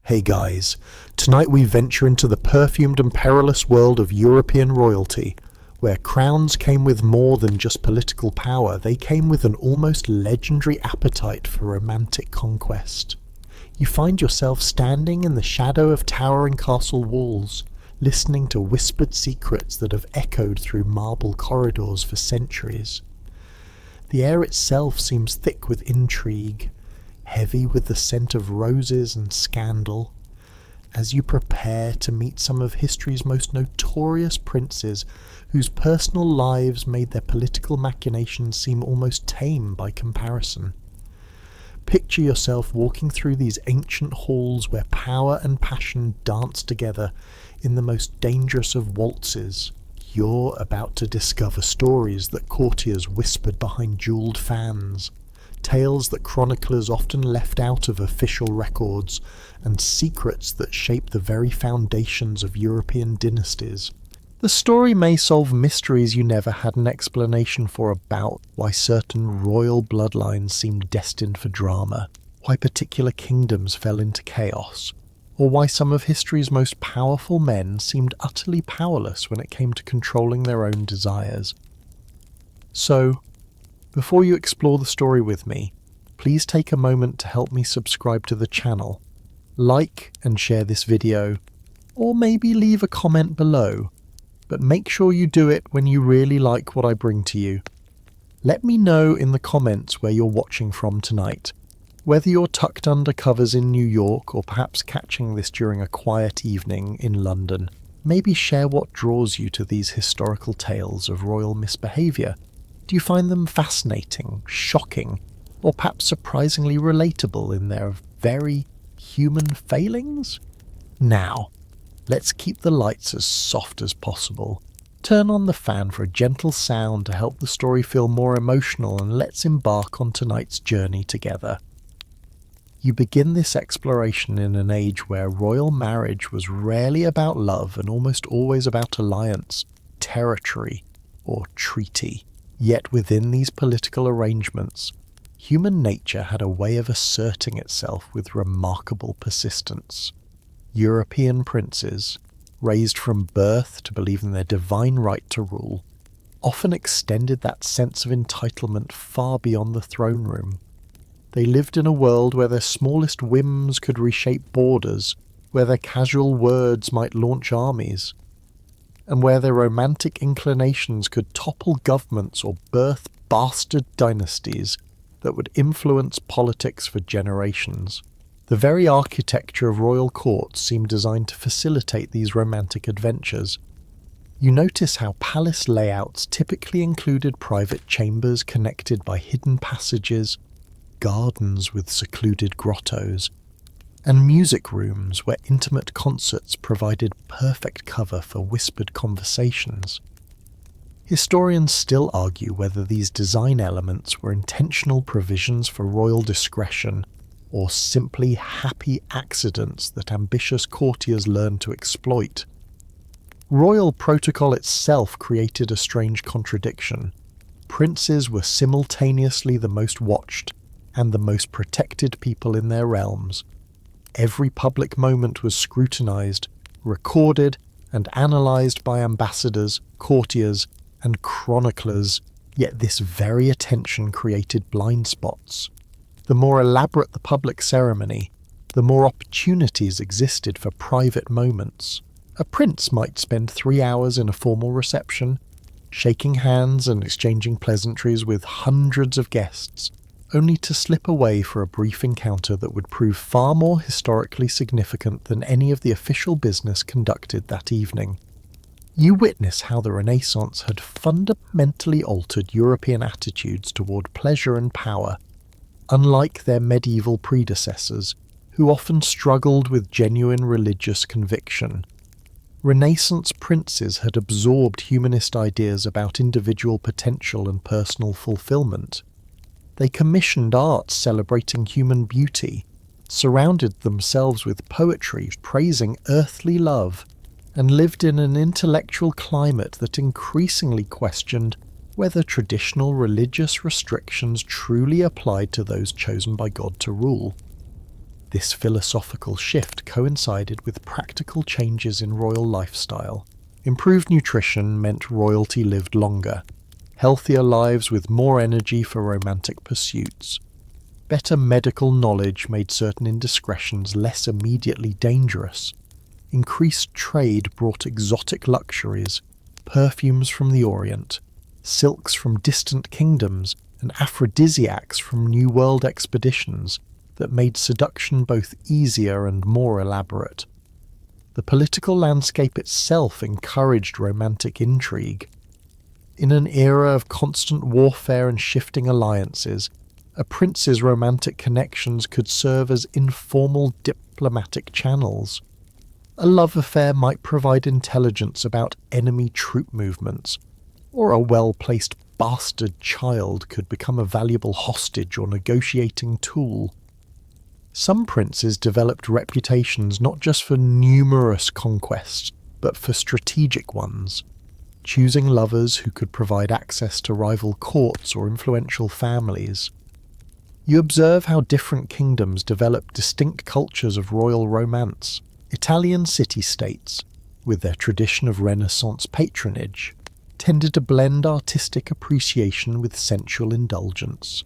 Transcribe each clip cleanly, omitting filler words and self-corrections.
Hey guys, tonight we venture into the perfumed and perilous world of European royalty, where crowns came with more than just political power, they came with an almost legendary appetite for romantic conquest. You find yourself standing in the shadow of towering castle walls, listening to whispered secrets that have echoed through marble corridors for centuries. The air itself seems thick with intrigue, heavy with the scent of roses and scandal, as you prepare to meet some of history's most notorious princes whose personal lives made their political machinations seem almost tame by comparison. Picture yourself walking through these ancient halls where power and passion dance together in the most dangerous of waltzes. You're about to discover stories that courtiers whispered behind jeweled fans, tales that chroniclers often left out of official records, and secrets that shape the very foundations of European dynasties. The story may solve mysteries you never had an explanation for about why certain royal bloodlines seemed destined for drama, why particular kingdoms fell into chaos, or why some of history's most powerful men seemed utterly powerless when it came to controlling their own desires. So, before you explore the story with me, please take a moment to help me subscribe to the channel, like and share this video, or maybe leave a comment below, but make sure you do it when you really like what I bring to you. Let me know in the comments where you're watching from tonight, whether you're tucked under covers in New York or perhaps catching this during a quiet evening in London. Maybe share what draws you to these historical tales of royal misbehaviour. Do you find them fascinating, shocking, or perhaps surprisingly relatable in their very human failings? Now, let's keep the lights as soft as possible. Turn on the fan for a gentle sound to help the story feel more emotional, and let's embark on tonight's journey together. You begin this exploration in an age where royal marriage was rarely about love and almost always about alliance, territory, or treaty. Yet within these political arrangements, human nature had a way of asserting itself with remarkable persistence. European princes, raised from birth to believe in their divine right to rule, often extended that sense of entitlement far beyond the throne room. They lived in a world where their smallest whims could reshape borders, where their casual words might launch armies, and where their romantic inclinations could topple governments or birth bastard dynasties that would influence politics for generations. The very architecture of royal courts seemed designed to facilitate these romantic adventures. You notice how palace layouts typically included private chambers connected by hidden passages, gardens with secluded grottos, and music rooms where intimate concerts provided perfect cover for whispered conversations. Historians still argue whether these design elements were intentional provisions for royal discretion or simply happy accidents that ambitious courtiers learned to exploit. Royal protocol itself created a strange contradiction. Princes were simultaneously the most watched and the most protected people in their realms. Every public moment was scrutinized, recorded, and analyzed by ambassadors, courtiers, and chroniclers, yet this very attention created blind spots. The more elaborate the public ceremony, the more opportunities existed for private moments. A prince might spend 3 hours in a formal reception, shaking hands and exchanging pleasantries with hundreds of guests, only to slip away for a brief encounter that would prove far more historically significant than any of the official business conducted that evening. You witness how the Renaissance had fundamentally altered European attitudes toward pleasure and power, unlike their medieval predecessors, who often struggled with genuine religious conviction. Renaissance princes had absorbed humanist ideas about individual potential and personal fulfillment. They commissioned art celebrating human beauty, surrounded themselves with poetry praising earthly love, and lived in an intellectual climate that increasingly questioned whether traditional religious restrictions truly applied to those chosen by God to rule. This philosophical shift coincided with practical changes in royal lifestyle. Improved nutrition meant royalty lived longer, healthier lives with more energy for romantic pursuits. Better medical knowledge made certain indiscretions less immediately dangerous. Increased trade brought exotic luxuries, perfumes from the Orient, silks from distant kingdoms, and aphrodisiacs from New World expeditions that made seduction both easier and more elaborate. The political landscape itself encouraged romantic intrigue. In an era of constant warfare and shifting alliances, a prince's romantic connections could serve as informal diplomatic channels. A love affair might provide intelligence about enemy troop movements, or a well-placed bastard child could become a valuable hostage or negotiating tool. Some princes developed reputations not just for numerous conquests, but for strategic ones, choosing lovers who could provide access to rival courts or influential families. You observe how different kingdoms developed distinct cultures of royal romance. Italian city-states, with their tradition of Renaissance patronage, tended to blend artistic appreciation with sensual indulgence.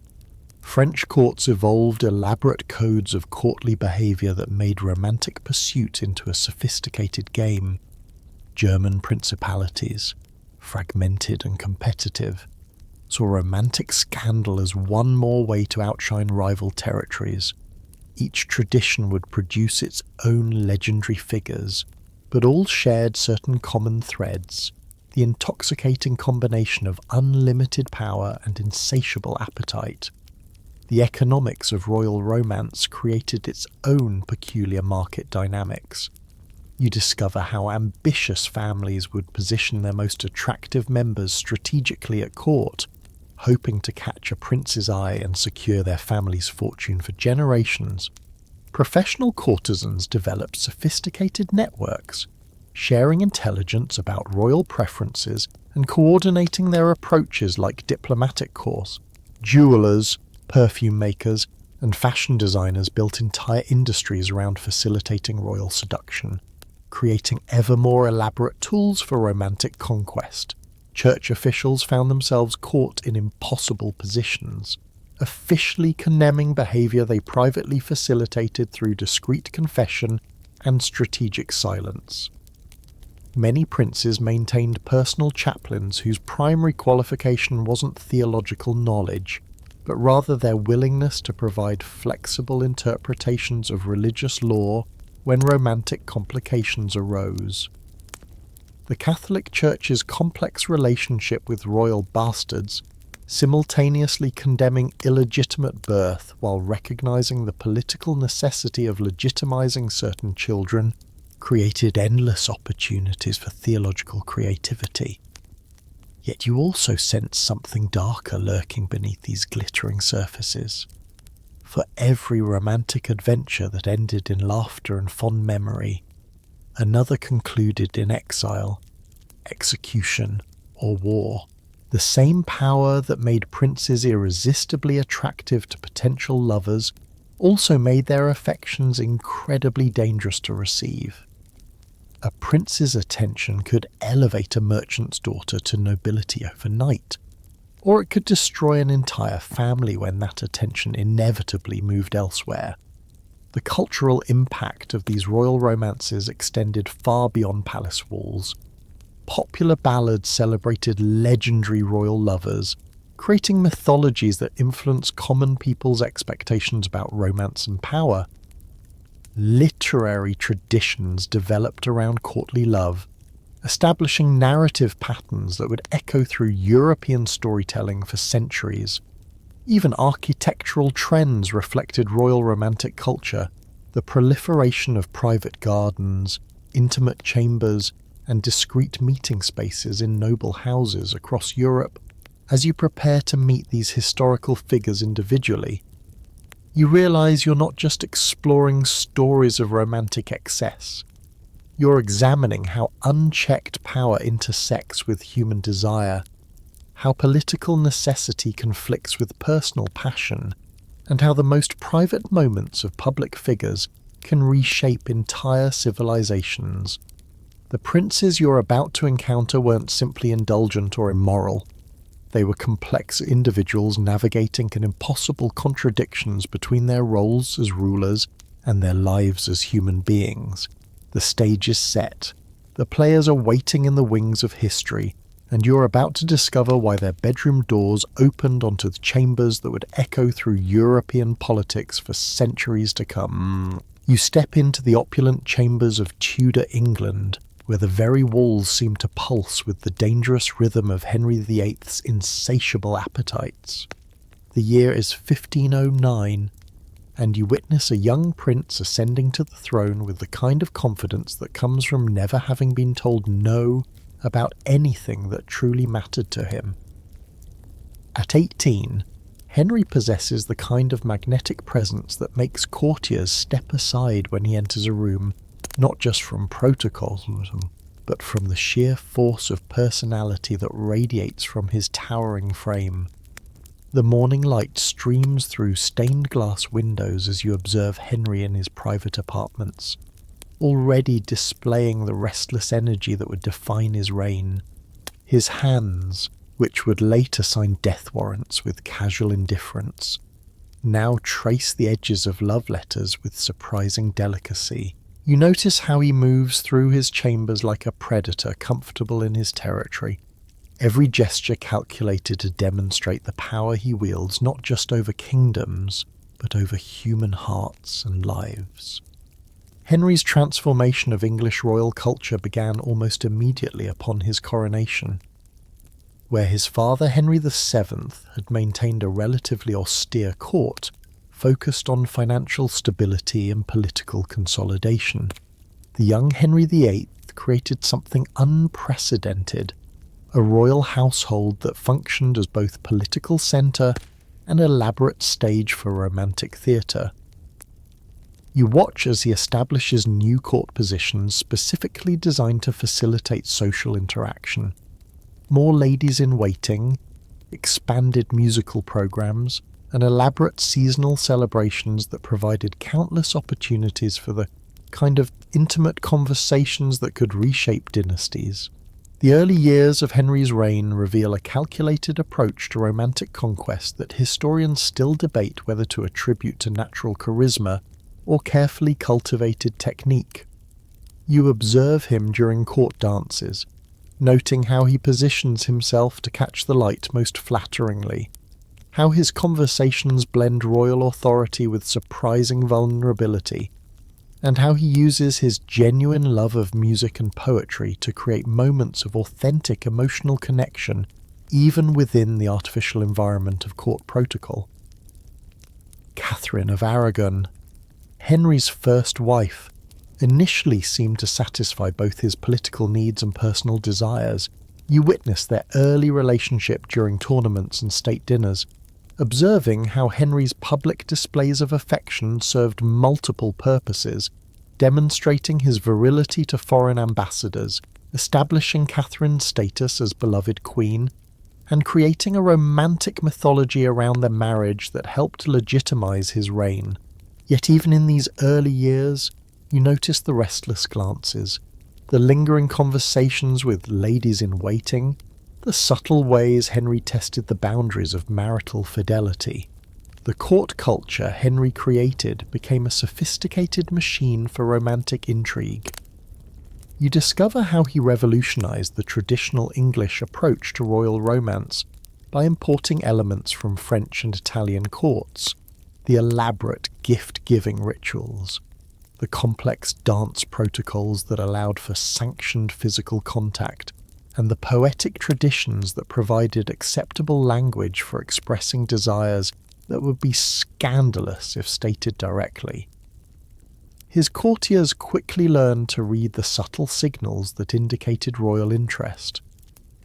French courts evolved elaborate codes of courtly behaviour that made romantic pursuit into a sophisticated game. German principalities, fragmented and competitive, saw romantic scandal as one more way to outshine rival territories. Each tradition would produce its own legendary figures, but all shared certain common threads: the intoxicating combination of unlimited power and insatiable appetite. The economics of royal romance created its own peculiar market dynamics. You discover how ambitious families would position their most attractive members strategically at court, hoping to catch a prince's eye and secure their family's fortune for generations. Professional courtesans developed sophisticated networks, sharing intelligence about royal preferences and coordinating their approaches like diplomatic corps. Jewelers, perfume makers, and fashion designers built entire industries around facilitating royal seduction, creating ever more elaborate tools for romantic conquest. Church officials found themselves caught in impossible positions, officially condemning behaviour they privately facilitated through discreet confession and strategic silence. Many princes maintained personal chaplains whose primary qualification wasn't theological knowledge, but rather their willingness to provide flexible interpretations of religious law when romantic complications arose. The Catholic Church's complex relationship with royal bastards, simultaneously condemning illegitimate birth while recognizing the political necessity of legitimizing certain children, created endless opportunities for theological creativity. Yet you also sense something darker lurking beneath these glittering surfaces. For every romantic adventure that ended in laughter and fond memory, another concluded in exile, execution, or war. The same power that made princes irresistibly attractive to potential lovers also made their affections incredibly dangerous to receive. A prince's attention could elevate a merchant's daughter to nobility overnight, or it could destroy an entire family when that attention inevitably moved elsewhere. The cultural impact of these royal romances extended far beyond palace walls. Popular ballads celebrated legendary royal lovers, creating mythologies that influenced common people's expectations about romance and power. Literary traditions developed around courtly love, establishing narrative patterns that would echo through European storytelling for centuries. Even architectural trends reflected royal romantic culture. The proliferation of private gardens, intimate chambers, and discreet meeting spaces in noble houses across Europe. As you prepare to meet these historical figures individually, you realize you're not just exploring stories of romantic excess. You're examining how unchecked power intersects with human desire, how political necessity conflicts with personal passion, and how the most private moments of public figures can reshape entire civilizations. The princes you're about to encounter weren't simply indulgent or immoral. They were complex individuals navigating an impossible contradictions between their roles as rulers and their lives as human beings. The stage is set. The players are waiting in the wings of history, and you're about to discover why their bedroom doors opened onto the chambers that would echo through European politics for centuries to come. You step into the opulent chambers of Tudor England, where the very walls seem to pulse with the dangerous rhythm of Henry VIII's insatiable appetites. The year is 1509, and you witness a young prince ascending to the throne with the kind of confidence that comes from never having been told no about anything that truly mattered to him. At 18, Henry possesses the kind of magnetic presence that makes courtiers step aside when he enters a room, not just from protocol, but from the sheer force of personality that radiates from his towering frame. The morning light streams through stained glass windows as you observe Henry in his private apartments, already displaying the restless energy that would define his reign. His hands, which would later sign death warrants with casual indifference, now trace the edges of love letters with surprising delicacy. You notice how he moves through his chambers like a predator comfortable in his territory, every gesture calculated to demonstrate the power he wields not just over kingdoms, but over human hearts and lives. Henry's transformation of English royal culture began almost immediately upon his coronation. Where his father Henry VII had maintained a relatively austere court, focused on financial stability and political consolidation, the young Henry VIII created something unprecedented, a royal household that functioned as both political centre and elaborate stage for romantic theatre. You watch as he establishes new court positions specifically designed to facilitate social interaction. More ladies in waiting, expanded musical programs, and elaborate seasonal celebrations that provided countless opportunities for the kind of intimate conversations that could reshape dynasties. The early years of Henry's reign reveal a calculated approach to romantic conquest that historians still debate whether to attribute to natural charisma or carefully cultivated technique. You observe him during court dances, noting how he positions himself to catch the light most flatteringly, how his conversations blend royal authority with surprising vulnerability, and how he uses his genuine love of music and poetry to create moments of authentic emotional connection even within the artificial environment of court protocol. Catherine of Aragon, Henry's first wife, initially seemed to satisfy both his political needs and personal desires. You witness their early relationship during tournaments and state dinners, observing how Henry's public displays of affection served multiple purposes, demonstrating his virility to foreign ambassadors, establishing Catherine's status as beloved queen, and creating a romantic mythology around their marriage that helped legitimize his reign. Yet even in these early years, you notice the restless glances, the lingering conversations with ladies in waiting, the subtle ways Henry tested the boundaries of marital fidelity. The court culture Henry created became a sophisticated machine for romantic intrigue. You discover how he revolutionized the traditional English approach to royal romance by importing elements from French and Italian courts, the elaborate gift-giving rituals, the complex dance protocols that allowed for sanctioned physical contact, and the poetic traditions that provided acceptable language for expressing desires that would be scandalous if stated directly. His courtiers quickly learned to read the subtle signals that indicated royal interest,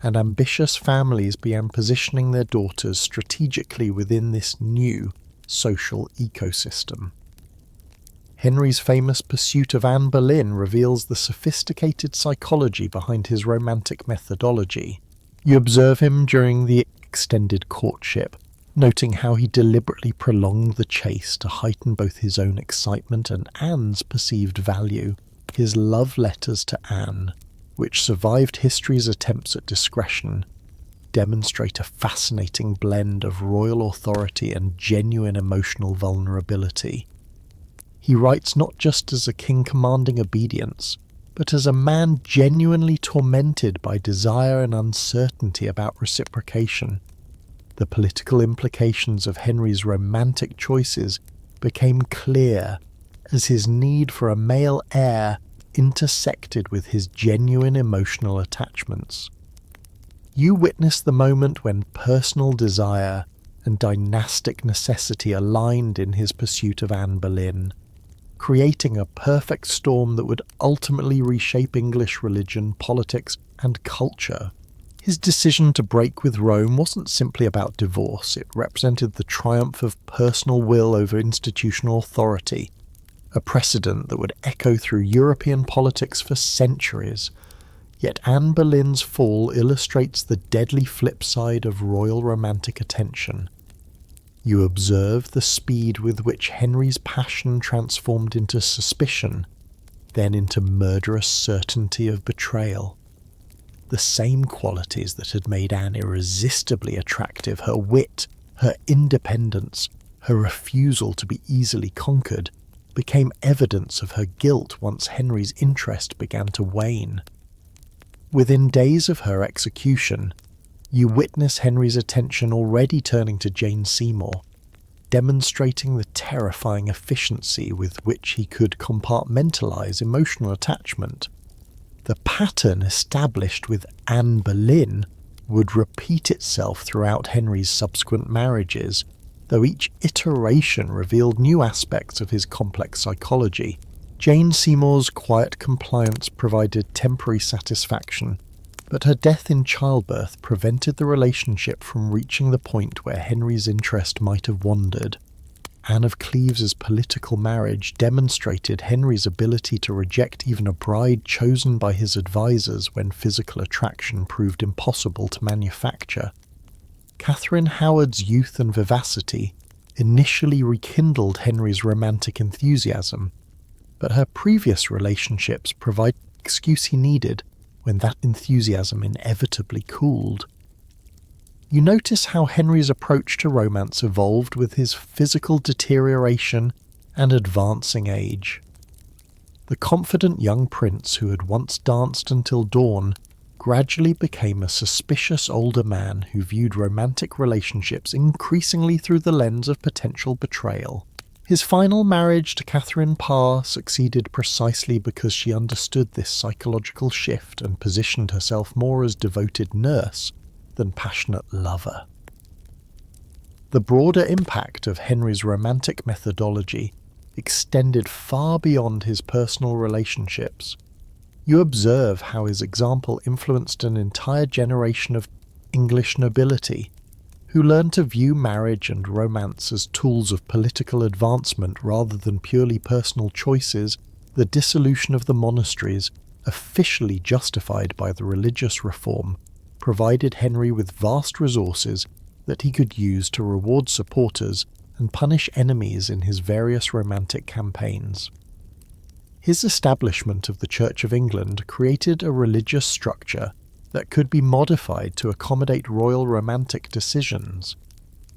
and ambitious families began positioning their daughters strategically within this new social ecosystem. Henry's famous pursuit of Anne Boleyn reveals the sophisticated psychology behind his romantic methodology. You observe him during the extended courtship, noting how he deliberately prolonged the chase to heighten both his own excitement and Anne's perceived value. His love letters to Anne, which survived history's attempts at discretion, demonstrate a fascinating blend of royal authority and genuine emotional vulnerability. He writes not just as a king commanding obedience, but as a man genuinely tormented by desire and uncertainty about reciprocation. The political implications of Henry's romantic choices became clear as his need for a male heir intersected with his genuine emotional attachments. You witness the moment when personal desire and dynastic necessity aligned in his pursuit of Anne Boleyn, creating a perfect storm that would ultimately reshape English religion, politics, and culture. His decision to break with Rome wasn't simply about divorce, it represented the triumph of personal will over institutional authority, a precedent that would echo through European politics for centuries. Yet Anne Boleyn's fall illustrates the deadly flip side of royal romantic attention. You observe the speed with which Henry's passion transformed into suspicion, then into murderous certainty of betrayal. The same qualities that had made Anne irresistibly attractive, her wit, her independence, her refusal to be easily conquered, became evidence of her guilt once Henry's interest began to wane. Within days of her execution, you witness Henry's attention already turning to Jane Seymour, demonstrating the terrifying efficiency with which he could compartmentalize emotional attachment. The pattern established with Anne Boleyn would repeat itself throughout Henry's subsequent marriages, though each iteration revealed new aspects of his complex psychology. Jane Seymour's quiet compliance provided temporary satisfaction, but her death in childbirth prevented the relationship from reaching the point where Henry's interest might have wandered. Anne of Cleves's political marriage demonstrated Henry's ability to reject even a bride chosen by his advisors when physical attraction proved impossible to manufacture. Catherine Howard's youth and vivacity initially rekindled Henry's romantic enthusiasm, but her previous relationships provided the excuse he needed when that enthusiasm inevitably cooled. You notice how Henry's approach to romance evolved with his physical deterioration and advancing age. The confident young prince who had once danced until dawn gradually became a suspicious older man who viewed romantic relationships increasingly through the lens of potential betrayal. His final marriage to Catherine Parr succeeded precisely because she understood this psychological shift and positioned herself more as devoted nurse than passionate lover. The broader impact of Henry's romantic methodology extended far beyond his personal relationships. You observe how his example influenced an entire generation of English nobility, who learned to view marriage and romance as tools of political advancement rather than purely personal choices. The dissolution of the monasteries, officially justified by the religious reform, provided Henry with vast resources that he could use to reward supporters and punish enemies in his various romantic campaigns. His establishment of the Church of England created a religious structure that could be modified to accommodate royal romantic decisions,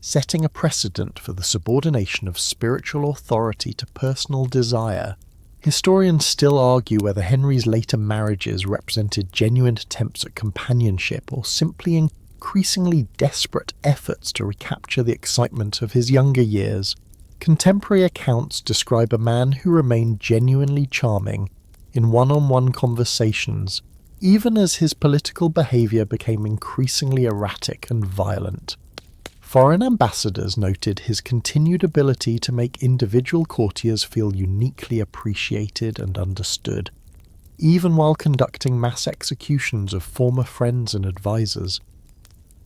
setting a precedent for the subordination of spiritual authority to personal desire. Historians still argue whether Henry's later marriages represented genuine attempts at companionship or simply increasingly desperate efforts to recapture the excitement of his younger years. Contemporary accounts describe a man who remained genuinely charming in one-on-one conversations, even as his political behaviour became increasingly erratic and violent. Foreign ambassadors noted his continued ability to make individual courtiers feel uniquely appreciated and understood, even while conducting mass executions of former friends and advisors.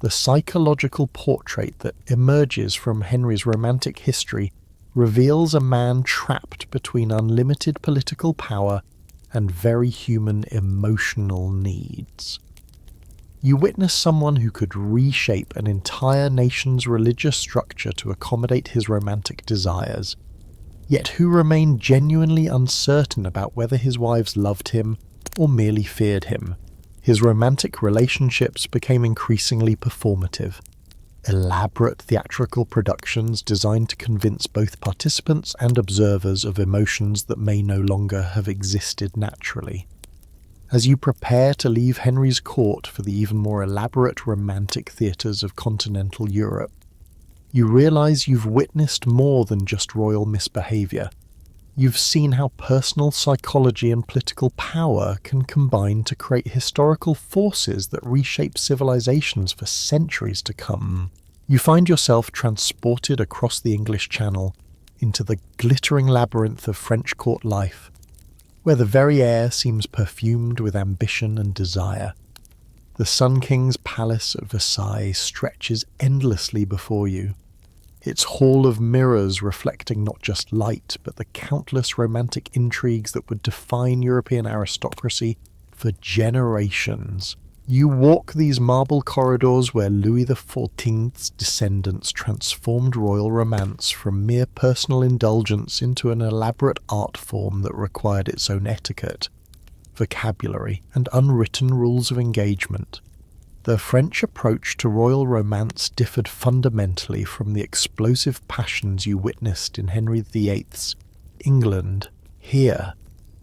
The psychological portrait that emerges from Henry's romantic history reveals a man trapped between unlimited political power and very human emotional needs. You witness someone who could reshape an entire nation's religious structure to accommodate his romantic desires, yet who remained genuinely uncertain about whether his wives loved him or merely feared him. His romantic relationships became increasingly performative, elaborate theatrical productions designed to convince both participants and observers of emotions that may no longer have existed naturally. As you prepare to leave Henry's court for the even more elaborate romantic theatres of continental Europe, you realise you've witnessed more than just royal misbehaviour. You've seen how personal psychology and political power can combine to create historical forces that reshape civilizations for centuries to come. You find yourself transported across the English Channel into the glittering labyrinth of French court life, where the very air seems perfumed with ambition and desire. The Sun King's palace at Versailles stretches endlessly before you, its hall of mirrors reflecting not just light, but the countless romantic intrigues that would define European aristocracy for generations. You walk these marble corridors where Louis XIV's descendants transformed royal romance from mere personal indulgence into an elaborate art form that required its own etiquette, vocabulary, and unwritten rules of engagement. The French approach to royal romance differed fundamentally from the explosive passions you witnessed in Henry VIII's England. Here,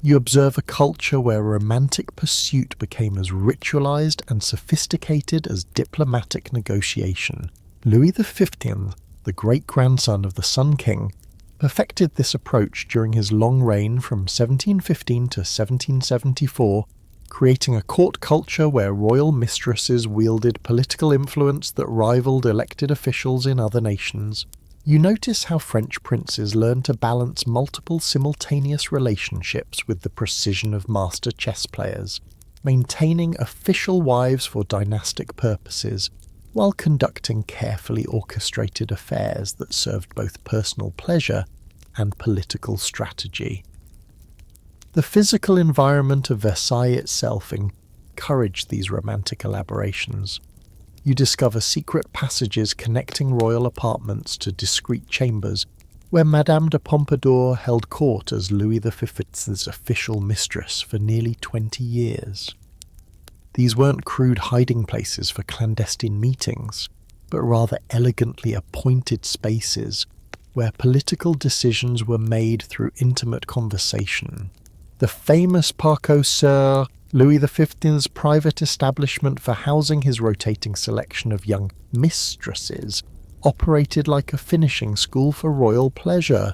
you observe a culture where romantic pursuit became as ritualized and sophisticated as diplomatic negotiation. Louis XV, the great-grandson of the Sun King, perfected this approach during his long reign from 1715 to 1774, creating a court culture where royal mistresses wielded political influence that rivaled elected officials in other nations. You notice how French princes learned to balance multiple simultaneous relationships with the precision of master chess players, maintaining official wives for dynastic purposes, while conducting carefully orchestrated affairs that served both personal pleasure and political strategy. The physical environment of Versailles itself encouraged these romantic elaborations. You discover secret passages connecting royal apartments to discreet chambers, where Madame de Pompadour held court as Louis XV's official mistress for nearly 20 years. These weren't crude hiding places for clandestine meetings, but rather elegantly appointed spaces where political decisions were made through intimate conversation. The famous Parc aux Sœurs, Louis XV's private establishment for housing his rotating selection of young mistresses, operated like a finishing school for royal pleasure,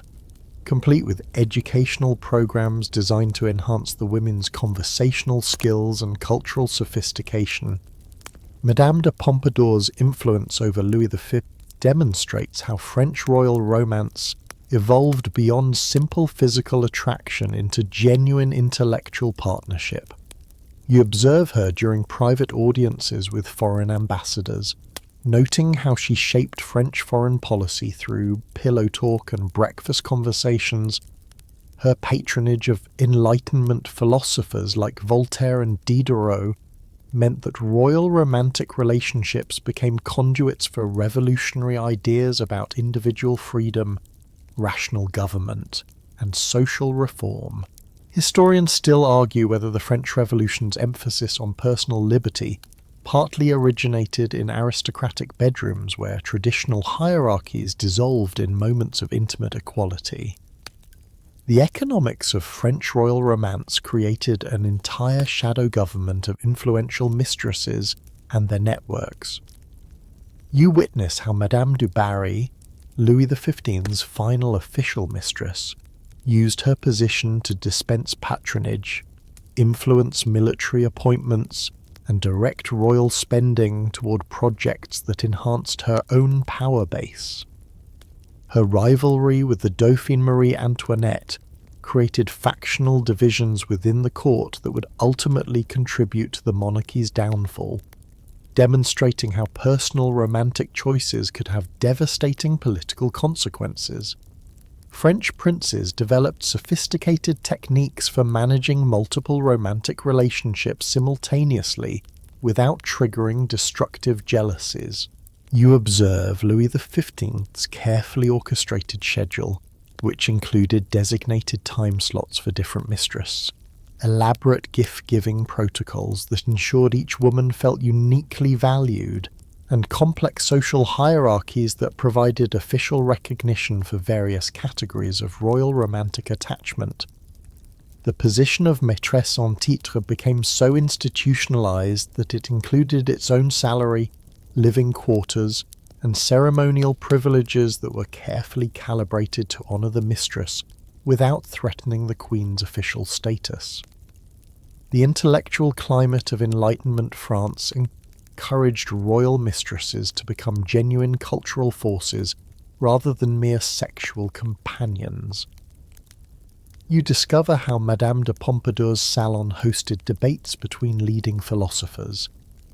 complete with educational programs designed to enhance the women's conversational skills and cultural sophistication. Madame de Pompadour's influence over Louis V demonstrates how French royal romance evolved beyond simple physical attraction into genuine intellectual partnership. You observe her during private audiences with foreign ambassadors, noting how she shaped French foreign policy through pillow talk and breakfast conversations. Her patronage of Enlightenment philosophers like Voltaire and Diderot meant that royal romantic relationships became conduits for revolutionary ideas about individual freedom, rational government, and social reform. Historians still argue whether the French Revolution's emphasis on personal liberty partly originated in aristocratic bedrooms where traditional hierarchies dissolved in moments of intimate equality. The economics of French royal romance created an entire shadow government of influential mistresses and their networks. You witness how Madame du Barry, Louis XV's final official mistress, used her position to dispense patronage, influence military appointments, and direct royal spending toward projects that enhanced her own power base. Her rivalry with the Dauphine Marie Antoinette created factional divisions within the court that would ultimately contribute to the monarchy's downfall, demonstrating how personal romantic choices could have devastating political consequences. French princes developed sophisticated techniques for managing multiple romantic relationships simultaneously, without triggering destructive jealousies. You observe Louis XV's carefully orchestrated schedule, which included designated time slots for different mistresses, elaborate gift-giving protocols that ensured each woman felt uniquely valued, and complex social hierarchies that provided official recognition for various categories of royal romantic attachment. The position of maîtresse en titre became so institutionalized that it included its own salary, living quarters, and ceremonial privileges that were carefully calibrated to honor the mistress without threatening the Queen's official status. The intellectual climate of Enlightenment France encouraged royal mistresses to become genuine cultural forces rather than mere sexual companions. You discover how Madame de Pompadour's salon hosted debates between leading philosophers,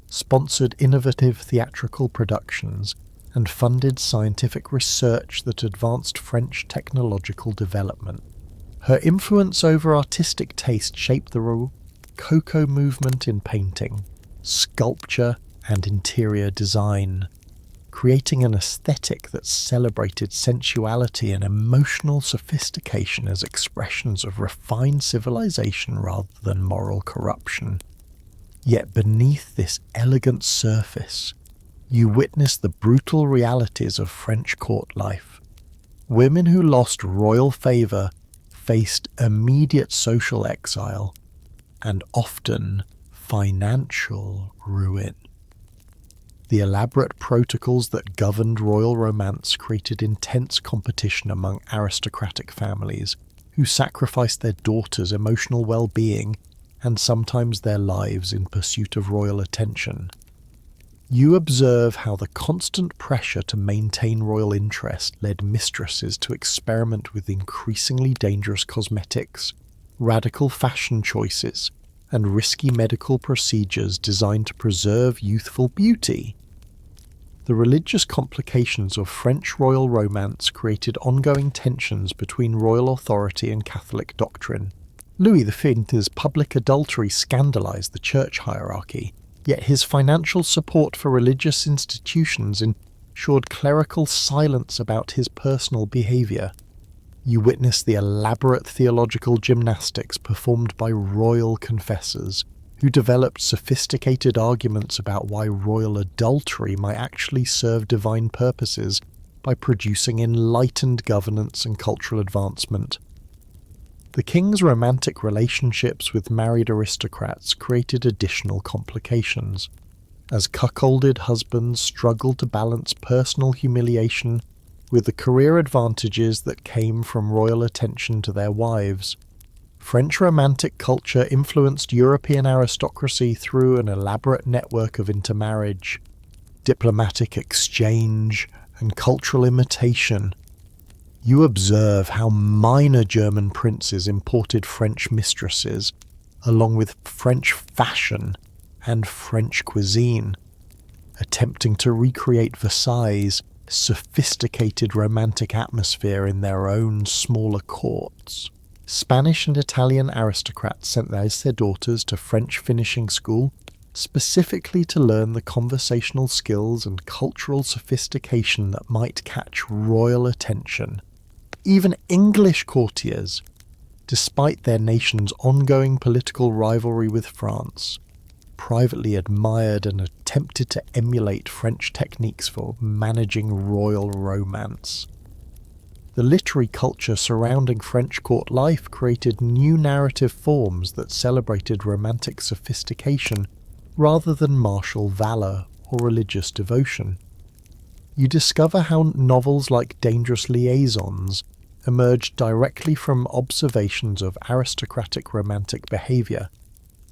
sponsored innovative theatrical productions, and funded scientific research that advanced French technological development. Her influence over artistic taste shaped the Rococo movement in painting, sculpture, and interior design, creating an aesthetic that celebrated sensuality and emotional sophistication as expressions of refined civilization rather than moral corruption. Yet beneath this elegant surface, you witness the brutal realities of French court life. Women who lost royal favour faced immediate social exile and often financial ruin. The elaborate protocols that governed royal romance created intense competition among aristocratic families who sacrificed their daughters' emotional well-being and sometimes their lives in pursuit of royal attention. You observe how the constant pressure to maintain royal interest led mistresses to experiment with increasingly dangerous cosmetics, radical fashion choices, and risky medical procedures designed to preserve youthful beauty. The religious complications of French royal romance created ongoing tensions between royal authority and Catholic doctrine. Louis XV's public adultery scandalized the church hierarchy, yet his financial support for religious institutions ensured clerical silence about his personal behavior. You witness the elaborate theological gymnastics performed by royal confessors, who developed sophisticated arguments about why royal adultery might actually serve divine purposes by producing enlightened governance and cultural advancement. The king's romantic relationships with married aristocrats created additional complications, as cuckolded husbands struggled to balance personal humiliation with the career advantages that came from royal attention to their wives. French romantic culture influenced European aristocracy through an elaborate network of intermarriage, diplomatic exchange, and cultural imitation. You observe how minor German princes imported French mistresses, along with French fashion and French cuisine, attempting to recreate Versailles' sophisticated romantic atmosphere in their own smaller courts. Spanish and Italian aristocrats sent their daughters to French finishing school specifically to learn the conversational skills and cultural sophistication that might catch royal attention. Even English courtiers, despite their nation's ongoing political rivalry with France, privately admired and attempted to emulate French techniques for managing royal romance. The literary culture surrounding French court life created new narrative forms that celebrated romantic sophistication rather than martial valor or religious devotion. You discover how novels like Dangerous Liaisons emerged directly from observations of aristocratic romantic behavior,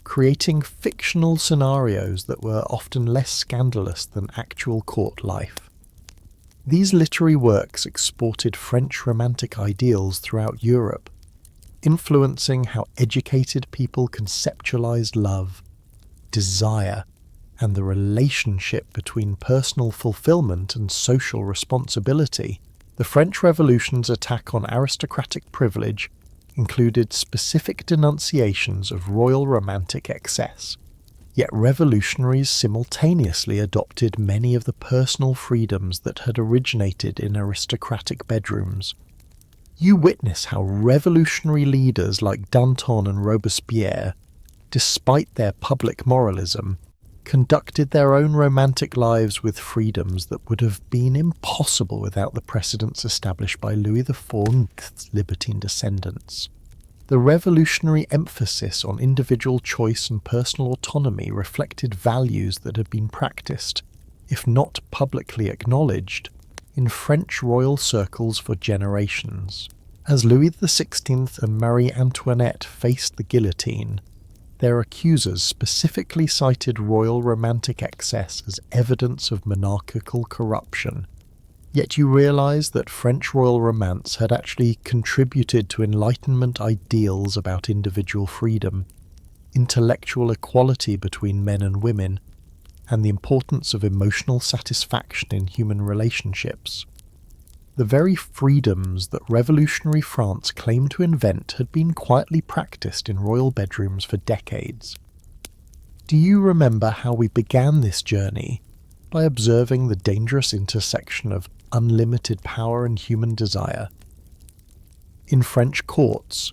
creating fictional scenarios that were often less scandalous than actual court life. These literary works exported French romantic ideals throughout Europe, influencing how educated people conceptualized love, desire, and the relationship between personal fulfillment and social responsibility. The French Revolution's attack on aristocratic privilege included specific denunciations of royal romantic excess, Yet revolutionaries simultaneously adopted many of the personal freedoms that had originated in aristocratic bedrooms. You witness how revolutionary leaders like Danton and Robespierre, despite their public moralism, conducted their own romantic lives with freedoms that would have been impossible without the precedents established by Louis XIV's libertine descendants. The revolutionary emphasis on individual choice and personal autonomy reflected values that had been practiced, if not publicly acknowledged, in French royal circles for generations. As Louis XVI and Marie Antoinette faced the guillotine, their accusers specifically cited royal romantic excess as evidence of monarchical corruption. Yet you realize that French royal romance had actually contributed to Enlightenment ideals about individual freedom, intellectual equality between men and women, and the importance of emotional satisfaction in human relationships. The very freedoms that revolutionary France claimed to invent had been quietly practiced in royal bedrooms for decades. Do you remember how we began this journey by observing the dangerous intersection of unlimited power and human desire? In French courts,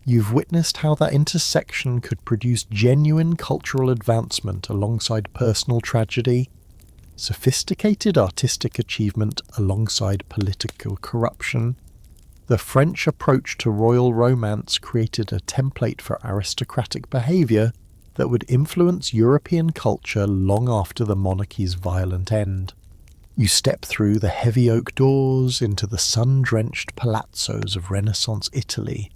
you've witnessed how that intersection could produce genuine cultural advancement alongside personal tragedy, sophisticated artistic achievement alongside political corruption. The French approach to royal romance created a template for aristocratic behaviour that would influence European culture long after the monarchy's violent end. You step through the heavy oak doors into the sun-drenched palazzos of Renaissance Italy,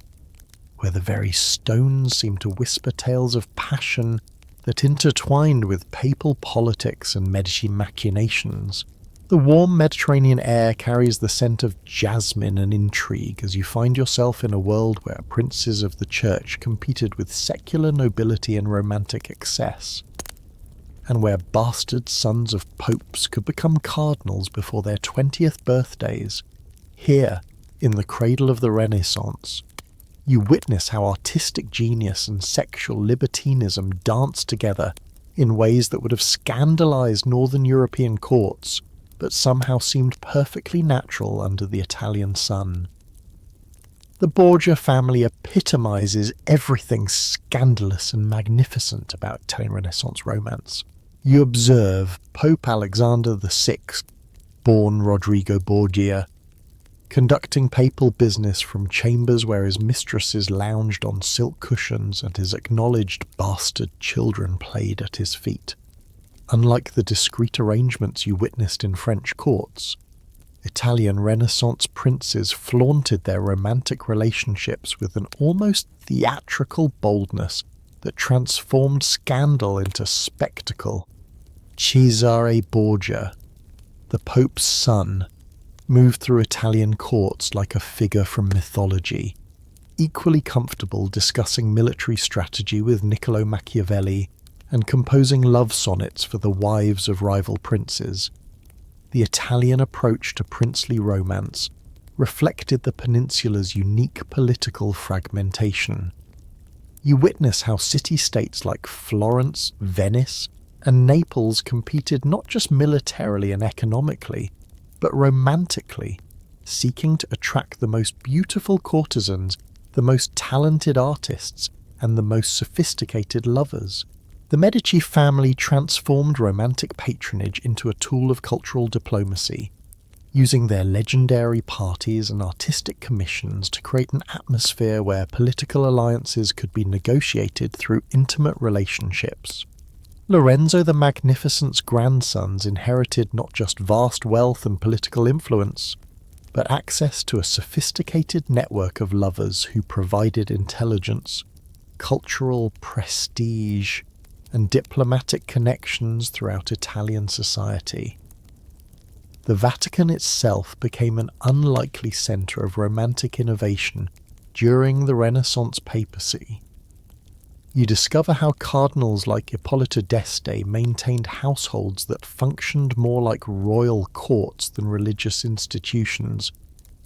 where the very stones seem to whisper tales of passion that intertwined with papal politics and Medici machinations. The warm Mediterranean air carries the scent of jasmine and intrigue as you find yourself in a world where princes of the church competed with secular nobility and romantic excess, and where bastard sons of popes could become cardinals before their 20th birthdays. Here, in the cradle of the Renaissance, you witness how artistic genius and sexual libertinism danced together in ways that would have scandalized Northern European courts, but somehow seemed perfectly natural under the Italian sun. The Borgia family epitomizes everything scandalous and magnificent about Italian Renaissance romance. You observe Pope Alexander VI, born Rodrigo Borgia, conducting papal business from chambers where his mistresses lounged on silk cushions and his acknowledged bastard children played at his feet. Unlike the discreet arrangements you witnessed in French courts, Italian Renaissance princes flaunted their romantic relationships with an almost theatrical boldness that transformed scandal into spectacle. Cesare Borgia, the Pope's son, moved through Italian courts like a figure from mythology, equally comfortable discussing military strategy with Niccolo Machiavelli and composing love sonnets for the wives of rival princes. The Italian approach to princely romance reflected the peninsula's unique political fragmentation. You witness how city-states like Florence, Venice, and Naples competed not just militarily and economically, but romantically, seeking to attract the most beautiful courtesans, the most talented artists, and the most sophisticated lovers. The Medici family transformed romantic patronage into a tool of cultural diplomacy, using their legendary parties and artistic commissions to create an atmosphere where political alliances could be negotiated through intimate relationships. Lorenzo the Magnificent's grandsons inherited not just vast wealth and political influence, but access to a sophisticated network of lovers who provided intelligence, cultural prestige, and diplomatic connections throughout Italian society. The Vatican itself became an unlikely centre of romantic innovation during the Renaissance papacy. You discover how cardinals like Ippolito d'Este maintained households that functioned more like royal courts than religious institutions,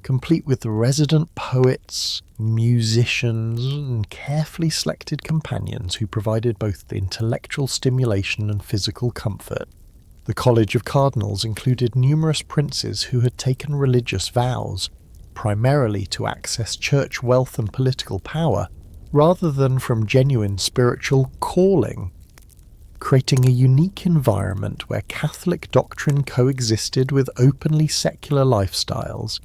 complete with resident poets, musicians, and carefully selected companions who provided both intellectual stimulation and physical comfort. The College of Cardinals included numerous princes who had taken religious vows, primarily to access church wealth and political power, rather than from genuine spiritual calling, creating a unique environment where Catholic doctrine coexisted with openly secular lifestyles.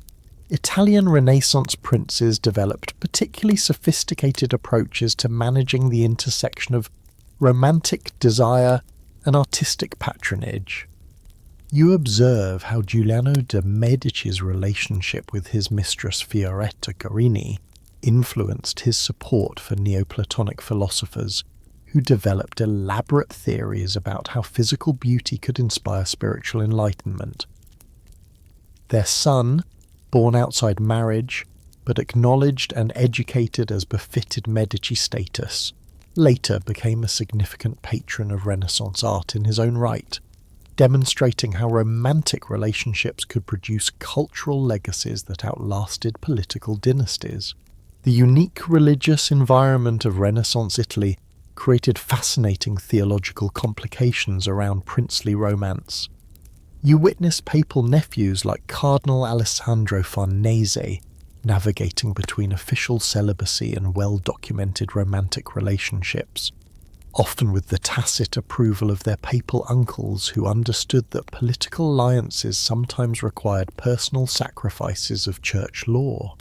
Italian Renaissance princes developed particularly sophisticated approaches to managing the intersection of romantic desire and artistic patronage. You observe how Giuliano de' Medici's relationship with his mistress Fioretta Guerini influenced his support for Neoplatonic philosophers who developed elaborate theories about how physical beauty could inspire spiritual enlightenment. Their son, born outside marriage, but acknowledged and educated as befitted Medici status, later became a significant patron of Renaissance art in his own right, demonstrating how romantic relationships could produce cultural legacies that outlasted political dynasties. The unique religious environment of Renaissance Italy created fascinating theological complications around princely romance. You witness papal nephews like Cardinal Alessandro Farnese navigating between official celibacy and well-documented romantic relationships, often with the tacit approval of their papal uncles who understood that political alliances sometimes required personal sacrifices of church law.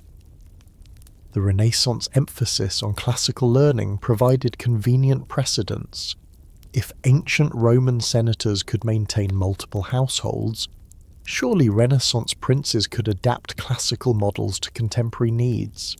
The Renaissance emphasis on classical learning provided convenient precedents. If ancient Roman senators could maintain multiple households, surely Renaissance princes could adapt classical models to contemporary needs.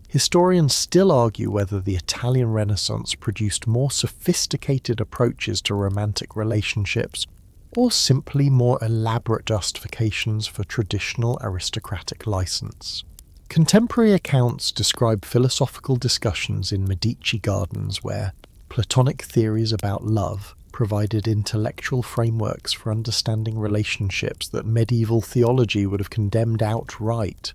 Historians still argue whether the Italian Renaissance produced more sophisticated approaches to romantic relationships or simply more elaborate justifications for traditional aristocratic license. Contemporary accounts describe philosophical discussions in Medici gardens where Platonic theories about love provided intellectual frameworks for understanding relationships that medieval theology would have condemned outright.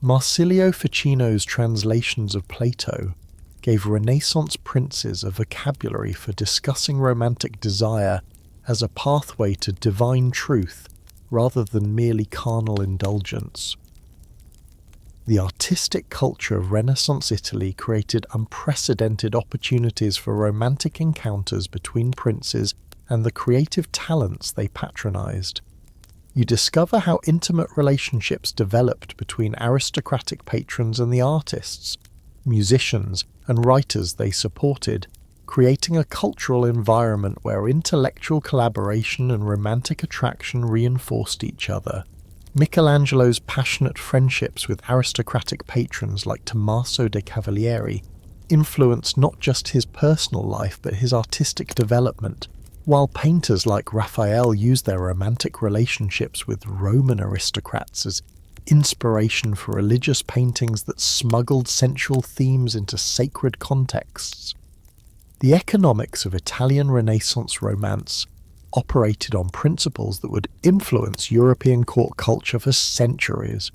Marsilio Ficino's translations of Plato gave Renaissance princes a vocabulary for discussing romantic desire as a pathway to divine truth rather than merely carnal indulgence. The artistic culture of Renaissance Italy created unprecedented opportunities for romantic encounters between princes and the creative talents they patronized. You discover how intimate relationships developed between aristocratic patrons and the artists, musicians, and writers they supported, creating a cultural environment where intellectual collaboration and romantic attraction reinforced each other. Michelangelo's passionate friendships with aristocratic patrons like Tommaso de' Cavalieri influenced not just his personal life but his artistic development, while painters like Raphael used their romantic relationships with Roman aristocrats as inspiration for religious paintings that smuggled sensual themes into sacred contexts. The economics of Italian Renaissance romance operated on principles that would influence European court culture for centuries.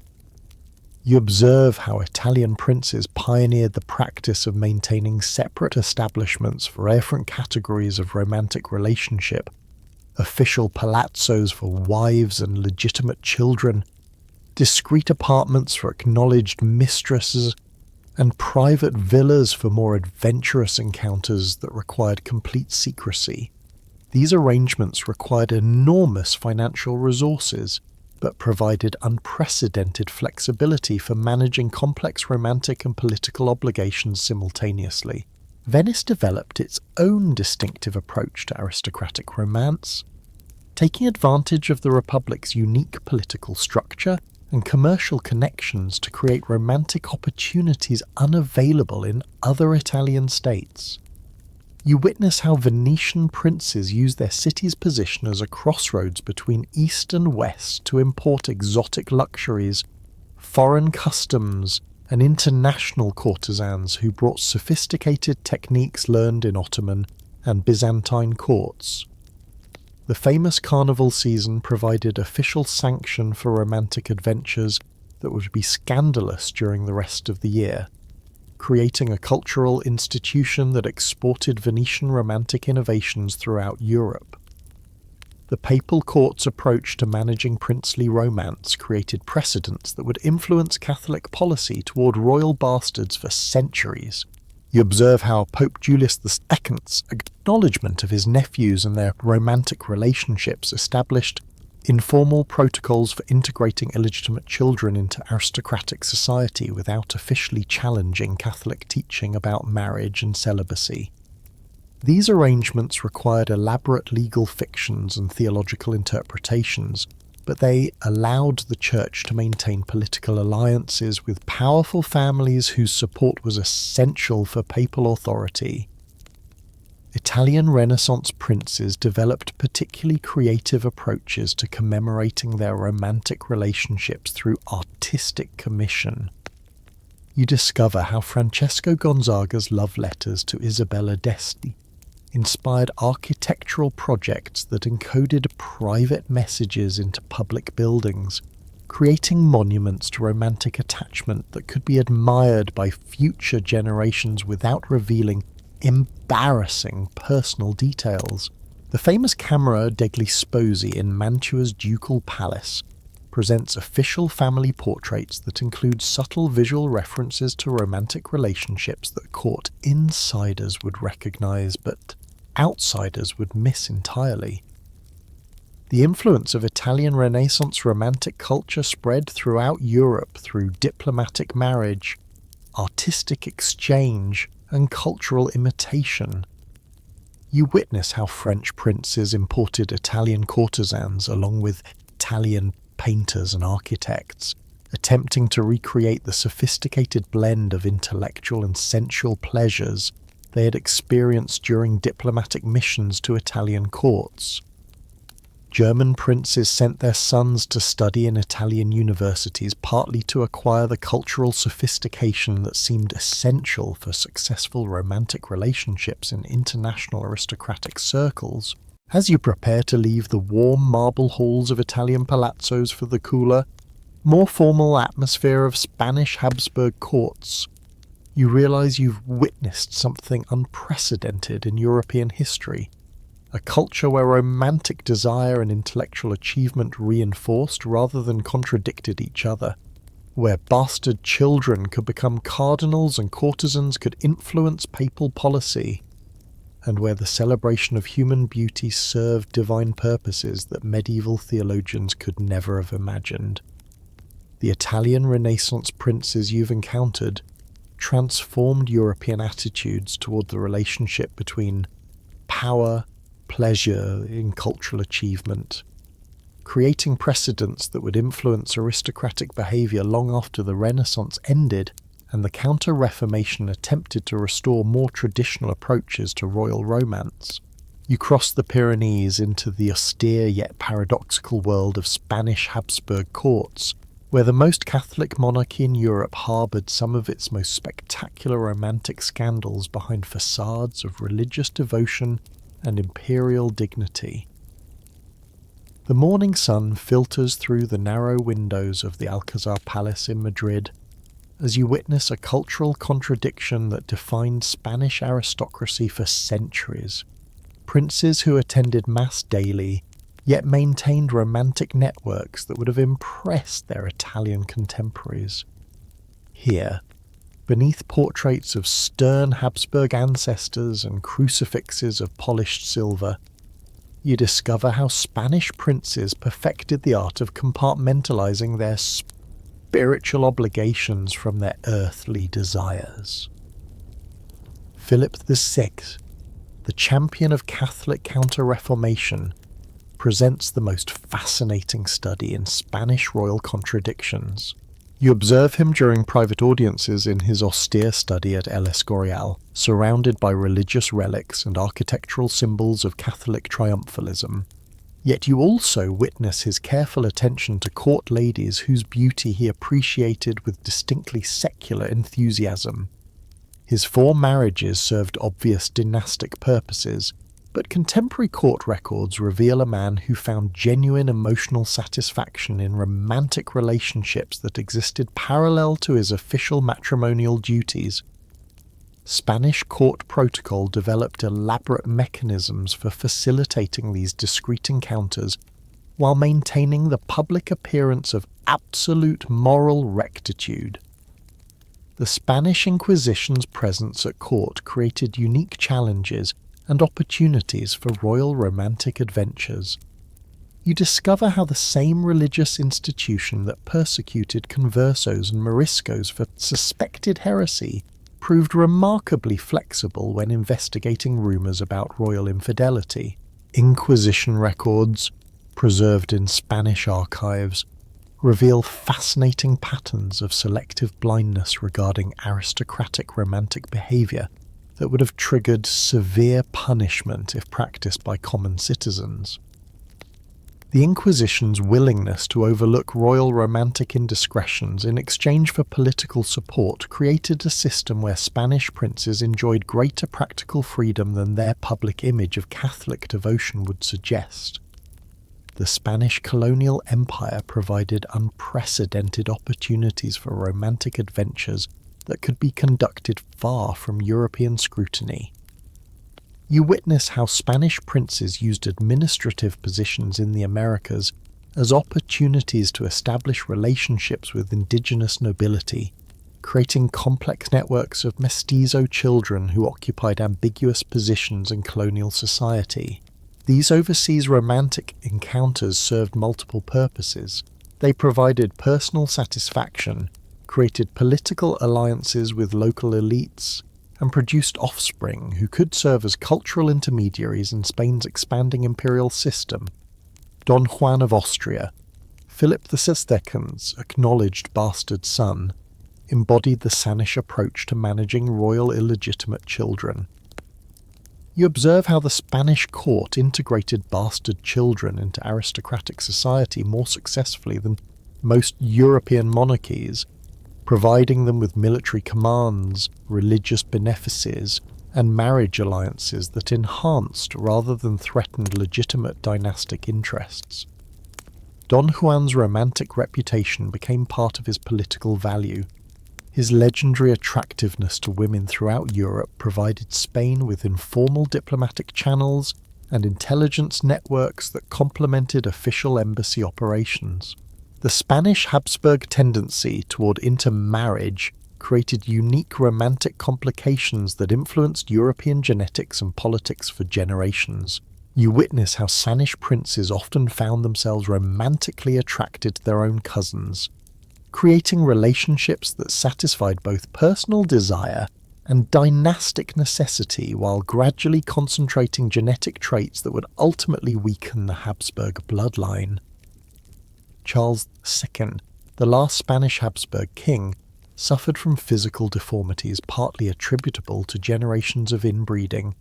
You observe how Italian princes pioneered the practice of maintaining separate establishments for different categories of romantic relationship, official palazzos for wives and legitimate children, discreet apartments for acknowledged mistresses, and private villas for more adventurous encounters that required complete secrecy. These arrangements required enormous financial resources, but provided unprecedented flexibility for managing complex romantic and political obligations simultaneously. Venice developed its own distinctive approach to aristocratic romance, taking advantage of the Republic's unique political structure and commercial connections to create romantic opportunities unavailable in other Italian states. You witness how Venetian princes used their city's position as a crossroads between East and West to import exotic luxuries, foreign customs, and international courtesans who brought sophisticated techniques learned in Ottoman and Byzantine courts. The famous carnival season provided official sanction for romantic adventures that would be scandalous during the rest of the year, creating a cultural institution that exported Venetian romantic innovations throughout Europe. The papal court's approach to managing princely romance created precedents that would influence Catholic policy toward royal bastards for centuries. You observe how Pope Julius II's acknowledgement of his nephews and their romantic relationships established informal protocols for integrating illegitimate children into aristocratic society without officially challenging Catholic teaching about marriage and celibacy. These arrangements required elaborate legal fictions and theological interpretations, but they allowed the Church to maintain political alliances with powerful families whose support was essential for papal authority. Italian Renaissance princes developed particularly creative approaches to commemorating their romantic relationships through artistic commission. You discover how Francesco Gonzaga's love letters to Isabella d'Este inspired architectural projects that encoded private messages into public buildings, creating monuments to romantic attachment that could be admired by future generations without revealing embarrassing personal details. The famous Camera degli Sposi in Mantua's ducal palace presents official family portraits that include subtle visual references to romantic relationships that court insiders would recognize but outsiders would miss entirely. The influence of Italian Renaissance romantic culture spread throughout Europe through diplomatic marriage, artistic exchange, and cultural imitation. You witness how French princes imported Italian courtesans along with Italian painters and architects, attempting to recreate the sophisticated blend of intellectual and sensual pleasures they had experienced during diplomatic missions to Italian courts. German princes sent their sons to study in Italian universities partly to acquire the cultural sophistication that seemed essential for successful romantic relationships in international aristocratic circles. As you prepare to leave the warm marble halls of Italian palazzos for the cooler, more formal atmosphere of Spanish Habsburg courts, you realize you've witnessed something unprecedented in European history. A culture where romantic desire and intellectual achievement reinforced rather than contradicted each other, where bastard children could become cardinals and courtesans could influence papal policy, and where the celebration of human beauty served divine purposes that medieval theologians could never have imagined. The Italian Renaissance princes you've encountered transformed European attitudes toward the relationship between power, pleasure, and cultural achievement, creating precedents that would influence aristocratic behavior long after the Renaissance ended and the Counter-Reformation attempted to restore more traditional approaches to royal romance. You cross the Pyrenees into the austere yet paradoxical world of Spanish Habsburg courts, where the most Catholic monarchy in Europe harboured some of its most spectacular romantic scandals behind facades of religious devotion and imperial dignity. The morning sun filters through the narrow windows of the Alcazar Palace in Madrid as you witness a cultural contradiction that defined Spanish aristocracy for centuries. Princes who attended Mass daily, yet maintained romantic networks that would have impressed their Italian contemporaries. Here, beneath portraits of stern Habsburg ancestors and crucifixes of polished silver, you discover how Spanish princes perfected the art of compartmentalizing their spiritual obligations from their earthly desires. Philip VI, the champion of Catholic Counter-Reformation, presents the most fascinating study in Spanish royal contradictions. You observe him during private audiences in his austere study at El Escorial, surrounded by religious relics and architectural symbols of Catholic triumphalism. Yet you also witness his careful attention to court ladies whose beauty he appreciated with distinctly secular enthusiasm. His 4 marriages served obvious dynastic purposes, But contemporary court records reveal a man who found genuine emotional satisfaction in romantic relationships that existed parallel to his official matrimonial duties. Spanish court protocol developed elaborate mechanisms for facilitating these discreet encounters while maintaining the public appearance of absolute moral rectitude. The Spanish Inquisition's presence at court created unique challenges and opportunities for royal romantic adventures. You discover how the same religious institution that persecuted conversos and moriscos for suspected heresy proved remarkably flexible when investigating rumours about royal infidelity. Inquisition records, preserved in Spanish archives, reveal fascinating patterns of selective blindness regarding aristocratic romantic behaviour that would have triggered severe punishment if practiced by common citizens. The Inquisition's willingness to overlook royal romantic indiscretions in exchange for political support created a system where Spanish princes enjoyed greater practical freedom than their public image of Catholic devotion would suggest. The Spanish colonial empire provided unprecedented opportunities for romantic adventures that could be conducted far from European scrutiny. You witness how Spanish princes used administrative positions in the Americas as opportunities to establish relationships with indigenous nobility, creating complex networks of mestizo children who occupied ambiguous positions in colonial society. These overseas romantic encounters served multiple purposes. They provided personal satisfaction, created political alliances with local elites, and produced offspring who could serve as cultural intermediaries in Spain's expanding imperial system. Don Juan of Austria, Philip II's acknowledged bastard son, embodied the Spanish approach to managing royal illegitimate children. You observe how the Spanish court integrated bastard children into aristocratic society more successfully than most European monarchies, providing them with military commands, religious benefices, and marriage alliances that enhanced rather than threatened legitimate dynastic interests. Don Juan's romantic reputation became part of his political value. His legendary attractiveness to women throughout Europe provided Spain with informal diplomatic channels and intelligence networks that complemented official embassy operations. The Spanish Habsburg tendency toward intermarriage created unique romantic complications that influenced European genetics and politics for generations. You witness how Spanish princes often found themselves romantically attracted to their own cousins, creating relationships that satisfied both personal desire and dynastic necessity while gradually concentrating genetic traits that would ultimately weaken the Habsburg bloodline. Charles II, the last Spanish Habsburg king, suffered from physical deformities partly attributable to generations of inbreeding.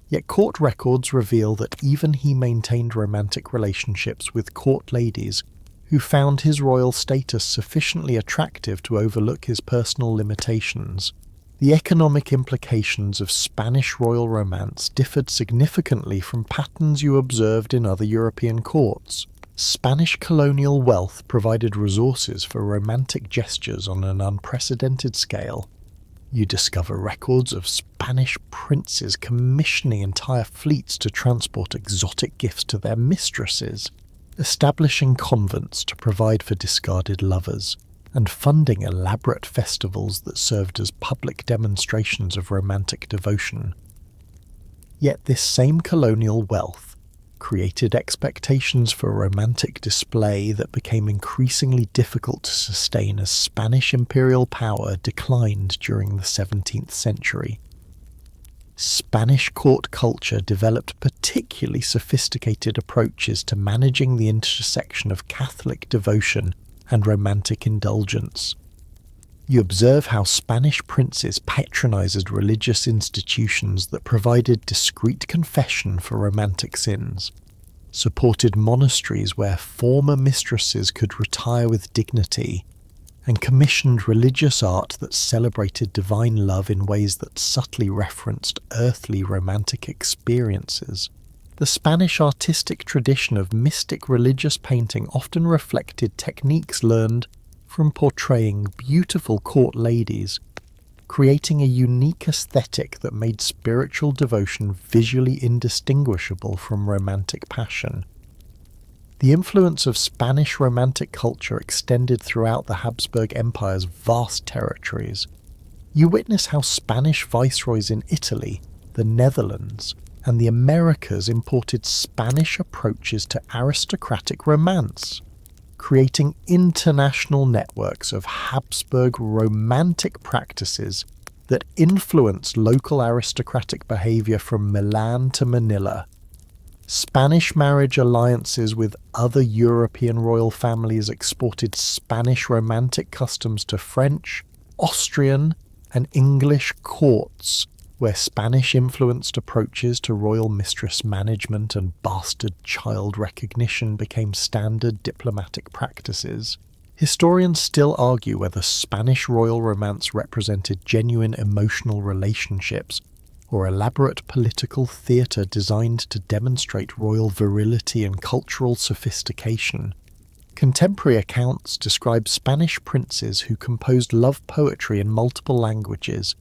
Yet court records reveal that even he maintained romantic relationships with court ladies who found his royal status sufficiently attractive to overlook his personal limitations. The economic implications of Spanish royal romance differed significantly from patterns you observed in other European courts. Spanish colonial wealth provided resources for romantic gestures on an unprecedented scale. You discover records of Spanish princes commissioning entire fleets to transport exotic gifts to their mistresses, establishing convents to provide for discarded lovers, and funding elaborate festivals that served as public demonstrations of romantic devotion. Yet this same colonial wealth created expectations for romantic display that became increasingly difficult to sustain as Spanish imperial power declined during the 17th century. Spanish court culture developed particularly sophisticated approaches to managing the intersection of Catholic devotion and romantic indulgence. You observe how Spanish princes patronized religious institutions that provided discreet confession for romantic sins, supported monasteries where former mistresses could retire with dignity, and commissioned religious art that celebrated divine love in ways that subtly referenced earthly romantic experiences. The Spanish artistic tradition of mystic religious painting often reflected techniques learned from portraying beautiful court ladies, creating a unique aesthetic that made spiritual devotion visually indistinguishable from romantic passion. The influence of Spanish Romantic culture extended throughout the Habsburg Empire's vast territories. You witness how Spanish viceroys in Italy, the Netherlands, and the Americas imported Spanish approaches to aristocratic romance, creating international networks of Habsburg romantic practices that influenced local aristocratic behavior from Milan to Manila. Spanish marriage alliances with other European royal families exported Spanish romantic customs to French, Austrian, and English courts, where Spanish-influenced approaches to royal mistress management and bastard child recognition became standard diplomatic practices. Historians still argue whether Spanish royal romance represented genuine emotional relationships or elaborate political theatre designed to demonstrate royal virility and cultural sophistication. Contemporary accounts describe Spanish princes who composed love poetry in multiple languages,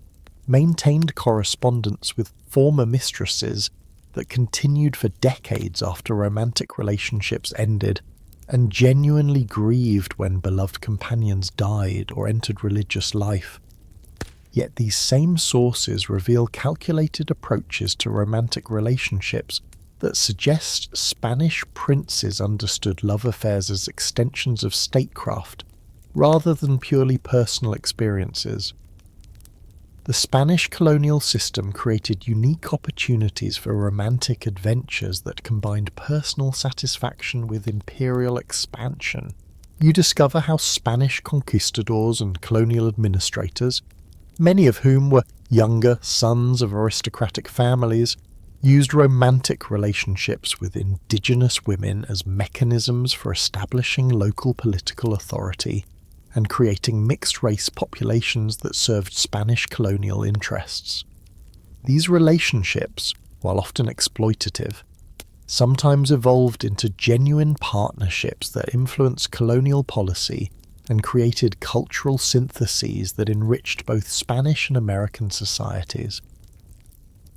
maintained correspondence with former mistresses that continued for decades after romantic relationships ended, and genuinely grieved when beloved companions died or entered religious life. Yet these same sources reveal calculated approaches to romantic relationships that suggest Spanish princes understood love affairs as extensions of statecraft, rather than purely personal experiences. The Spanish colonial system created unique opportunities for romantic adventures that combined personal satisfaction with imperial expansion. You discover how Spanish conquistadors and colonial administrators, many of whom were younger sons of aristocratic families, used romantic relationships with indigenous women as mechanisms for establishing local political authority and creating mixed-race populations that served Spanish colonial interests. These relationships, while often exploitative, sometimes evolved into genuine partnerships that influenced colonial policy and created cultural syntheses that enriched both Spanish and American societies.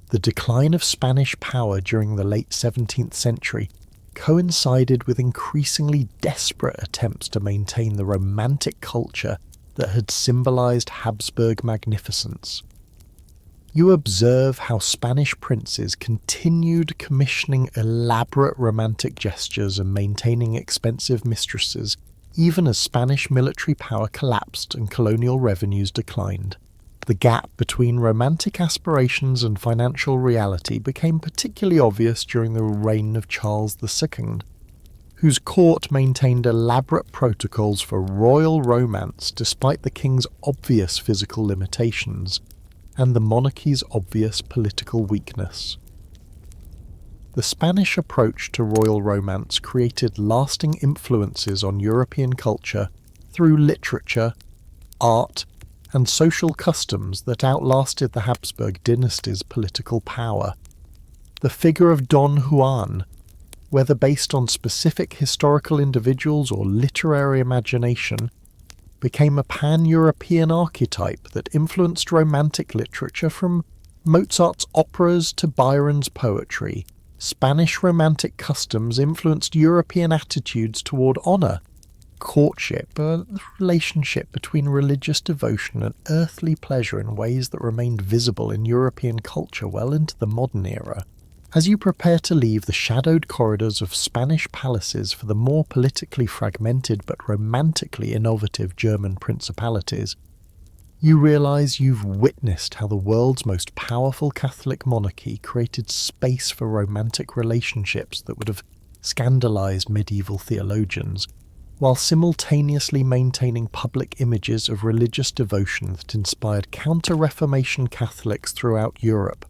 The decline of Spanish power during the late 17th century coincided with increasingly desperate attempts to maintain the romantic culture that had symbolized Habsburg magnificence. You observe how Spanish princes continued commissioning elaborate romantic gestures and maintaining expensive mistresses, even as Spanish military power collapsed and colonial revenues declined. The gap between romantic aspirations and financial reality became particularly obvious during the reign of Charles II, whose court maintained elaborate protocols for royal romance despite the king's obvious physical limitations and the monarchy's obvious political weakness. The Spanish approach to royal romance created lasting influences on European culture through literature, art, and social customs that outlasted the Habsburg dynasty's political power. The figure of Don Juan, whether based on specific historical individuals or literary imagination, became a pan-European archetype that influenced romantic literature from Mozart's operas to Byron's poetry. Spanish romantic customs influenced European attitudes toward honour, courtship, a relationship between religious devotion and earthly pleasure in ways that remained visible in European culture well into the modern era. As you prepare to leave the shadowed corridors of Spanish palaces for the more politically fragmented but romantically innovative German principalities, you realize you've witnessed how the world's most powerful Catholic monarchy created space for romantic relationships that would have scandalized medieval theologians, while simultaneously maintaining public images of religious devotion that inspired counter-Reformation Catholics throughout Europe.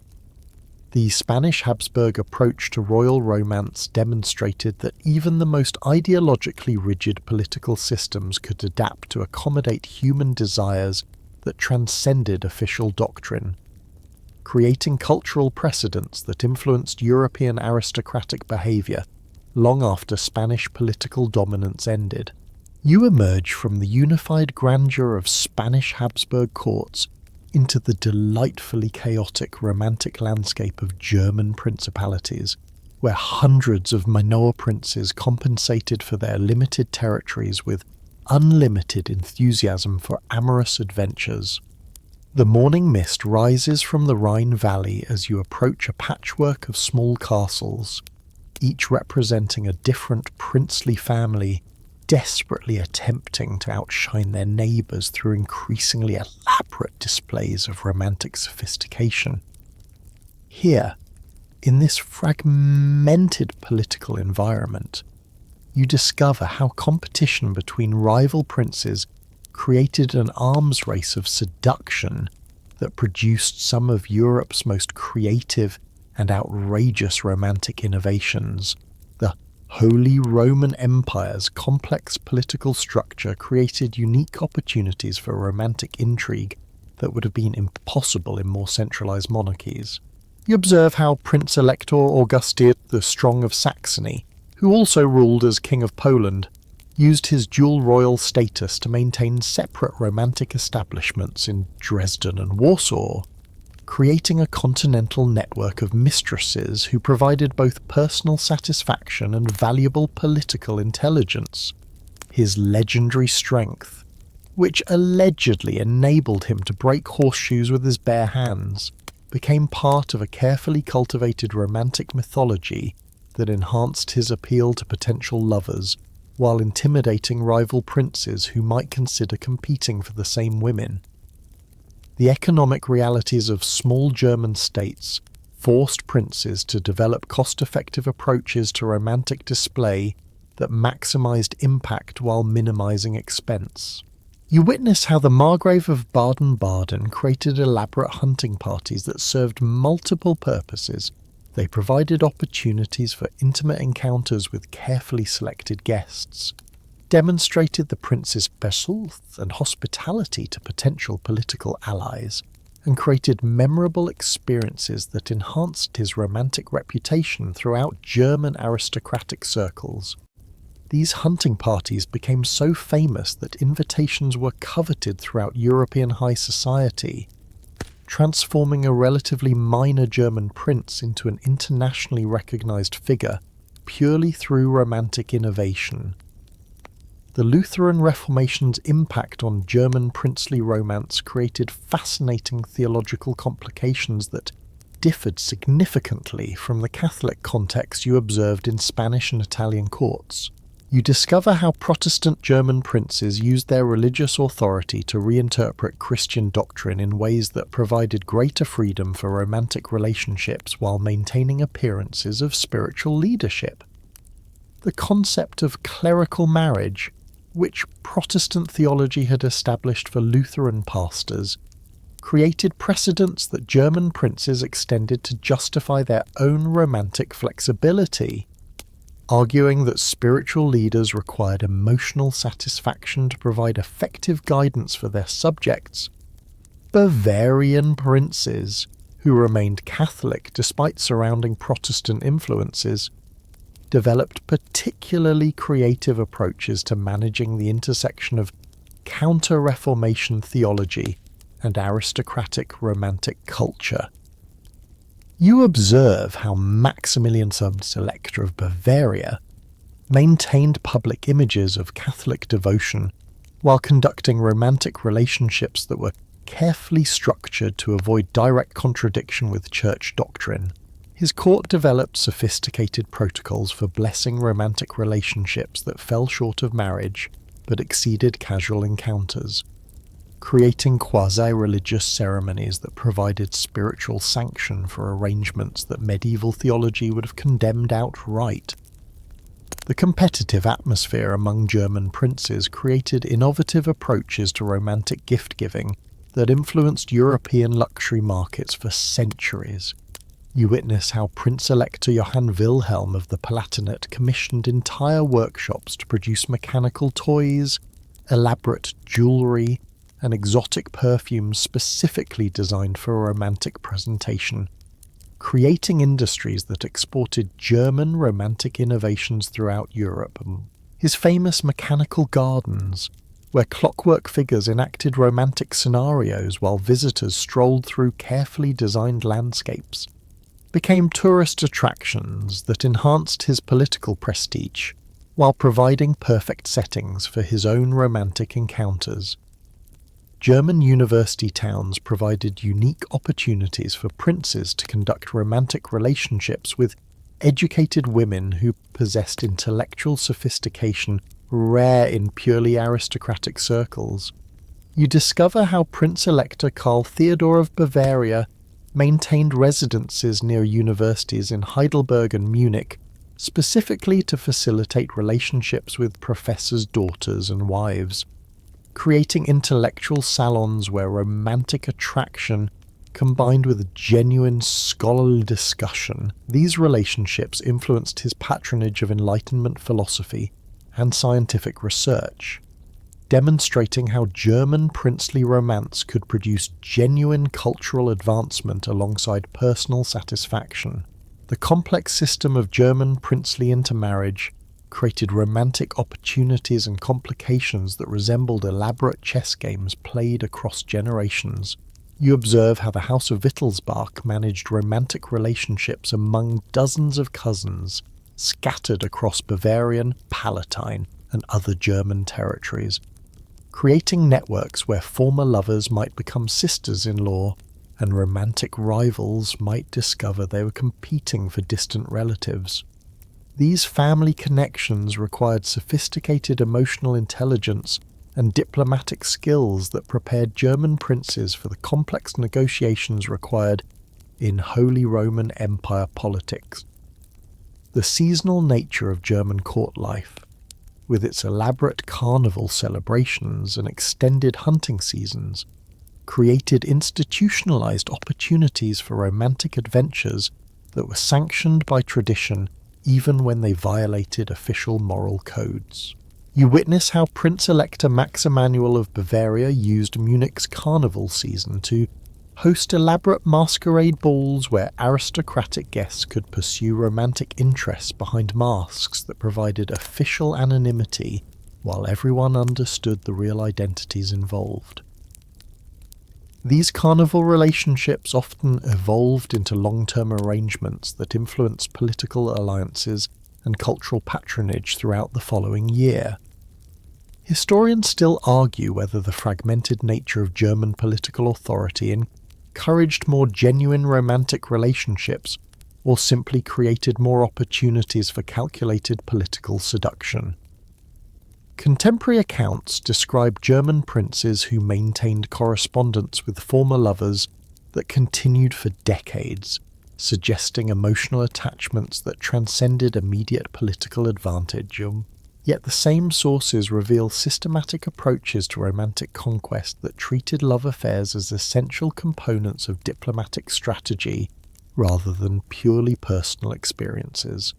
The Spanish Habsburg approach to royal romance demonstrated that even the most ideologically rigid political systems could adapt to accommodate human desires that transcended official doctrine, creating cultural precedents that influenced European aristocratic behaviour long after Spanish political dominance ended. You emerge from the unified grandeur of Spanish Habsburg courts into the delightfully chaotic romantic landscape of German principalities, where hundreds of minor princes compensated for their limited territories with unlimited enthusiasm for amorous adventures. The morning mist rises from the Rhine Valley as you approach a patchwork of small castles, each representing a different princely family, desperately attempting to outshine their neighbours through increasingly elaborate displays of romantic sophistication. Here, in this fragmented political environment, you discover how competition between rival princes created an arms race of seduction that produced some of Europe's most creative and outrageous romantic innovations. The Holy Roman Empire's complex political structure created unique opportunities for romantic intrigue that would have been impossible in more centralized monarchies. You observe how Prince Elector Augustin the Strong of Saxony, who also ruled as King of Poland, used his dual royal status to maintain separate romantic establishments in Dresden and Warsaw, creating a continental network of mistresses who provided both personal satisfaction and valuable political intelligence. His legendary strength, which allegedly enabled him to break horseshoes with his bare hands, became part of a carefully cultivated romantic mythology that enhanced his appeal to potential lovers while intimidating rival princes who might consider competing for the same women. The economic realities of small German states forced princes to develop cost-effective approaches to romantic display that maximized impact while minimizing expense. You witness how the Margrave of Baden-Baden created elaborate hunting parties that served multiple purposes. They provided opportunities for intimate encounters with carefully selected guests, demonstrated the prince's besulth and hospitality to potential political allies, and created memorable experiences that enhanced his romantic reputation throughout German aristocratic circles. These hunting parties became so famous that invitations were coveted throughout European high society, transforming a relatively minor German prince into an internationally recognized figure purely through romantic innovation. The Lutheran Reformation's impact on German princely romance created fascinating theological complications that differed significantly from the Catholic context you observed in Spanish and Italian courts. You discover how Protestant German princes used their religious authority to reinterpret Christian doctrine in ways that provided greater freedom for romantic relationships while maintaining appearances of spiritual leadership. The concept of clerical marriage, which Protestant theology had established for Lutheran pastors, created precedents that German princes extended to justify their own romantic flexibility, arguing that spiritual leaders required emotional satisfaction to provide effective guidance for their subjects. Bavarian princes, who remained Catholic despite surrounding Protestant influences, developed particularly creative approaches to managing the intersection of counter-Reformation theology and aristocratic romantic culture. You observe how Maximilian Elector of Bavaria maintained public images of Catholic devotion while conducting romantic relationships that were carefully structured to avoid direct contradiction with church doctrine. His court developed sophisticated protocols for blessing romantic relationships that fell short of marriage but exceeded casual encounters, creating quasi-religious ceremonies that provided spiritual sanction for arrangements that medieval theology would have condemned outright. The competitive atmosphere among German princes created innovative approaches to romantic gift-giving that influenced European luxury markets for centuries. You witness how Prince-Elector Johann Wilhelm of the Palatinate commissioned entire workshops to produce mechanical toys, elaborate jewellery, and exotic perfumes specifically designed for a romantic presentation, creating industries that exported German romantic innovations throughout Europe. His famous mechanical gardens, where clockwork figures enacted romantic scenarios while visitors strolled through carefully designed landscapes, became tourist attractions that enhanced his political prestige while providing perfect settings for his own romantic encounters. German university towns provided unique opportunities for princes to conduct romantic relationships with educated women who possessed intellectual sophistication rare in purely aristocratic circles. You discover how Prince-Elector Karl Theodor of Bavaria maintained residences near universities in Heidelberg and Munich, specifically to facilitate relationships with professors' daughters and wives, creating intellectual salons where romantic attraction combined with genuine scholarly discussion. These relationships influenced his patronage of Enlightenment philosophy and scientific research, demonstrating how German princely romance could produce genuine cultural advancement alongside personal satisfaction. The complex system of German princely intermarriage created romantic opportunities and complications that resembled elaborate chess games played across generations. You observe how the House of Wittelsbach managed romantic relationships among dozens of cousins scattered across Bavarian, Palatine, and other German territories, creating networks where former lovers might become sisters-in-law and romantic rivals might discover they were competing for distant relatives. These family connections required sophisticated emotional intelligence and diplomatic skills that prepared German princes for the complex negotiations required in Holy Roman Empire politics. The seasonal nature of German court life, with its elaborate carnival celebrations and extended hunting seasons, created institutionalized opportunities for romantic adventures that were sanctioned by tradition even when they violated official moral codes. You witness how Prince-Elector Max Emanuel of Bavaria used Munich's carnival season to host elaborate masquerade balls where aristocratic guests could pursue romantic interests behind masks that provided official anonymity while everyone understood the real identities involved. These carnival relationships often evolved into long-term arrangements that influenced political alliances and cultural patronage throughout the following year. Historians still argue whether the fragmented nature of German political authority encouraged more genuine romantic relationships or simply created more opportunities for calculated political seduction. Contemporary accounts describe German princes who maintained correspondence with former lovers that continued for decades, suggesting emotional attachments that transcended immediate political advantage. Yet the same sources reveal systematic approaches to romantic conquest that treated love affairs as essential components of diplomatic strategy rather than purely personal experiences.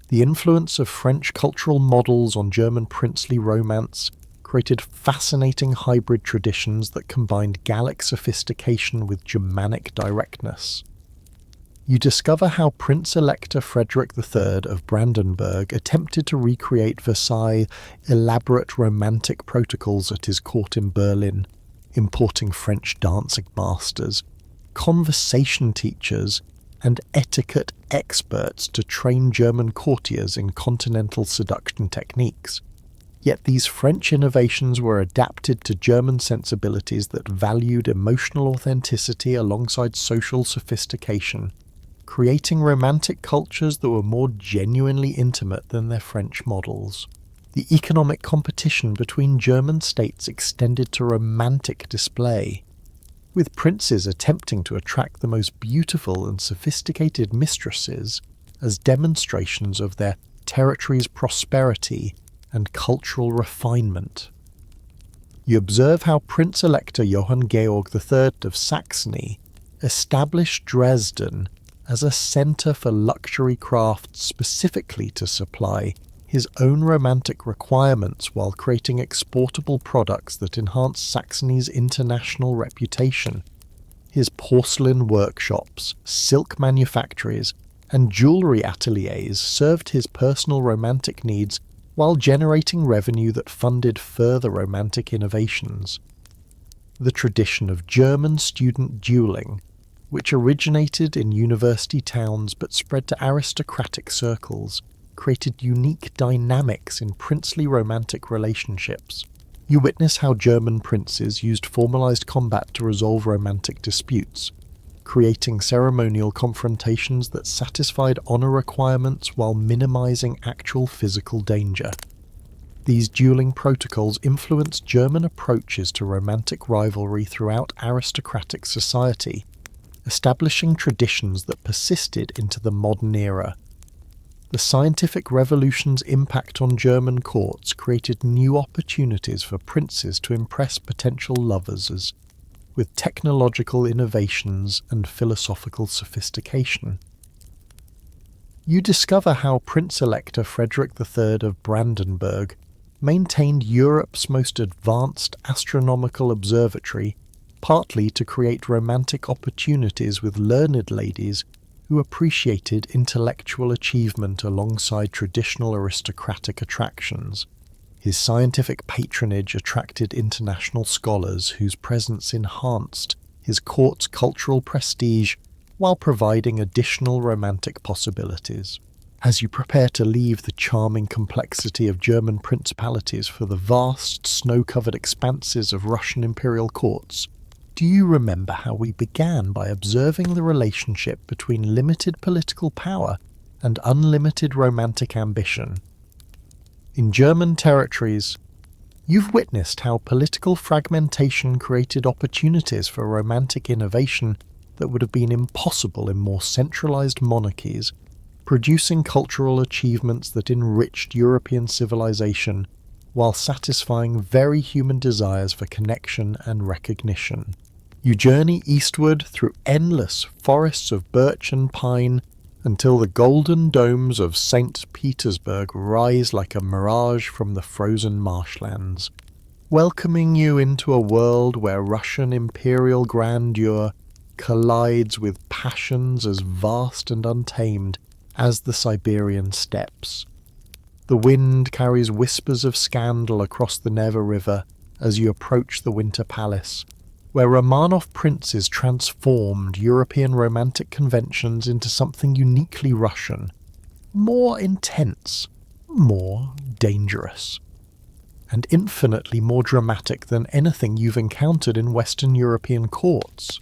The influence of French cultural models on German princely romance created fascinating hybrid traditions that combined Gallic sophistication with Germanic directness. You discover how Prince-Elector Frederick III of Brandenburg attempted to recreate Versailles' elaborate romantic protocols at his court in Berlin, importing French dancing masters, conversation teachers, and etiquette experts to train German courtiers in continental seduction techniques. Yet these French innovations were adapted to German sensibilities that valued emotional authenticity alongside social sophistication, creating romantic cultures that were more genuinely intimate than their French models. The economic competition between German states extended to romantic display, with princes attempting to attract the most beautiful and sophisticated mistresses as demonstrations of their territory's prosperity and cultural refinement. You observe how Prince-Elector Johann Georg III of Saxony established Dresden as a centre for luxury crafts specifically to supply his own romantic requirements while creating exportable products that enhanced Saxony's international reputation. His porcelain workshops, silk manufactories, and jewellery ateliers served his personal romantic needs while generating revenue that funded further romantic innovations. The tradition of German student duelling, which originated in university towns but spread to aristocratic circles, created unique dynamics in princely romantic relationships. You witness how German princes used formalized combat to resolve romantic disputes, creating ceremonial confrontations that satisfied honor requirements while minimizing actual physical danger. These dueling protocols influenced German approaches to romantic rivalry throughout aristocratic society, establishing traditions that persisted into the modern era. The scientific revolution's impact on German courts created new opportunities for princes to impress potential lovers with technological innovations and philosophical sophistication. You discover how Prince-Elector Frederick III of Brandenburg maintained Europe's most advanced astronomical observatory, partly to create romantic opportunities with learned ladies who appreciated intellectual achievement alongside traditional aristocratic attractions. His scientific patronage attracted international scholars whose presence enhanced his court's cultural prestige while providing additional romantic possibilities. As you prepare to leave the charming complexity of German principalities for the vast, snow-covered expanses of Russian imperial courts, do you remember how we began by observing the relationship between limited political power and unlimited romantic ambition? In German territories, you've witnessed how political fragmentation created opportunities for romantic innovation that would have been impossible in more centralized monarchies, producing cultural achievements that enriched European civilization while satisfying very human desires for connection and recognition. You journey eastward through endless forests of birch and pine until the golden domes of St. Petersburg rise like a mirage from the frozen marshlands, welcoming you into a world where Russian imperial grandeur collides with passions as vast and untamed as the Siberian steppes. The wind carries whispers of scandal across the Neva River as you approach the Winter Palace, where Romanov princes transformed European romantic conventions into something uniquely Russian, more intense, more dangerous, and infinitely more dramatic than anything you've encountered in Western European courts.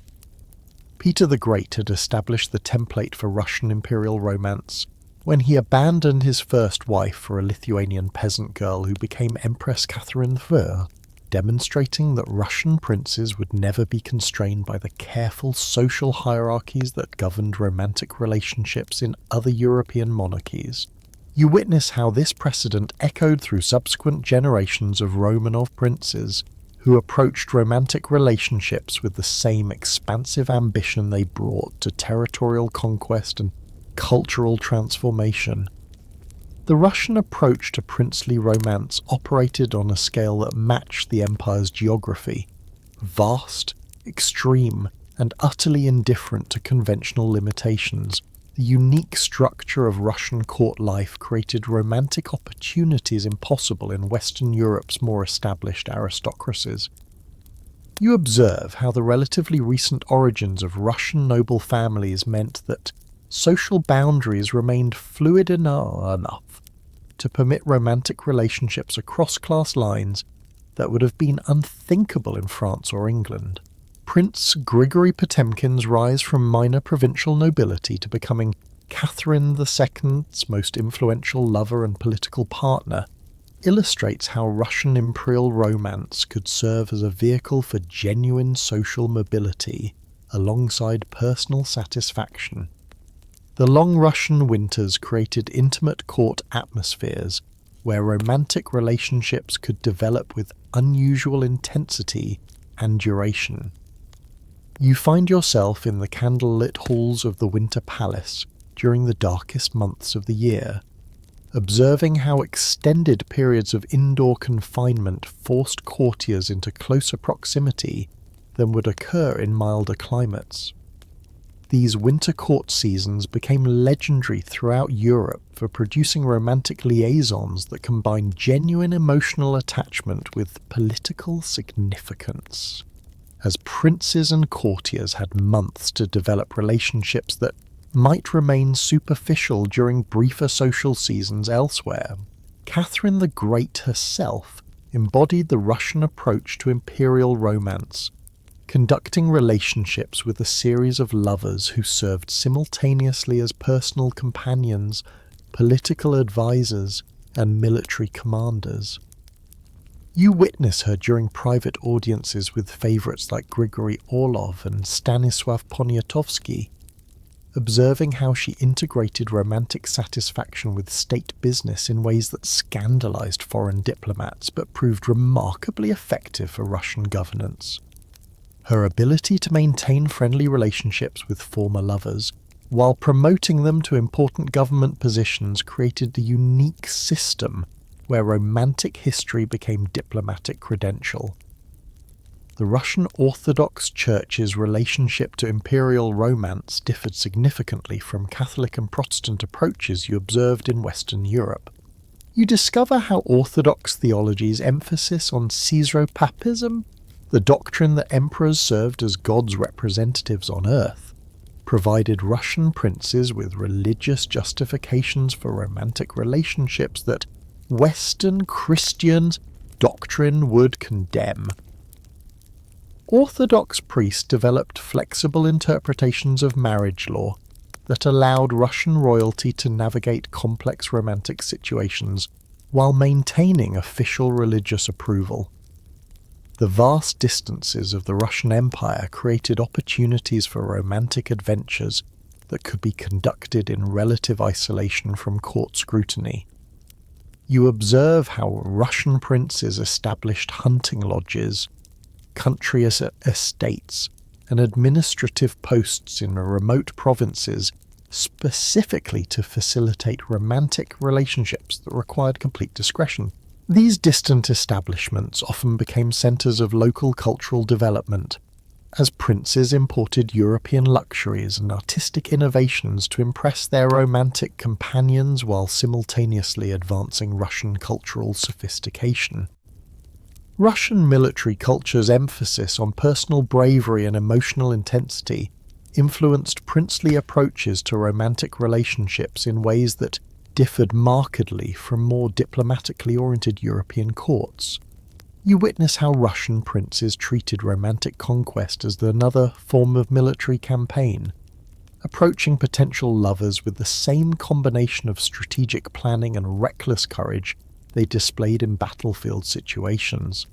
Peter the Great had established the template for Russian imperial romance when he abandoned his first wife for a Lithuanian peasant girl who became Empress Catherine I, demonstrating that Russian princes would never be constrained by the careful social hierarchies that governed romantic relationships in other European monarchies. You witness how this precedent echoed through subsequent generations of Romanov princes, who approached romantic relationships with the same expansive ambition they brought to territorial conquest and cultural transformation. The Russian approach to princely romance operated on a scale that matched the empire's geography, vast, extreme, and utterly indifferent to conventional limitations. The unique structure of Russian court life created romantic opportunities impossible in Western Europe's more established aristocracies. You observe how the relatively recent origins of Russian noble families meant that social boundaries remained fluid enough to permit romantic relationships across class lines that would have been unthinkable in France or England. Prince Grigory Potemkin's rise from minor provincial nobility to becoming Catherine II's most influential lover and political partner illustrates how Russian imperial romance could serve as a vehicle for genuine social mobility alongside personal satisfaction. The long Russian winters created intimate court atmospheres where romantic relationships could develop with unusual intensity and duration. You find yourself in the candlelit halls of the Winter Palace during the darkest months of the year, observing how extended periods of indoor confinement forced courtiers into closer proximity than would occur in milder climates. These winter court seasons became legendary throughout Europe for producing romantic liaisons that combined genuine emotional attachment with political significance, as princes and courtiers had months to develop relationships that might remain superficial during briefer social seasons elsewhere. Catherine the Great herself embodied the Russian approach to imperial romance, conducting relationships with a series of lovers who served simultaneously as personal companions, political advisors, and military commanders. You witness her during private audiences with favourites like Grigory Orlov and Stanisław Poniatowski, observing how she integrated romantic satisfaction with state business in ways that scandalised foreign diplomats but proved remarkably effective for Russian governance. Her ability to maintain friendly relationships with former lovers while promoting them to important government positions created a unique system where romantic history became diplomatic credential. The Russian Orthodox Church's relationship to imperial romance differed significantly from Catholic and Protestant approaches you observed in Western Europe. You discover how Orthodox theology's emphasis on Caesaropapism, the doctrine that emperors served as God's representatives on earth, provided Russian princes with religious justifications for romantic relationships that Western Christian doctrine would condemn. Orthodox priests developed flexible interpretations of marriage law that allowed Russian royalty to navigate complex romantic situations while maintaining official religious approval. The vast distances of the Russian Empire created opportunities for romantic adventures that could be conducted in relative isolation from court scrutiny. You observe how Russian princes established hunting lodges, country estates, and administrative posts in remote provinces specifically to facilitate romantic relationships that required complete discretion. These distant establishments often became centres of local cultural development, as princes imported European luxuries and artistic innovations to impress their romantic companions while simultaneously advancing Russian cultural sophistication. Russian military culture's emphasis on personal bravery and emotional intensity influenced princely approaches to romantic relationships in ways that differed markedly from more diplomatically oriented European courts. You witness how Russian princes treated romantic conquest as another form of military campaign, approaching potential lovers with the same combination of strategic planning and reckless courage they displayed in battlefield situations.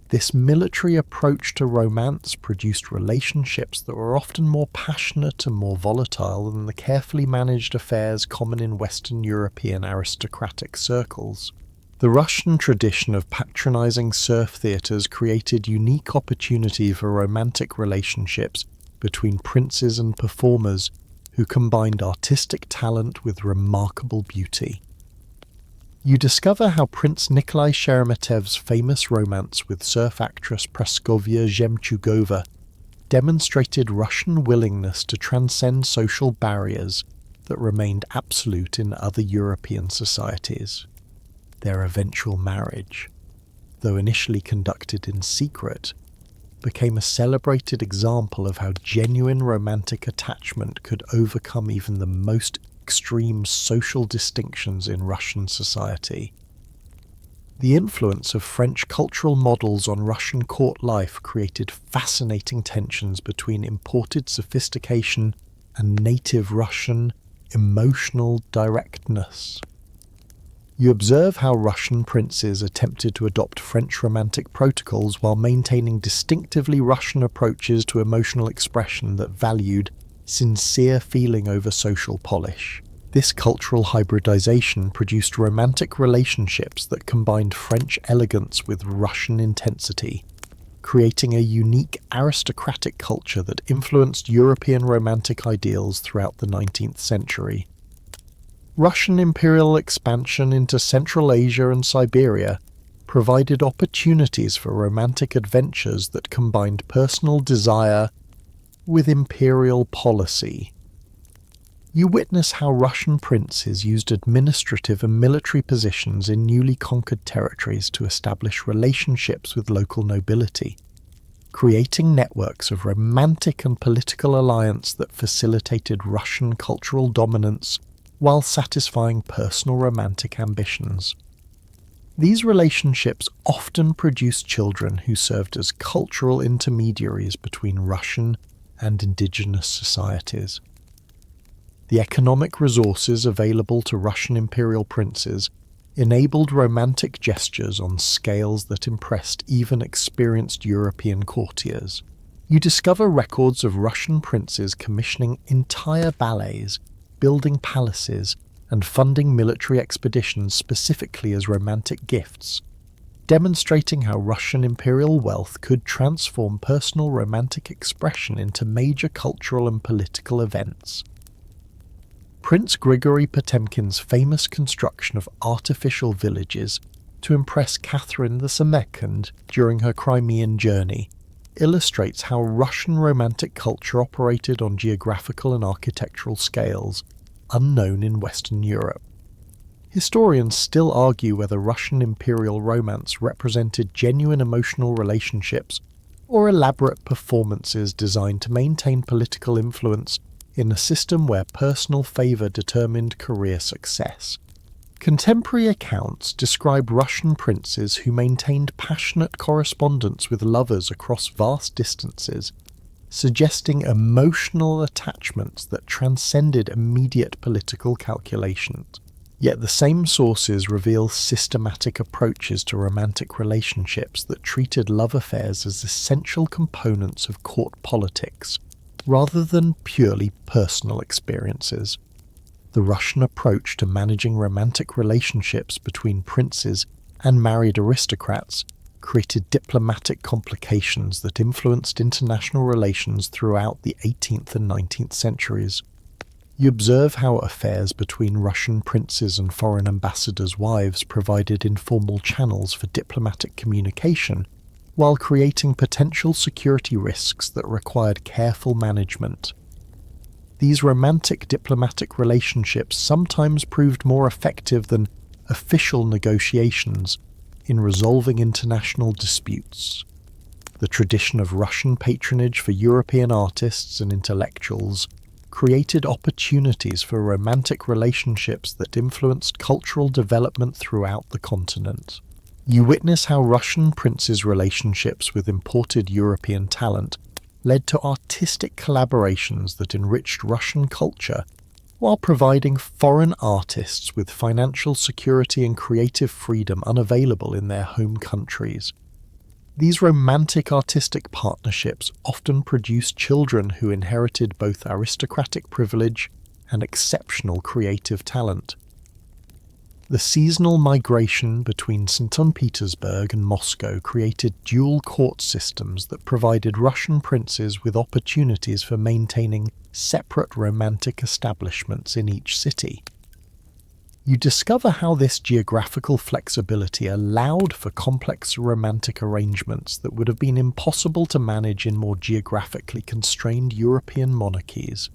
This military approach to romance produced relationships that were often more passionate and more volatile than the carefully managed affairs common in Western European aristocratic circles. The Russian tradition of patronizing serf theatres created unique opportunity for romantic relationships between princes and performers who combined artistic talent with remarkable beauty. You discover how Prince Nikolai Sheremetev's famous romance with serf actress Praskovia Zhemchugova demonstrated Russian willingness to transcend social barriers that remained absolute in other European societies. Their eventual marriage, though initially conducted in secret, became a celebrated example of how genuine romantic attachment could overcome even the most extreme social distinctions in Russian society. The influence of French cultural models on Russian court life created fascinating tensions between imported sophistication and native Russian emotional directness. You observe how Russian princes attempted to adopt French romantic protocols while maintaining distinctively Russian approaches to emotional expression that valued sincere feeling over social polish. This cultural hybridization produced romantic relationships that combined French elegance with Russian intensity, creating a unique aristocratic culture that influenced European romantic ideals throughout the 19th century. Russian imperial expansion into Central Asia and Siberia provided opportunities for romantic adventures that combined personal desire with imperial policy. You witness how Russian princes used administrative and military positions in newly conquered territories to establish relationships with local nobility, creating networks of romantic and political alliance that facilitated Russian cultural dominance while satisfying personal romantic ambitions. These relationships often produced children who served as cultural intermediaries between Russian and indigenous societies. The economic resources available to Russian imperial princes enabled romantic gestures on scales that impressed even experienced European courtiers. You discover records of Russian princes commissioning entire ballets, building palaces, and funding military expeditions specifically as romantic gifts, demonstrating how Russian imperial wealth could transform personal romantic expression into major cultural and political events. Prince Grigory Potemkin's famous construction of artificial villages to impress Catherine II during her Crimean journey illustrates how Russian romantic culture operated on geographical and architectural scales unknown in Western Europe. Historians still argue whether Russian imperial romance represented genuine emotional relationships or elaborate performances designed to maintain political influence in a system where personal favour determined career success. Contemporary accounts describe Russian princes who maintained passionate correspondence with lovers across vast distances, suggesting emotional attachments that transcended immediate political calculations. Yet the same sources reveal systematic approaches to romantic relationships that treated love affairs as essential components of court politics, rather than purely personal experiences. The Russian approach to managing romantic relationships between princes and married aristocrats created diplomatic complications that influenced international relations throughout the 18th and 19th centuries. You observe how affairs between Russian princes and foreign ambassadors' wives provided informal channels for diplomatic communication, while creating potential security risks that required careful management. These romantic diplomatic relationships sometimes proved more effective than official negotiations in resolving international disputes. The tradition of Russian patronage for European artists and intellectuals created opportunities for romantic relationships that influenced cultural development throughout the continent. You witness how Russian princes' relationships with imported European talent led to artistic collaborations that enriched Russian culture while providing foreign artists with financial security and creative freedom unavailable in their home countries. These romantic artistic partnerships often produced children who inherited both aristocratic privilege and exceptional creative talent. The seasonal migration between St. Petersburg and Moscow created dual court systems that provided Russian princes with opportunities for maintaining separate romantic establishments in each city. You discover how this geographical flexibility allowed for complex romantic arrangements that would have been impossible to manage in more geographically constrained European monarchies,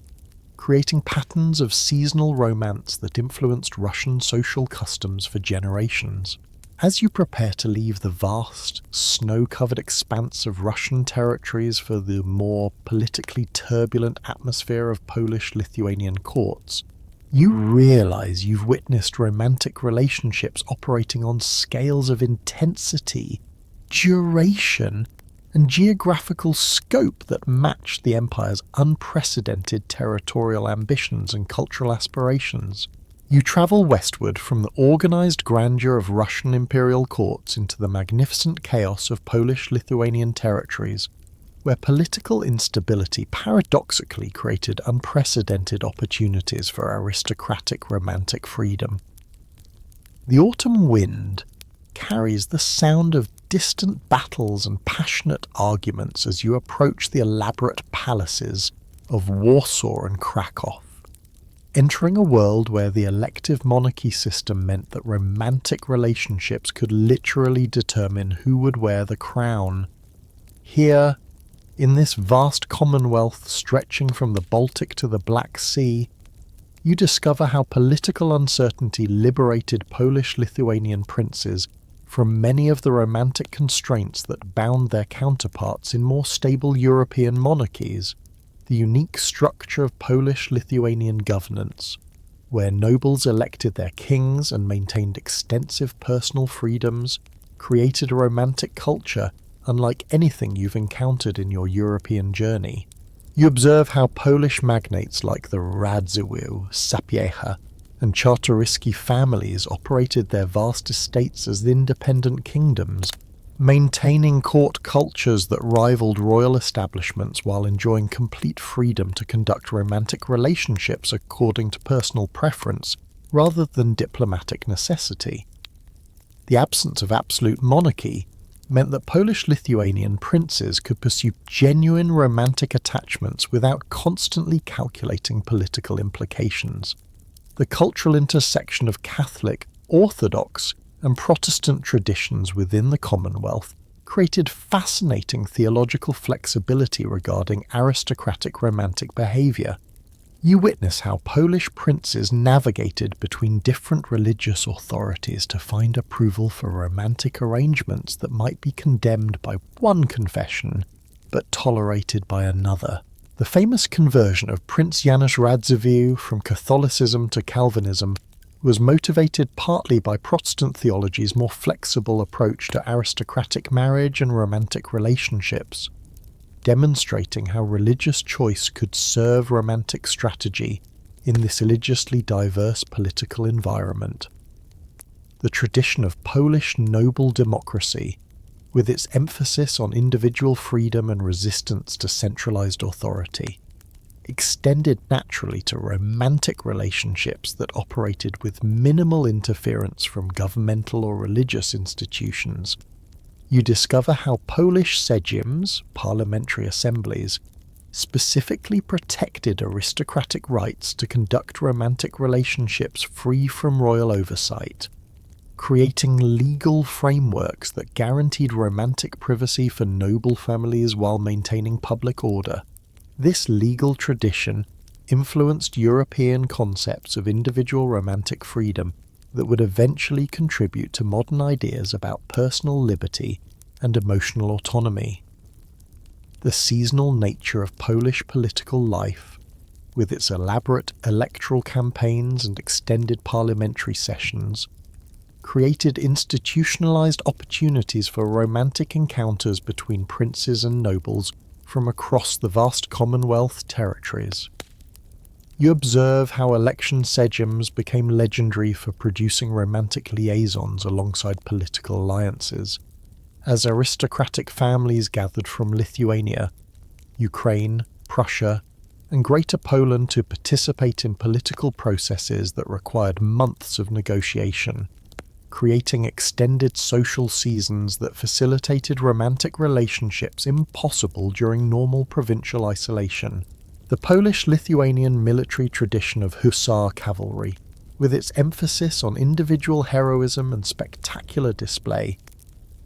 creating patterns of seasonal romance that influenced Russian social customs for generations. As you prepare to leave the vast, snow-covered expanse of Russian territories for the more politically turbulent atmosphere of Polish-Lithuanian courts, you realize you've witnessed romantic relationships operating on scales of intensity, duration, and geographical scope that matched the empire's unprecedented territorial ambitions and cultural aspirations. You travel westward from the organized grandeur of Russian imperial courts into the magnificent chaos of Polish-Lithuanian territories, where political instability paradoxically created unprecedented opportunities for aristocratic romantic freedom. The autumn wind carries the sound of distant battles and passionate arguments as you approach the elaborate palaces of Warsaw and Krakow. Entering a world where the elective monarchy system meant that romantic relationships could literally determine who would wear the crown. Here, in this vast commonwealth stretching from the Baltic to the Black Sea, you discover how political uncertainty liberated Polish-Lithuanian princes from many of the romantic constraints that bound their counterparts in more stable European monarchies. The unique structure of Polish-Lithuanian governance, where nobles elected their kings and maintained extensive personal freedoms, created a romantic culture unlike anything you've encountered in your European journey. You observe how Polish magnates like the Radziwiłł, Sapieha, and Czartoryski families operated their vast estates as independent kingdoms, maintaining court cultures that rivaled royal establishments while enjoying complete freedom to conduct romantic relationships according to personal preference rather than diplomatic necessity. The absence of absolute monarchy meant that Polish-Lithuanian princes could pursue genuine romantic attachments without constantly calculating political implications. The cultural intersection of Catholic, Orthodox, and Protestant traditions within the Commonwealth created fascinating theological flexibility regarding aristocratic romantic behaviour. You witness how Polish princes navigated between different religious authorities to find approval for romantic arrangements that might be condemned by one confession, but tolerated by another. The famous conversion of Prince Janusz Radziwiłł from Catholicism to Calvinism was motivated partly by Protestant theology's more flexible approach to aristocratic marriage and romantic relationships, demonstrating how religious choice could serve romantic strategy in this religiously diverse political environment. The tradition of Polish noble democracy, with its emphasis on individual freedom and resistance to centralized authority, extended naturally to romantic relationships that operated with minimal interference from governmental or religious institutions. You discover how Polish Sejms, parliamentary assemblies, specifically protected aristocratic rights to conduct romantic relationships free from royal oversight, creating legal frameworks that guaranteed romantic privacy for noble families while maintaining public order. This legal tradition influenced European concepts of individual romantic freedom that would eventually contribute to modern ideas about personal liberty and emotional autonomy. The seasonal nature of Polish political life, with its elaborate electoral campaigns and extended parliamentary sessions, created institutionalized opportunities for romantic encounters between princes and nobles from across the vast Commonwealth territories. You observe how election Sejms became legendary for producing romantic liaisons alongside political alliances, as aristocratic families gathered from Lithuania, Ukraine, Prussia, and Greater Poland to participate in political processes that required months of negotiation, creating extended social seasons that facilitated romantic relationships impossible during normal provincial isolation. The Polish-Lithuanian military tradition of hussar cavalry, with its emphasis on individual heroism and spectacular display,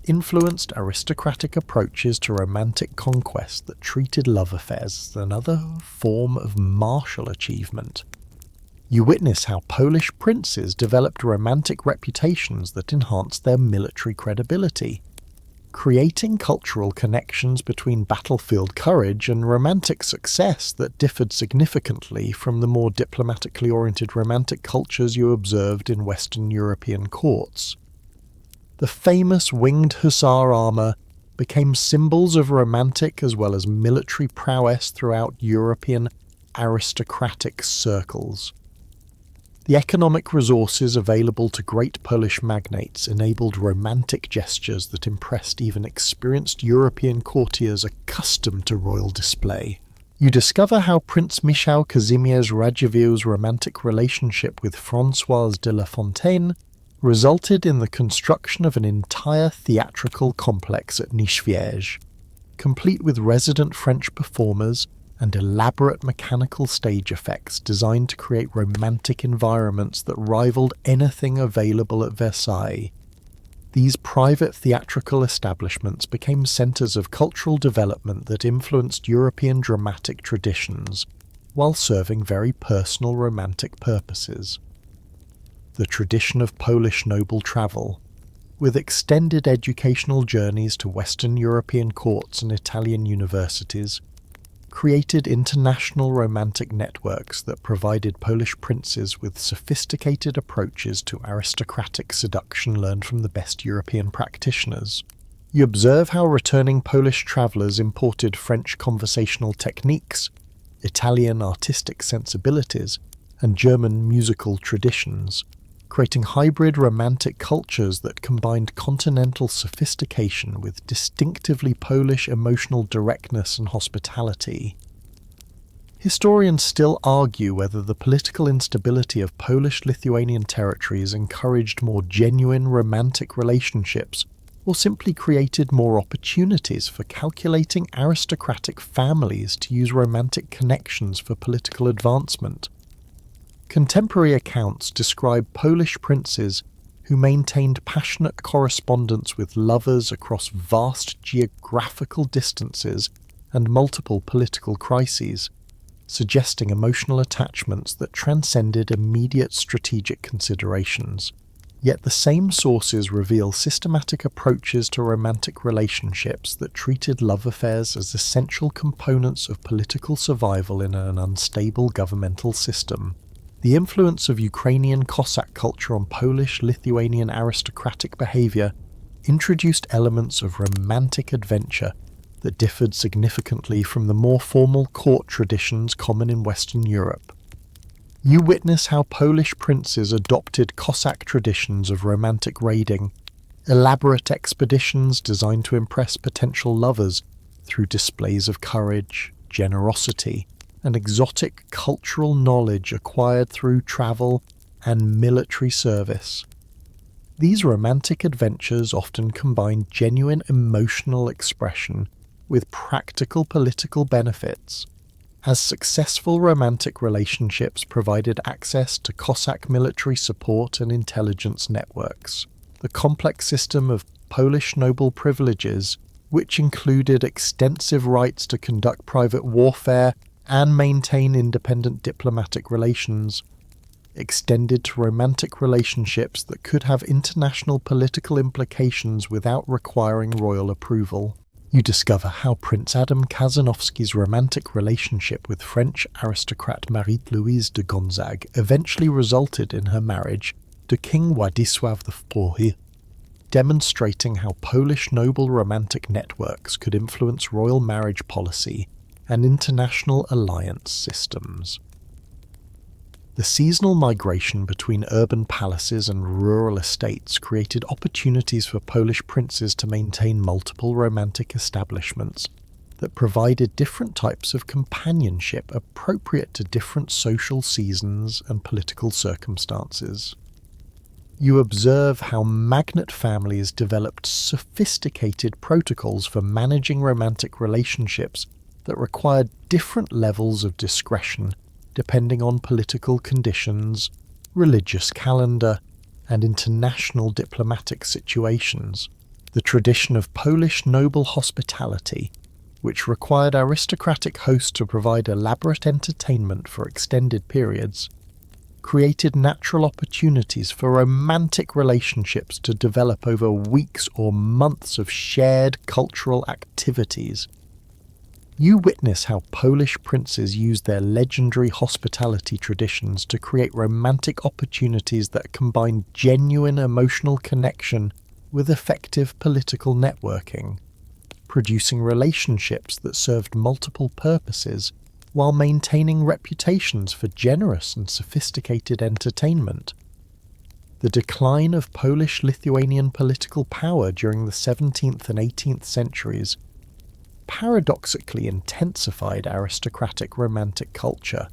influenced aristocratic approaches to romantic conquest that treated love affairs as another form of martial achievement. You witness how Polish princes developed romantic reputations that enhanced their military credibility, creating cultural connections between battlefield courage and romantic success that differed significantly from the more diplomatically oriented romantic cultures you observed in Western European courts. The famous winged hussar armour became symbols of romantic as well as military prowess throughout European aristocratic circles. The economic resources available to great Polish magnates enabled romantic gestures that impressed even experienced European courtiers accustomed to royal display. You discover how Prince Michał Kazimierz Radziwiłł's romantic relationship with Françoise de la Fontaine resulted in the construction of an entire theatrical complex at Nischwierz, complete with resident French performers and elaborate mechanical stage effects designed to create romantic environments that rivaled anything available at Versailles. These private theatrical establishments became centres of cultural development that influenced European dramatic traditions, while serving very personal romantic purposes. The tradition of Polish noble travel, with extended educational journeys to Western European courts and Italian universities, created international romantic networks that provided Polish princes with sophisticated approaches to aristocratic seduction learned from the best European practitioners. You observe how returning Polish travellers imported French conversational techniques, Italian artistic sensibilities, and German musical traditions, creating hybrid romantic cultures that combined continental sophistication with distinctively Polish emotional directness and hospitality. Historians still argue whether the political instability of Polish-Lithuanian territories encouraged more genuine romantic relationships or simply created more opportunities for calculating aristocratic families to use romantic connections for political advancement. Contemporary accounts describe Polish princes who maintained passionate correspondence with lovers across vast geographical distances and multiple political crises, suggesting emotional attachments that transcended immediate strategic considerations. Yet the same sources reveal systematic approaches to romantic relationships that treated love affairs as essential components of political survival in an unstable governmental system. The influence of Ukrainian Cossack culture on Polish-Lithuanian aristocratic behaviour introduced elements of romantic adventure that differed significantly from the more formal court traditions common in Western Europe. You witness how Polish princes adopted Cossack traditions of romantic raiding, elaborate expeditions designed to impress potential lovers through displays of courage, generosity, and exotic cultural knowledge acquired through travel and military service. These romantic adventures often combine genuine emotional expression with practical political benefits, as successful romantic relationships provided access to Cossack military support and intelligence networks. The complex system of Polish noble privileges, which included extensive rights to conduct private warfare and maintain independent diplomatic relations, extended to romantic relationships that could have international political implications without requiring royal approval. You discover how Prince Adam Kazanovski's romantic relationship with French aristocrat Marie-Louise de Gonzague eventually resulted in her marriage to King Władysław IV, demonstrating how Polish noble romantic networks could influence royal marriage policy and international alliance systems. The seasonal migration between urban palaces and rural estates created opportunities for Polish princes to maintain multiple romantic establishments that provided different types of companionship appropriate to different social seasons and political circumstances. You observe how magnate families developed sophisticated protocols for managing romantic relationships that required different levels of discretion depending on political conditions, religious calendar, and international diplomatic situations. The tradition of Polish noble hospitality, which required aristocratic hosts to provide elaborate entertainment for extended periods, created natural opportunities for romantic relationships to develop over weeks or months of shared cultural activities. You witness how Polish princes used their legendary hospitality traditions to create romantic opportunities that combined genuine emotional connection with effective political networking, producing relationships that served multiple purposes while maintaining reputations for generous and sophisticated entertainment. The decline of Polish-Lithuanian political power during the 17th and 18th centuries paradoxically intensified aristocratic romantic culture.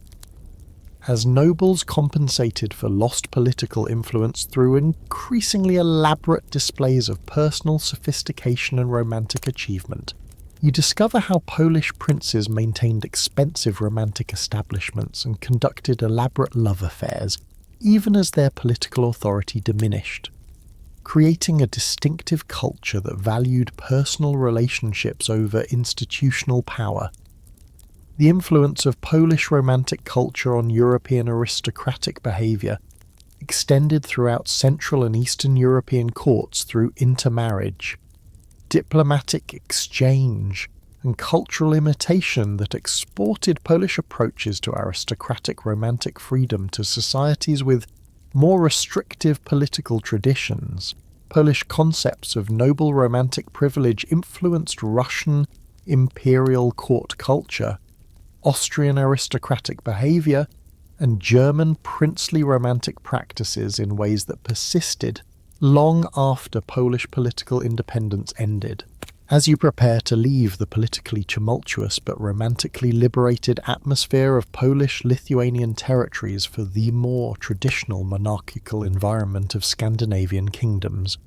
as nobles compensated for lost political influence through increasingly elaborate displays of personal sophistication and romantic achievement. You discover how Polish princes maintained expensive romantic establishments and conducted elaborate love affairs, even as their political authority diminished, creating a distinctive culture that valued personal relationships over institutional power. The influence of Polish romantic culture on European aristocratic behaviour extended throughout Central and Eastern European courts through intermarriage, diplomatic exchange, and cultural imitation that exported Polish approaches to aristocratic romantic freedom to societies with more restrictive political traditions. Polish concepts of noble romantic privilege influenced Russian imperial court culture, Austrian aristocratic behaviour, and German princely romantic practices in ways that persisted long after Polish political independence ended. As you prepare to leave the politically tumultuous but romantically liberated atmosphere of Polish-Lithuanian territories for the more traditional monarchical environment of Scandinavian kingdoms,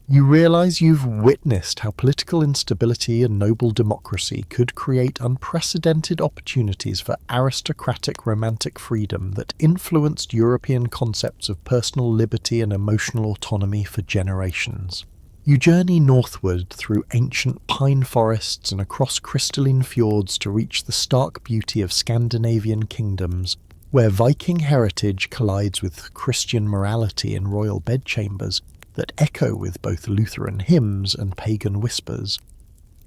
you realize you've witnessed how political instability and noble democracy could create unprecedented opportunities for aristocratic romantic freedom that influenced European concepts of personal liberty and emotional autonomy for generations. You journey northward through ancient pine forests and across crystalline fjords to reach the stark beauty of Scandinavian kingdoms, where Viking heritage collides with Christian morality in royal bedchambers that echo with both Lutheran hymns and pagan whispers.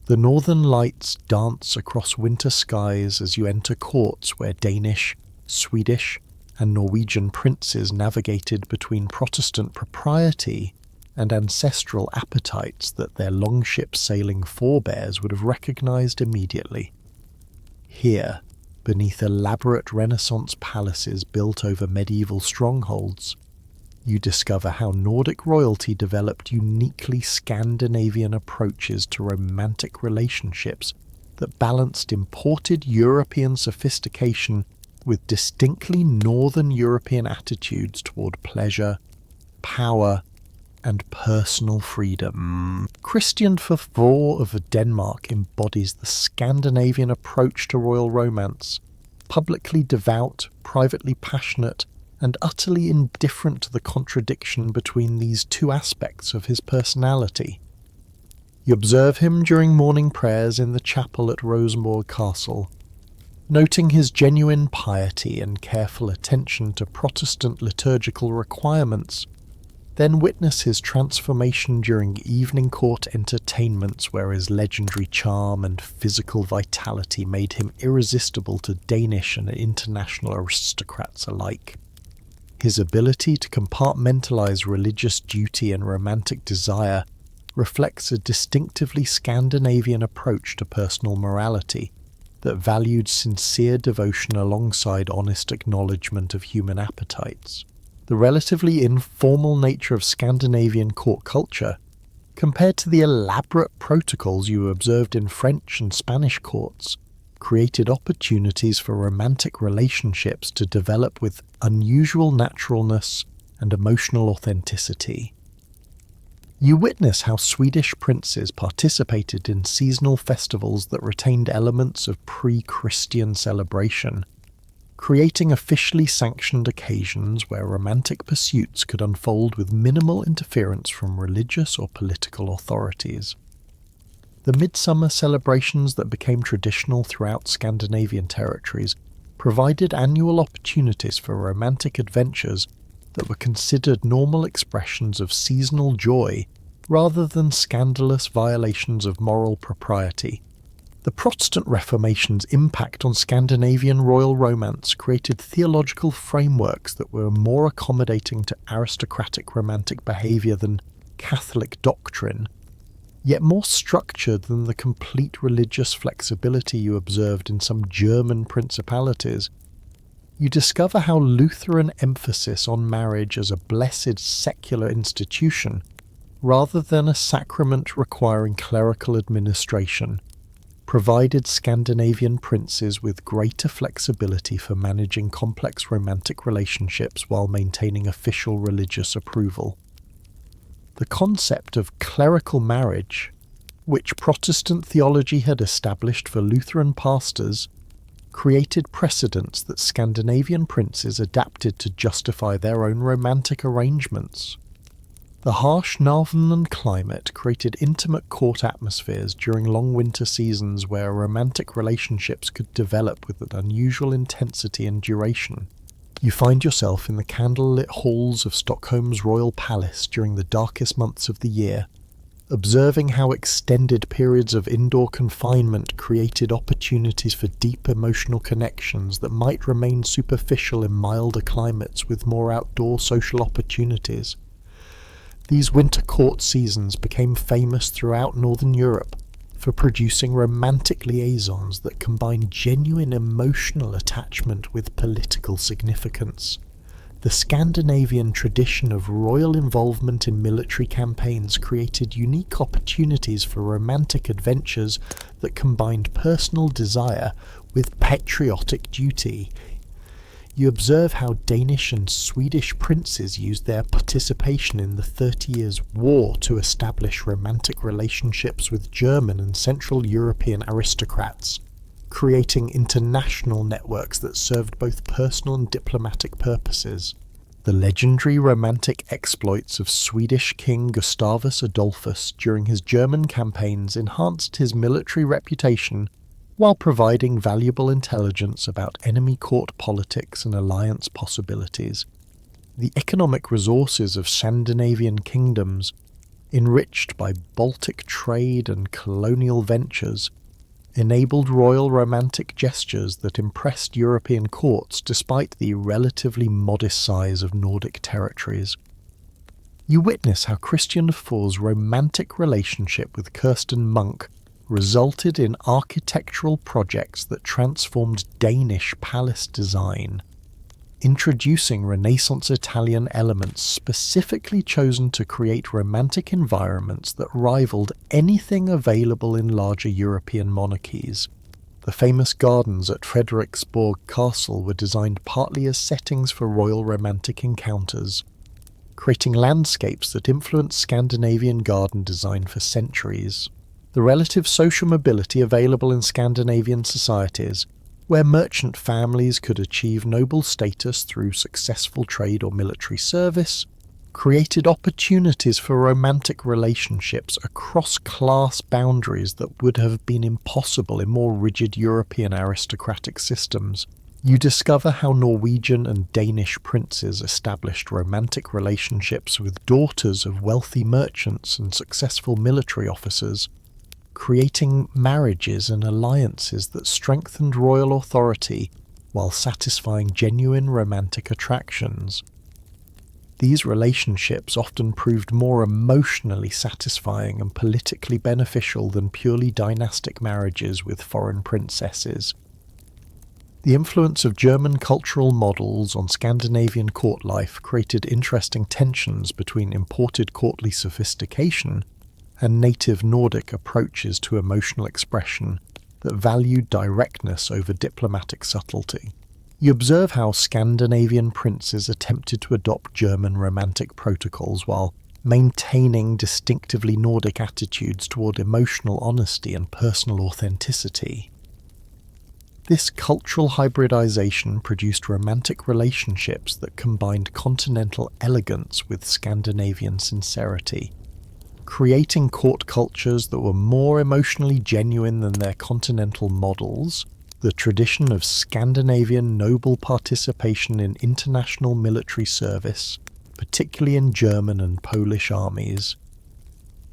The northern lights dance across winter skies as you enter courts where Danish, Swedish, and Norwegian princes navigated between Protestant propriety and ancestral appetites that their longship-sailing forebears would have recognized immediately. Here, beneath elaborate Renaissance palaces built over medieval strongholds, you discover how Nordic royalty developed uniquely Scandinavian approaches to romantic relationships that balanced imported European sophistication with distinctly Northern European attitudes toward pleasure, power, and personal freedom. Christian IV of Denmark embodies the Scandinavian approach to royal romance, publicly devout, privately passionate, and utterly indifferent to the contradiction between these two aspects of his personality. You observe him during morning prayers in the chapel at Rosenborg Castle, noting his genuine piety and careful attention to Protestant liturgical requirements, then witness his transformation during evening court entertainments where his legendary charm and physical vitality made him irresistible to Danish and international aristocrats alike. His ability to compartmentalize religious duty and romantic desire reflects a distinctively Scandinavian approach to personal morality that valued sincere devotion alongside honest acknowledgement of human appetites. The relatively informal nature of Scandinavian court culture, compared to the elaborate protocols you observed in French and Spanish courts, created opportunities for romantic relationships to develop with unusual naturalness and emotional authenticity. You witness how Swedish princes participated in seasonal festivals that retained elements of pre-Christian celebration, creating officially sanctioned occasions where romantic pursuits could unfold with minimal interference from religious or political authorities. The midsummer celebrations that became traditional throughout Scandinavian territories provided annual opportunities for romantic adventures that were considered normal expressions of seasonal joy rather than scandalous violations of moral propriety. The Protestant Reformation's impact on Scandinavian royal romance created theological frameworks that were more accommodating to aristocratic romantic behaviour than Catholic doctrine, yet more structured than the complete religious flexibility you observed in some German principalities. You discover how Lutheran emphasis on marriage as a blessed secular institution, rather than a sacrament requiring clerical administration, provided Scandinavian princes with greater flexibility for managing complex romantic relationships while maintaining official religious approval. The concept of clerical marriage, which Protestant theology had established for Lutheran pastors, created precedents that Scandinavian princes adapted to justify their own romantic arrangements. The harsh Närvarande climate created intimate court atmospheres during long winter seasons where romantic relationships could develop with an unusual intensity and duration. You find yourself in the candlelit halls of Stockholm's royal palace during the darkest months of the year, observing how extended periods of indoor confinement created opportunities for deep emotional connections that might remain superficial in milder climates with more outdoor social opportunities. These winter court seasons became famous throughout Northern Europe for producing romantic liaisons that combined genuine emotional attachment with political significance. The Scandinavian tradition of royal involvement in military campaigns created unique opportunities for romantic adventures that combined personal desire with patriotic duty. You observe how Danish and Swedish princes used their participation in the 30 Years' War to establish romantic relationships with German and Central European aristocrats, creating international networks that served both personal and diplomatic purposes. The legendary romantic exploits of Swedish King Gustavus Adolphus during his German campaigns enhanced his military reputation while providing valuable intelligence about enemy court politics and alliance possibilities. The economic resources of Scandinavian kingdoms, enriched by Baltic trade and colonial ventures, enabled royal romantic gestures that impressed European courts despite the relatively modest size of Nordic territories. You witness how Christian IV's romantic relationship with Kirsten Munk resulted in architectural projects that transformed Danish palace design, introducing Renaissance Italian elements specifically chosen to create romantic environments that rivaled anything available in larger European monarchies. The famous gardens at Frederiksborg Castle were designed partly as settings for royal romantic encounters, creating landscapes that influenced Scandinavian garden design for centuries. The relative social mobility available in Scandinavian societies, where merchant families could achieve noble status through successful trade or military service, created opportunities for romantic relationships across class boundaries that would have been impossible in more rigid European aristocratic systems. You discover how Norwegian and Danish princes established romantic relationships with daughters of wealthy merchants and successful military officers, creating marriages and alliances that strengthened royal authority while satisfying genuine romantic attractions. These relationships often proved more emotionally satisfying and politically beneficial than purely dynastic marriages with foreign princesses. The influence of German cultural models on Scandinavian court life created interesting tensions between imported courtly sophistication and native Nordic approaches to emotional expression that valued directness over diplomatic subtlety. You observe how Scandinavian princes attempted to adopt German romantic protocols while maintaining distinctively Nordic attitudes toward emotional honesty and personal authenticity. This cultural hybridization produced romantic relationships that combined continental elegance with Scandinavian sincerity, creating court cultures that were more emotionally genuine than their continental models. The tradition of Scandinavian noble participation in international military service, particularly in German and Polish armies,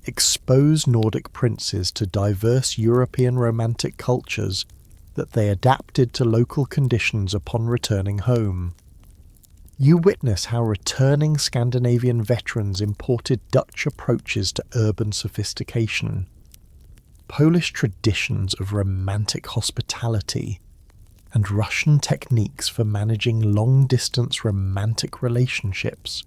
exposed Nordic princes to diverse European romantic cultures that they adapted to local conditions upon returning home. You witness how returning Scandinavian veterans imported Dutch approaches to urban sophistication, Polish traditions of romantic hospitality, and Russian techniques for managing long-distance romantic relationships,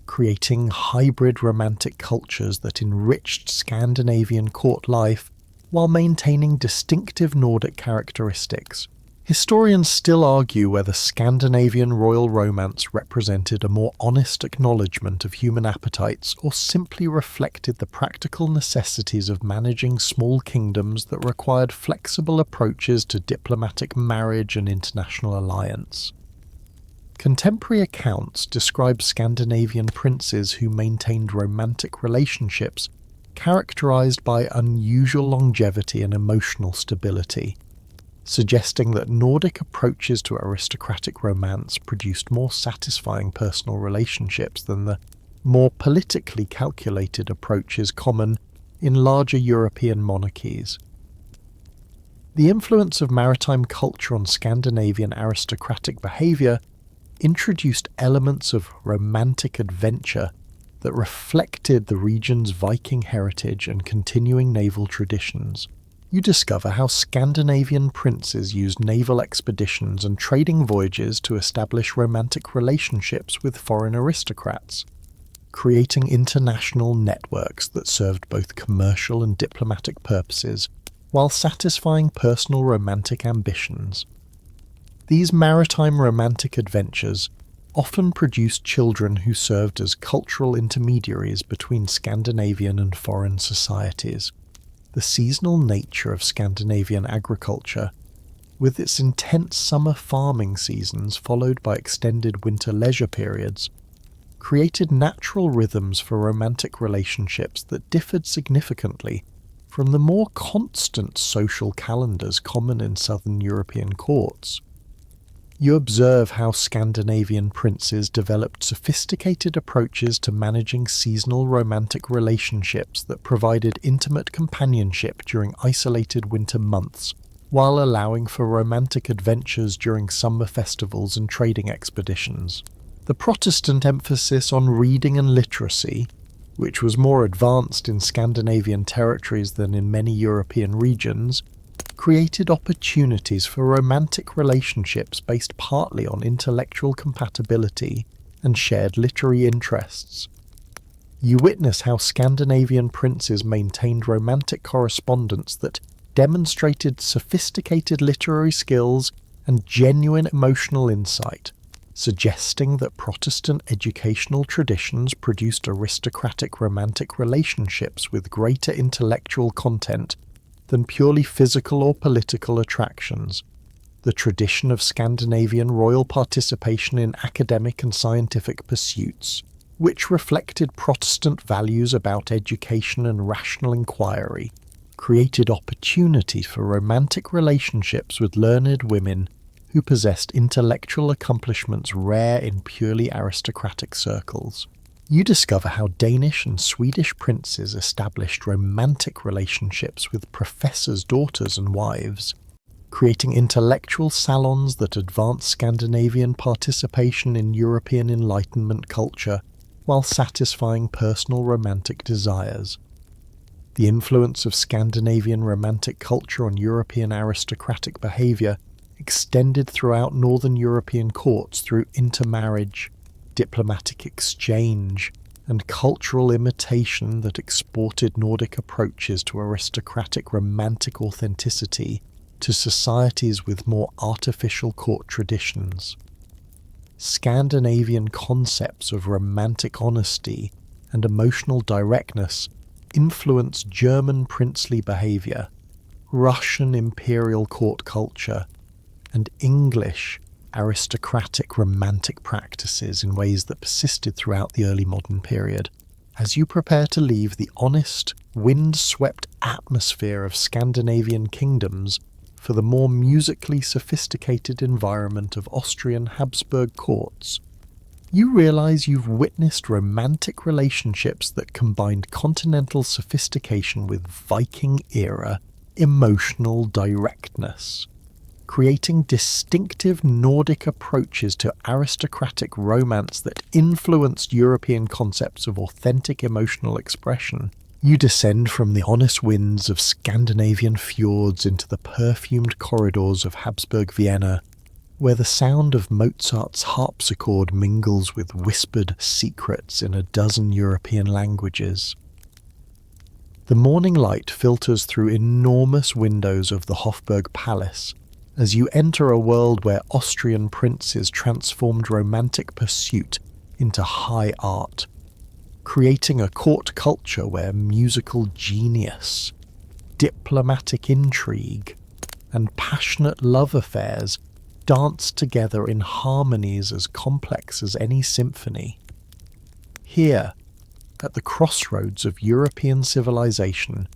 creating hybrid romantic cultures that enriched Scandinavian court life while maintaining distinctive Nordic characteristics. Historians still argue whether Scandinavian royal romance represented a more honest acknowledgement of human appetites or simply reflected the practical necessities of managing small kingdoms that required flexible approaches to diplomatic marriage and international alliance. Contemporary accounts describe Scandinavian princes who maintained romantic relationships characterized by unusual longevity and emotional stability, suggesting that Nordic approaches to aristocratic romance produced more satisfying personal relationships than the more politically calculated approaches common in larger European monarchies. The influence of maritime culture on Scandinavian aristocratic behaviour introduced elements of romantic adventure that reflected the region's Viking heritage and continuing naval traditions. You discover how Scandinavian princes used naval expeditions and trading voyages to establish romantic relationships with foreign aristocrats, creating international networks that served both commercial and diplomatic purposes while satisfying personal romantic ambitions. These maritime romantic adventures often produced children who served as cultural intermediaries between Scandinavian and foreign societies. The seasonal nature of Scandinavian agriculture, with its intense summer farming seasons followed by extended winter leisure periods, created natural rhythms for romantic relationships that differed significantly from the more constant social calendars common in southern European courts. You observe how Scandinavian princes developed sophisticated approaches to managing seasonal romantic relationships that provided intimate companionship during isolated winter months, while allowing for romantic adventures during summer festivals and trading expeditions. The Protestant emphasis on reading and literacy, which was more advanced in Scandinavian territories than in many European regions, created opportunities for romantic relationships based partly on intellectual compatibility and shared literary interests. You witness how Scandinavian princes maintained romantic correspondence that demonstrated sophisticated literary skills and genuine emotional insight, suggesting that Protestant educational traditions produced aristocratic romantic relationships with greater intellectual content than purely physical or political attractions. The tradition of Scandinavian royal participation in academic and scientific pursuits, which reflected Protestant values about education and rational inquiry, created opportunities for romantic relationships with learned women who possessed intellectual accomplishments rare in purely aristocratic circles. You discover how Danish and Swedish princes established romantic relationships with professors' daughters and wives, creating intellectual salons that advanced Scandinavian participation in European Enlightenment culture while satisfying personal romantic desires. The influence of Scandinavian romantic culture on European aristocratic behaviour extended throughout Northern European courts through intermarriage, diplomatic exchange, and cultural imitation that exported Nordic approaches to aristocratic romantic authenticity to societies with more artificial court traditions. Scandinavian concepts of romantic honesty and emotional directness influenced German princely behaviour, Russian imperial court culture, and English aristocratic romantic practices in ways that persisted throughout the early modern period. As you prepare to leave the honest, wind-swept atmosphere of Scandinavian kingdoms for the more musically sophisticated environment of Austrian Habsburg courts, you realize you've witnessed romantic relationships that combined continental sophistication with Viking-era emotional directness, creating distinctive Nordic approaches to aristocratic romance that influenced European concepts of authentic emotional expression. You descend from the honest winds of Scandinavian fjords into the perfumed corridors of Habsburg Vienna, where the sound of Mozart's harpsichord mingles with whispered secrets in a dozen European languages. The morning light filters through enormous windows of the Hofburg Palace as you enter a world where Austrian princes transformed romantic pursuit into high art, creating a court culture where musical genius, diplomatic intrigue, and passionate love affairs dance together in harmonies as complex as any symphony. Here, at the crossroads of European civilization,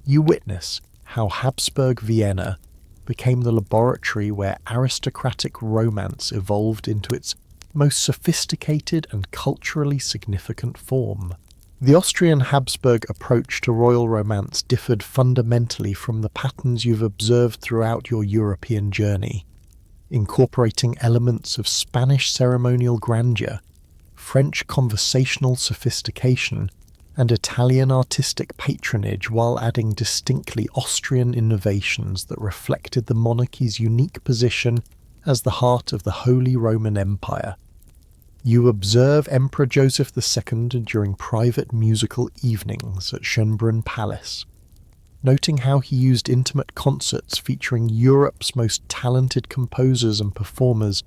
you witness how Habsburg Vienna became the laboratory where aristocratic romance evolved into its most sophisticated and culturally significant form. The Austrian Habsburg approach to royal romance differed fundamentally from the patterns you've observed throughout your European journey, incorporating elements of Spanish ceremonial grandeur, French conversational sophistication, and Italian artistic patronage, while adding distinctly Austrian innovations that reflected the monarchy's unique position as the heart of the Holy Roman Empire. You observe Emperor Joseph II during private musical evenings at Schönbrunn Palace, noting how he used intimate concerts featuring Europe's most talented composers and performers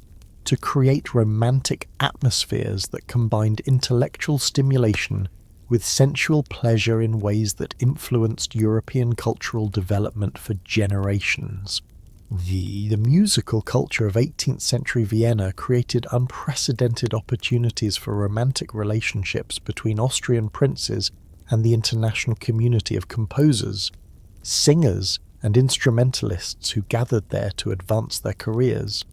to create romantic atmospheres that combined intellectual stimulation with sensual pleasure in ways that influenced European cultural development for generations. The musical culture of 18th century Vienna created unprecedented opportunities for romantic relationships between Austrian princes and the international community of composers, singers, and instrumentalists who gathered there to advance their careers.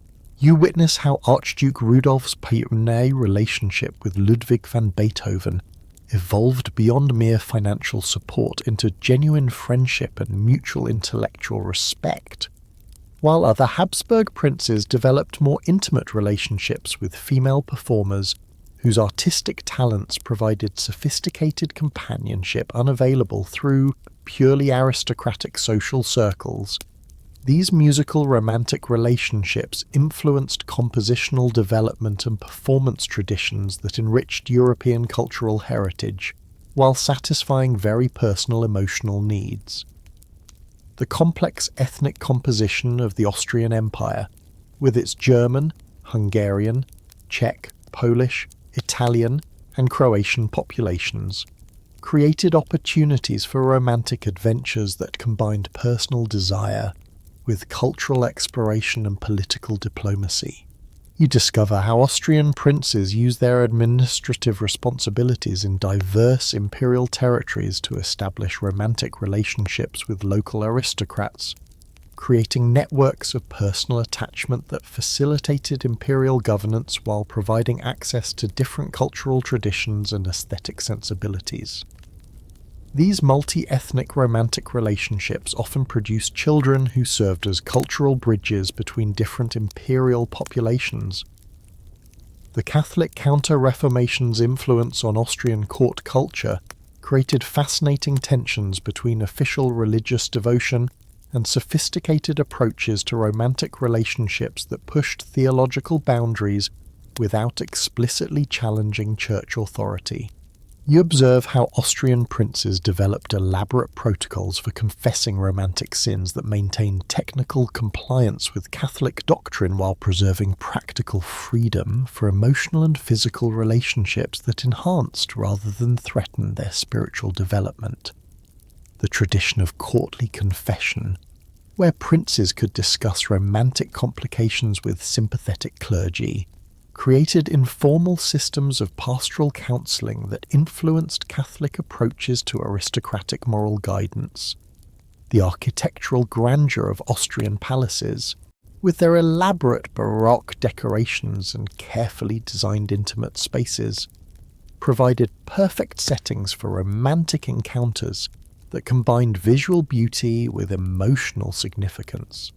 You witness how Archduke Rudolph's pioneer relationship with Ludwig van Beethoven evolved beyond mere financial support into genuine friendship and mutual intellectual respect, while other Habsburg princes developed more intimate relationships with female performers whose artistic talents provided sophisticated companionship unavailable through purely aristocratic social circles. These musical romantic relationships influenced compositional development and performance traditions that enriched European cultural heritage, while satisfying very personal emotional needs. The complex ethnic composition of the Austrian Empire, with its German, Hungarian, Czech, Polish, Italian, and Croatian populations, created opportunities for romantic adventures that combined personal desire with cultural exploration and political diplomacy. You discover how Austrian princes used their administrative responsibilities in diverse imperial territories to establish romantic relationships with local aristocrats, creating networks of personal attachment that facilitated imperial governance while providing access to different cultural traditions and aesthetic sensibilities. These multi-ethnic romantic relationships often produced children who served as cultural bridges between different imperial populations. The Catholic Counter-Reformation's influence on Austrian court culture created fascinating tensions between official religious devotion and sophisticated approaches to romantic relationships that pushed theological boundaries without explicitly challenging church authority. You observe how Austrian princes developed elaborate protocols for confessing romantic sins that maintained technical compliance with Catholic doctrine while preserving practical freedom for emotional and physical relationships that enhanced rather than threatened their spiritual development. The tradition of courtly confession, where princes could discuss romantic complications with sympathetic clergy, created informal systems of pastoral counselling that influenced Catholic approaches to aristocratic moral guidance. The architectural grandeur of Austrian palaces, with their elaborate Baroque decorations and carefully designed intimate spaces, provided perfect settings for romantic encounters that combined visual beauty with emotional significance.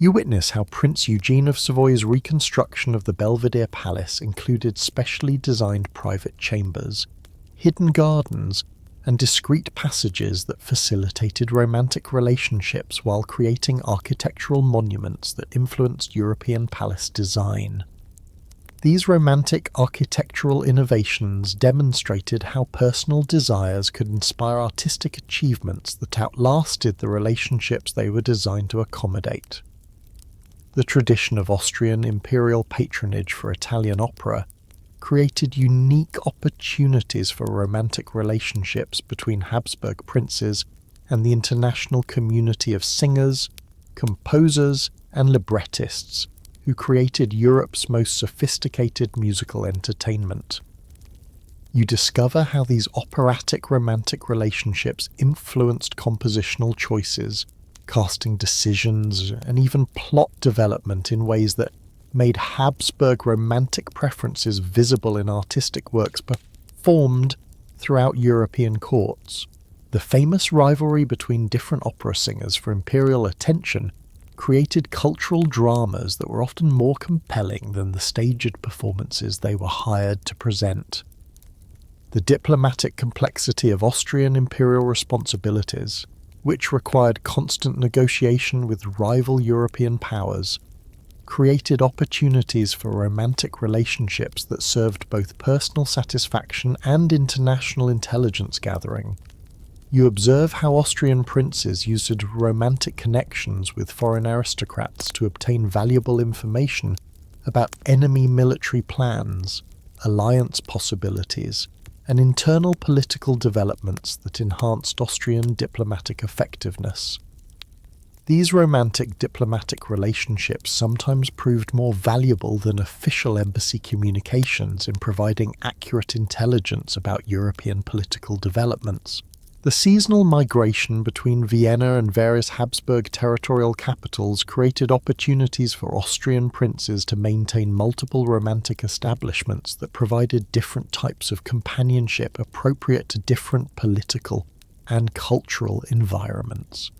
You witness how Prince Eugene of Savoy's reconstruction of the Belvedere Palace included specially designed private chambers, hidden gardens, and discreet passages that facilitated romantic relationships while creating architectural monuments that influenced European palace design. These romantic architectural innovations demonstrated how personal desires could inspire artistic achievements that outlasted the relationships they were designed to accommodate. The tradition of Austrian imperial patronage for Italian opera created unique opportunities for romantic relationships between Habsburg princes and the international community of singers, composers, and librettists who created Europe's most sophisticated musical entertainment. You discover how these operatic romantic relationships influenced compositional choices, casting decisions, and even plot development in ways that made Habsburg romantic preferences visible in artistic works performed throughout European courts. The famous rivalry between different opera singers for imperial attention created cultural dramas that were often more compelling than the staged performances they were hired to present. The diplomatic complexity of Austrian imperial responsibilities, which required constant negotiation with rival European powers, created opportunities for romantic relationships that served both personal satisfaction and international intelligence gathering. You observe how Austrian princes used romantic connections with foreign aristocrats to obtain valuable information about enemy military plans, alliance possibilities, and internal political developments that enhanced Austrian diplomatic effectiveness. These romantic diplomatic relationships sometimes proved more valuable than official embassy communications in providing accurate intelligence about European political developments. The seasonal migration between Vienna and various Habsburg territorial capitals created opportunities for Austrian princes to maintain multiple romantic establishments that provided different types of companionship appropriate to different political and cultural environments.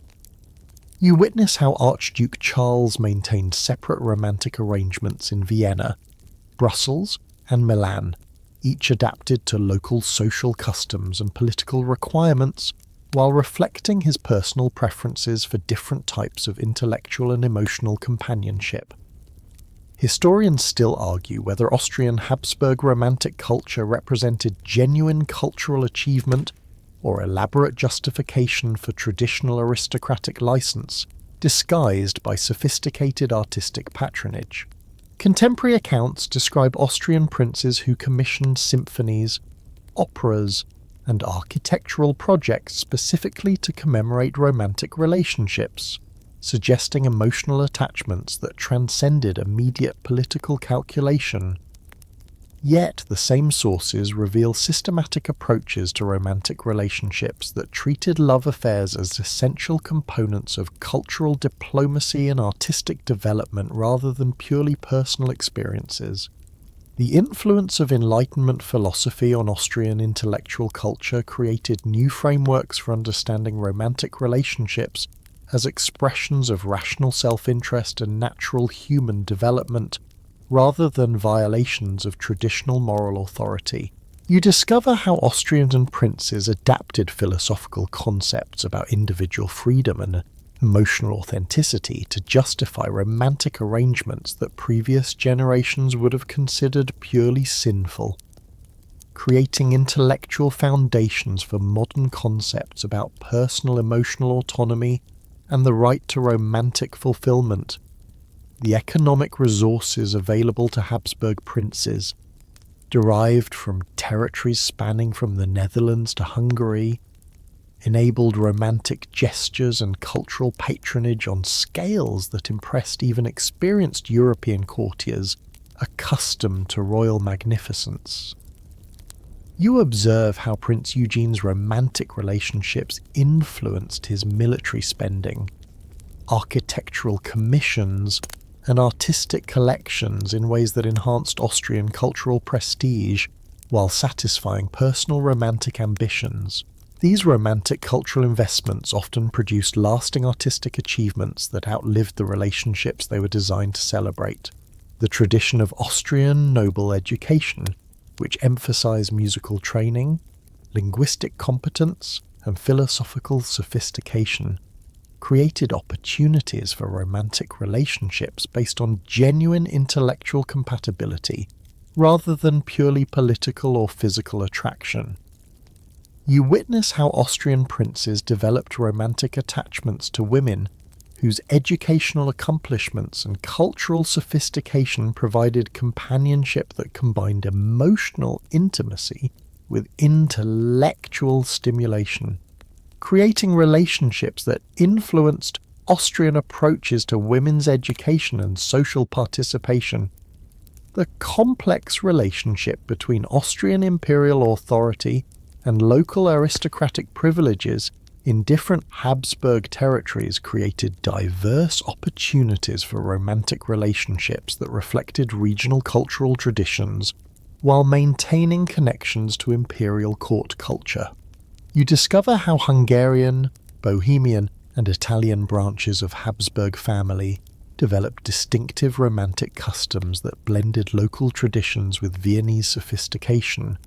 You witness how Archduke Charles maintained separate romantic arrangements in Vienna, Brussels, and Milan, each adapted to local social customs and political requirements, while reflecting his personal preferences for different types of intellectual and emotional companionship. Historians still argue whether Austrian Habsburg romantic culture represented genuine cultural achievement or elaborate justification for traditional aristocratic license, disguised by sophisticated artistic patronage. Contemporary accounts describe Austrian princes who commissioned symphonies, operas, and architectural projects specifically to commemorate romantic relationships, suggesting emotional attachments that transcended immediate political calculation. Yet the same sources reveal systematic approaches to romantic relationships that treated love affairs as essential components of cultural diplomacy and artistic development rather than purely personal experiences. The influence of Enlightenment philosophy on Austrian intellectual culture created new frameworks for understanding romantic relationships as expressions of rational self-interest and natural human development, rather than violations of traditional moral authority. You discover how Austrian princes adapted philosophical concepts about individual freedom and emotional authenticity to justify romantic arrangements that previous generations would have considered purely sinful, creating intellectual foundations for modern concepts about personal emotional autonomy and the right to romantic fulfillment. The economic resources available to Habsburg princes, derived from territories spanning from the Netherlands to Hungary, enabled romantic gestures and cultural patronage on scales that impressed even experienced European courtiers accustomed to royal magnificence. You observe how Prince Eugene's romantic relationships influenced his military spending, architectural commissions, and artistic collections in ways that enhanced Austrian cultural prestige while satisfying personal romantic ambitions. These romantic cultural investments often produced lasting artistic achievements that outlived the relationships they were designed to celebrate. The tradition of Austrian noble education, which emphasized musical training, linguistic competence, and philosophical sophistication, created opportunities for romantic relationships based on genuine intellectual compatibility rather than purely political or physical attraction. You witness how Austrian princes developed romantic attachments to women whose educational accomplishments and cultural sophistication provided companionship that combined emotional intimacy with intellectual stimulation, creating relationships that influenced Austrian approaches to women's education and social participation. The complex relationship between Austrian imperial authority and local aristocratic privileges in different Habsburg territories created diverse opportunities for romantic relationships that reflected regional cultural traditions while maintaining connections to imperial court culture. You discover how Hungarian, Bohemian, and Italian branches of Habsburg family developed distinctive romantic customs that blended local traditions with Viennese sophistication,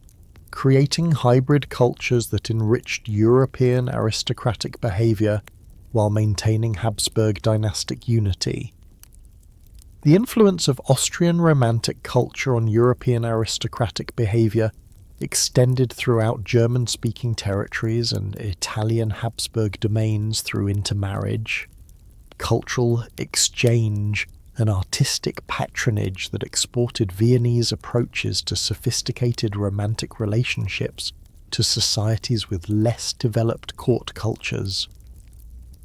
creating hybrid cultures that enriched European aristocratic behaviour while maintaining Habsburg dynastic unity. The influence of Austrian Romantic culture on European aristocratic behaviour extended throughout German-speaking territories and Italian Habsburg domains through intermarriage, cultural exchange, and artistic patronage that exported Viennese approaches to sophisticated romantic relationships to societies with less developed court cultures.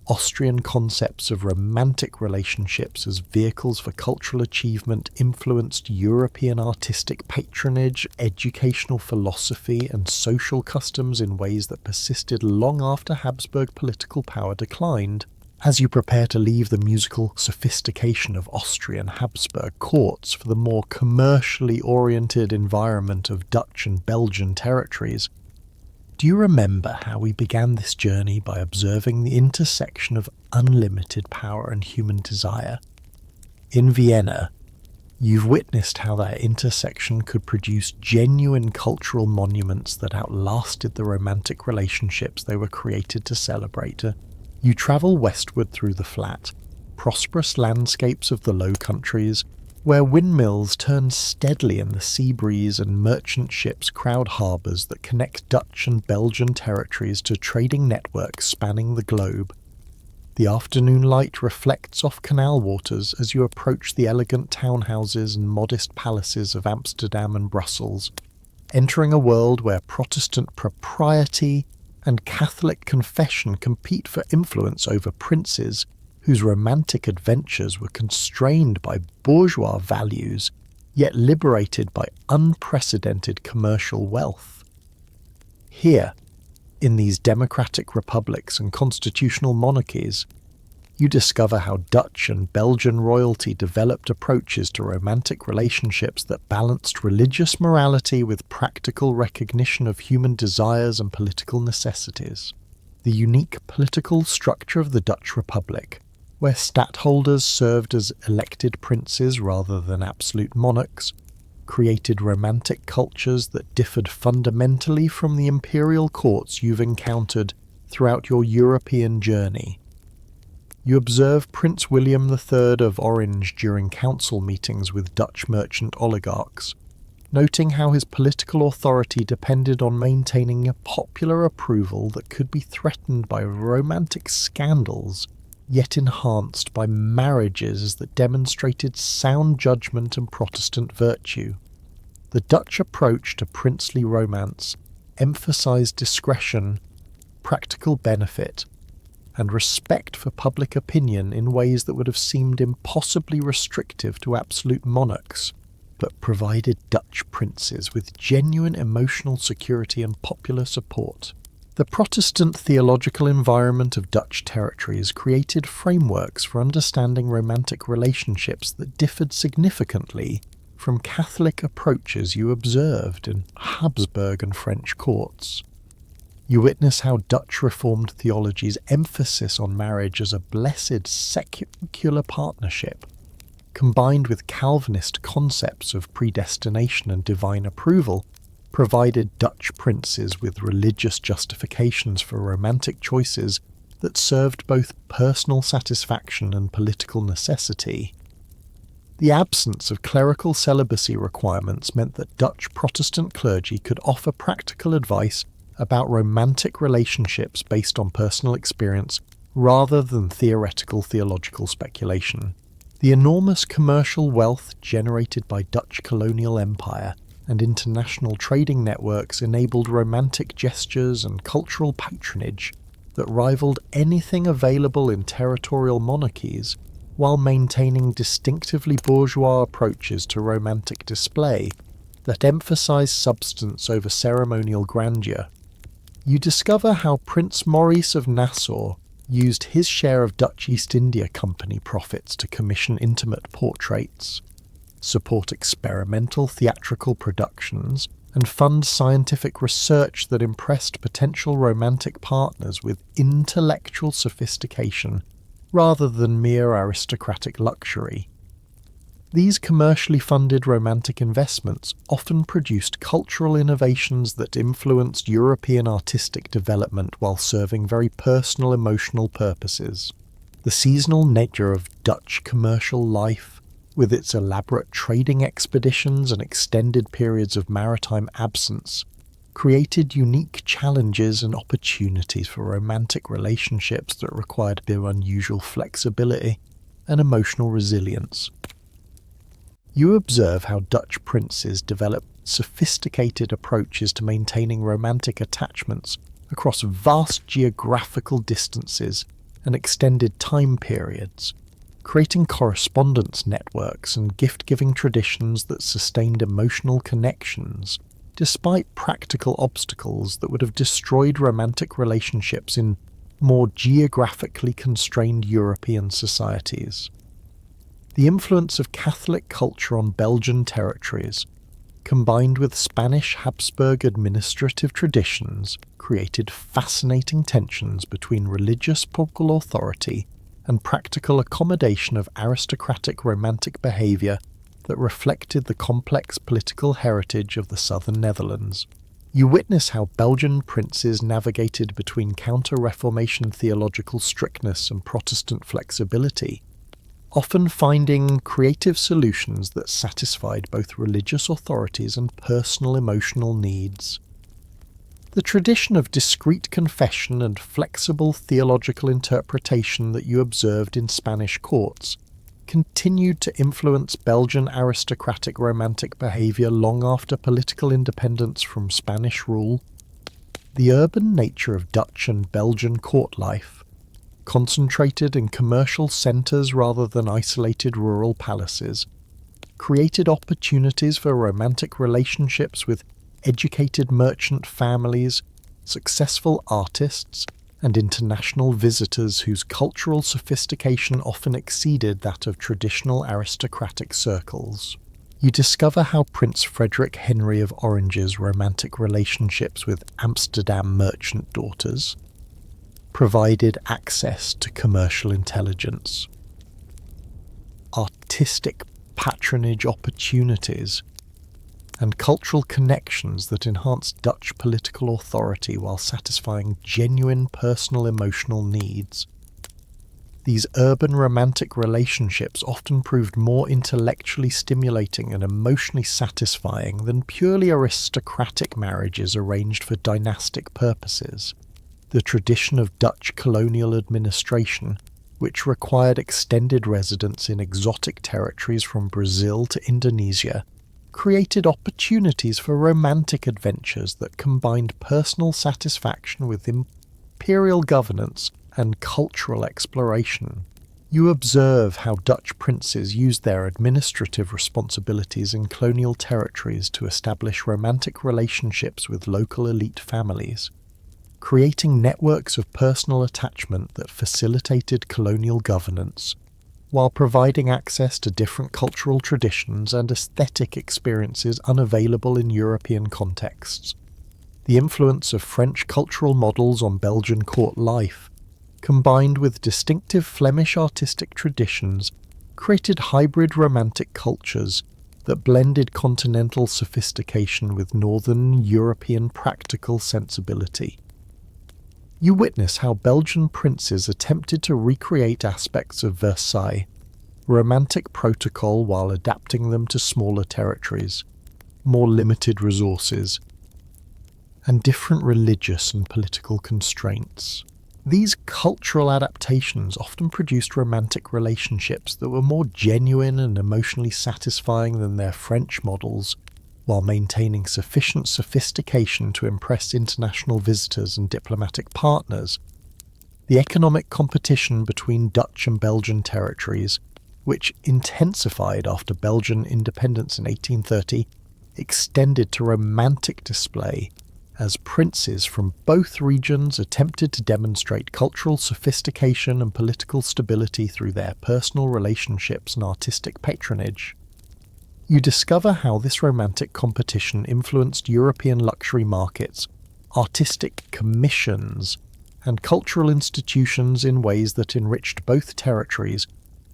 Austrian concepts of romantic relationships as vehicles for cultural achievement influenced European artistic patronage, educational philosophy, and social customs in ways that persisted long after Habsburg political power declined. As you prepare to leave the musical sophistication of Austrian Habsburg courts for the more commercially oriented environment of Dutch and Belgian territories, do you remember how we began this journey by observing the intersection of unlimited power and human desire? In Vienna, you've witnessed how that intersection could produce genuine cultural monuments that outlasted the romantic relationships they were created to celebrate. You travel westward through the flat, prosperous landscapes of the Low Countries, where windmills turn steadily in the sea breeze and merchant ships crowd harbours that connect Dutch and Belgian territories to trading networks spanning the globe. The afternoon light reflects off canal waters as you approach the elegant townhouses and modest palaces of Amsterdam and Brussels, entering a world where Protestant propriety and Catholic confession compete for influence over princes whose romantic adventures were constrained by bourgeois values, yet liberated by unprecedented commercial wealth. Here, in these democratic republics and constitutional monarchies, you discover how Dutch and Belgian royalty developed approaches to romantic relationships that balanced religious morality with practical recognition of human desires and political necessities. The unique political structure of the Dutch Republic, where stadtholders served as elected princes rather than absolute monarchs, created romantic cultures that differed fundamentally from the imperial courts you've encountered throughout your European journey. You observe Prince William III of Orange during council meetings with Dutch merchant oligarchs, noting how his political authority depended on maintaining a popular approval that could be threatened by romantic scandals, yet enhanced by marriages that demonstrated sound judgment and Protestant virtue. The Dutch approach to princely romance emphasized discretion, practical benefit, and respect for public opinion in ways that would have seemed impossibly restrictive to absolute monarchs, but provided Dutch princes with genuine emotional security and popular support. The Protestant theological environment of Dutch territories created frameworks for understanding romantic relationships that differed significantly from Catholic approaches you observed in Habsburg and French courts. You witness how Dutch Reformed theology's emphasis on marriage as a blessed secular partnership, combined with Calvinist concepts of predestination and divine approval, provided Dutch princes with religious justifications for romantic choices that served both personal satisfaction and political necessity. The absence of clerical celibacy requirements meant that Dutch Protestant clergy could offer practical advice about romantic relationships based on personal experience rather than theoretical theological speculation. The enormous commercial wealth generated by Dutch colonial empire and international trading networks enabled romantic gestures and cultural patronage that rivaled anything available in territorial monarchies, while maintaining distinctively bourgeois approaches to romantic display that emphasized substance over ceremonial grandeur. You discover how Prince Maurice of Nassau used his share of Dutch East India Company profits to commission intimate portraits, support experimental theatrical productions, and fund scientific research that impressed potential romantic partners with intellectual sophistication rather than mere aristocratic luxury. These commercially funded romantic investments often produced cultural innovations that influenced European artistic development while serving very personal emotional purposes. The seasonal nature of Dutch commercial life, with its elaborate trading expeditions and extended periods of maritime absence, created unique challenges and opportunities for romantic relationships that required their unusual flexibility and emotional resilience. You observe how Dutch princes developed sophisticated approaches to maintaining romantic attachments across vast geographical distances and extended time periods, creating correspondence networks and gift-giving traditions that sustained emotional connections, despite practical obstacles that would have destroyed romantic relationships in more geographically constrained European societies. The influence of Catholic culture on Belgian territories, combined with Spanish Habsburg administrative traditions, created fascinating tensions between religious papal authority and practical accommodation of aristocratic romantic behaviour that reflected the complex political heritage of the southern Netherlands. You witness how Belgian princes navigated between counter-Reformation theological strictness and Protestant flexibility, often finding creative solutions that satisfied both religious authorities and personal emotional needs. The tradition of discreet confession and flexible theological interpretation that you observed in Spanish courts continued to influence Belgian aristocratic romantic behaviour long after political independence from Spanish rule. The urban nature of Dutch and Belgian court life, concentrated in commercial centres rather than isolated rural palaces, created opportunities for romantic relationships with educated merchant families, successful artists, and international visitors whose cultural sophistication often exceeded that of traditional aristocratic circles. You discover how Prince Frederick Henry of Orange's romantic relationships with Amsterdam merchant daughters provided access to commercial intelligence, artistic patronage opportunities, and cultural connections that enhanced Dutch political authority while satisfying genuine personal emotional needs. These urban romantic relationships often proved more intellectually stimulating and emotionally satisfying than purely aristocratic marriages arranged for dynastic purposes. The tradition of Dutch colonial administration, which required extended residence in exotic territories from Brazil to Indonesia, created opportunities for romantic adventures that combined personal satisfaction with imperial governance and cultural exploration. You observe how Dutch princes used their administrative responsibilities in colonial territories to establish romantic relationships with local elite families, creating networks of personal attachment that facilitated colonial governance, while providing access to different cultural traditions and aesthetic experiences unavailable in European contexts. The influence of French cultural models on Belgian court life, combined with distinctive Flemish artistic traditions, created hybrid romantic cultures that blended continental sophistication with northern European practical sensibility. You witness how Belgian princes attempted to recreate aspects of Versailles, romantic protocol while adapting them to smaller territories, more limited resources, and different religious and political constraints. These cultural adaptations often produced romantic relationships that were more genuine and emotionally satisfying than their French models, while maintaining sufficient sophistication to impress international visitors and diplomatic partners. The economic competition between Dutch and Belgian territories, which intensified after Belgian independence in 1830, extended to romantic display as princes from both regions attempted to demonstrate cultural sophistication and political stability through their personal relationships and artistic patronage. You discover how this romantic competition influenced European luxury markets, artistic commissions, and cultural institutions in ways that enriched both territories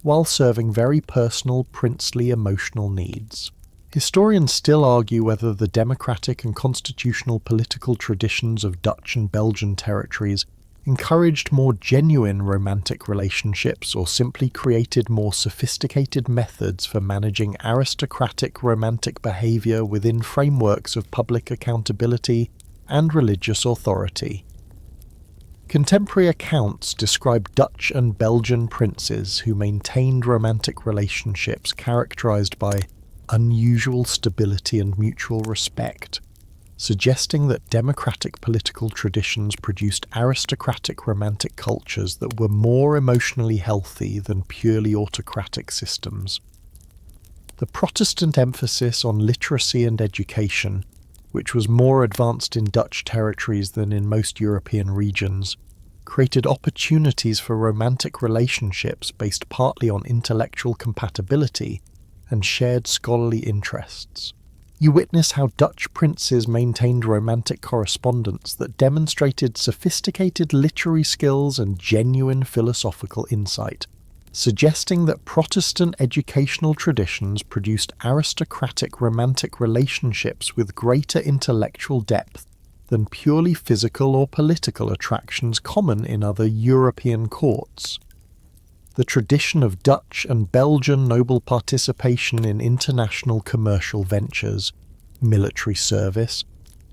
while serving very personal, princely emotional needs. Historians still argue whether the democratic and constitutional political traditions of Dutch and Belgian territories encouraged more genuine romantic relationships or simply created more sophisticated methods for managing aristocratic romantic behaviour within frameworks of public accountability and religious authority. Contemporary accounts describe Dutch and Belgian princes who maintained romantic relationships characterised by unusual stability and mutual respect, suggesting that democratic political traditions produced aristocratic romantic cultures that were more emotionally healthy than purely autocratic systems. The Protestant emphasis on literacy and education, which was more advanced in Dutch territories than in most European regions, created opportunities for romantic relationships based partly on intellectual compatibility and shared scholarly interests. You witness how Dutch princes maintained romantic correspondence that demonstrated sophisticated literary skills and genuine philosophical insight, suggesting that Protestant educational traditions produced aristocratic romantic relationships with greater intellectual depth than purely physical or political attractions common in other European courts. The tradition of Dutch and Belgian noble participation in international commercial ventures, military service,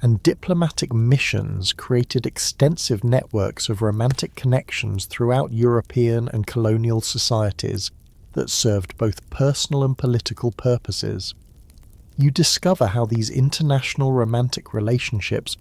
and diplomatic missions created extensive networks of romantic connections throughout European and colonial societies that served both personal and political purposes. You discover how these international romantic relationships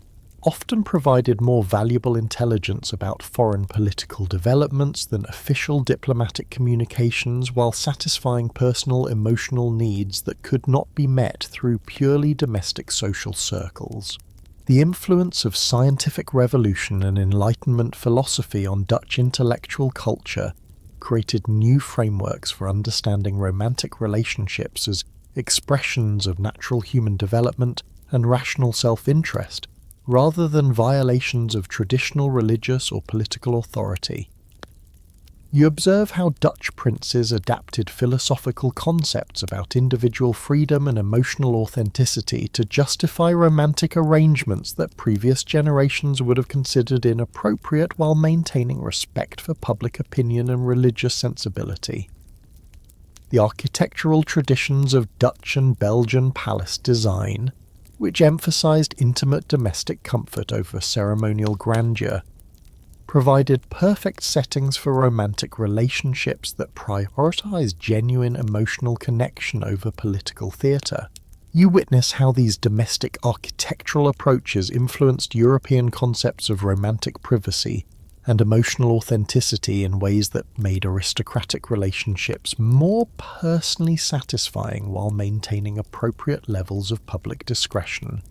often provided more valuable intelligence about foreign political developments than official diplomatic communications, while satisfying personal emotional needs that could not be met through purely domestic social circles. The influence of scientific revolution and Enlightenment philosophy on Dutch intellectual culture created new frameworks for understanding romantic relationships as expressions of natural human development and rational self-interest, rather than violations of traditional religious or political authority. You observe how Dutch princes adapted philosophical concepts about individual freedom and emotional authenticity to justify romantic arrangements that previous generations would have considered inappropriate while maintaining respect for public opinion and religious sensibility. The architectural traditions of Dutch and Belgian palace design, which emphasized intimate domestic comfort over ceremonial grandeur, provided perfect settings for romantic relationships that prioritized genuine emotional connection over political theatre. You witness how these domestic architectural approaches influenced European concepts of romantic privacy and emotional authenticity in ways that made aristocratic relationships more personally satisfying while maintaining appropriate levels of public discretion.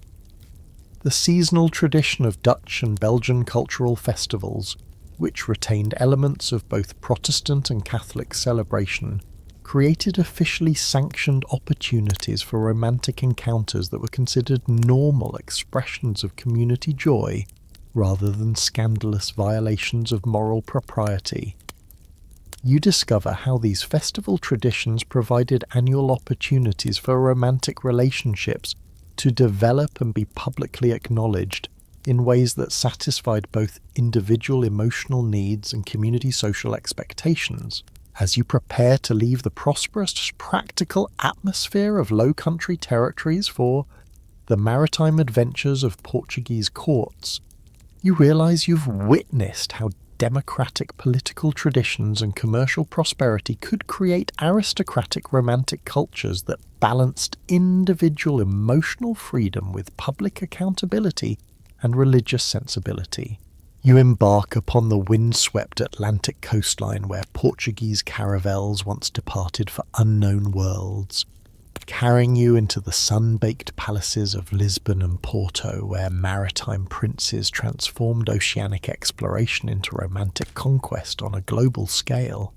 The seasonal tradition of Dutch and Belgian cultural festivals, which retained elements of both Protestant and Catholic celebration, created officially sanctioned opportunities for romantic encounters that were considered normal expressions of community joy, rather than scandalous violations of moral propriety. You discover how these festival traditions provided annual opportunities for romantic relationships to develop and be publicly acknowledged in ways that satisfied both individual emotional needs and community social expectations. as you prepare to leave the prosperous, practical atmosphere of Low Country territories for the maritime adventures of Portuguese courts, you realize you've witnessed how democratic political traditions and commercial prosperity could create aristocratic romantic cultures that balanced individual emotional freedom with public accountability and religious sensibility. You embark upon the windswept Atlantic coastline where Portuguese caravels once departed for unknown worlds, carrying you into the sun-baked palaces of Lisbon and Porto, where maritime princes transformed oceanic exploration into romantic conquest on a global scale.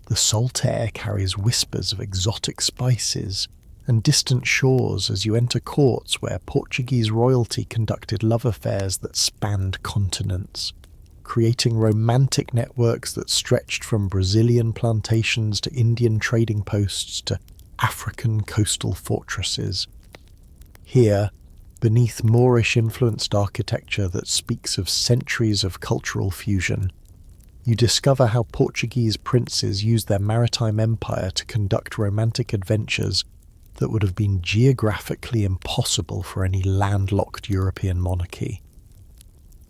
The salt air carries whispers of exotic spices and distant shores as you enter courts where Portuguese royalty conducted love affairs that spanned continents, creating romantic networks that stretched from Brazilian plantations to Indian trading posts to African coastal fortresses. Here, beneath Moorish-influenced architecture that speaks of centuries of cultural fusion, you discover how Portuguese princes used their maritime empire to conduct romantic adventures that would have been geographically impossible for any landlocked European monarchy.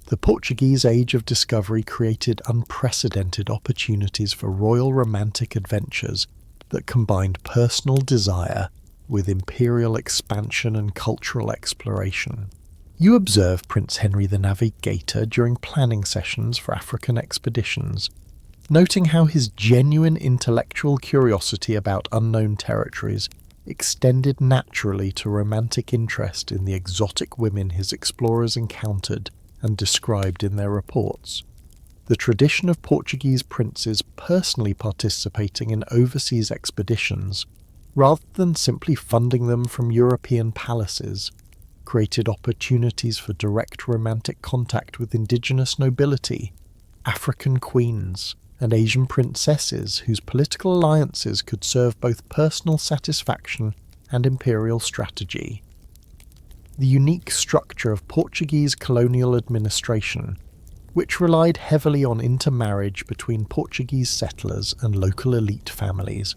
The Portuguese Age of Discovery created unprecedented opportunities for royal romantic adventures that combined personal desire with imperial expansion and cultural exploration. You observe Prince Henry the Navigator during planning sessions for African expeditions, noting how his genuine intellectual curiosity about unknown territories extended naturally to romantic interest in the exotic women his explorers encountered and described in their reports. The tradition of Portuguese princes personally participating in overseas expeditions, rather than simply funding them from European palaces, created opportunities for direct romantic contact with indigenous nobility, African queens, and Asian princesses whose political alliances could serve both personal satisfaction and imperial strategy. The unique structure of Portuguese colonial administration, which relied heavily on intermarriage between Portuguese settlers and local elite families,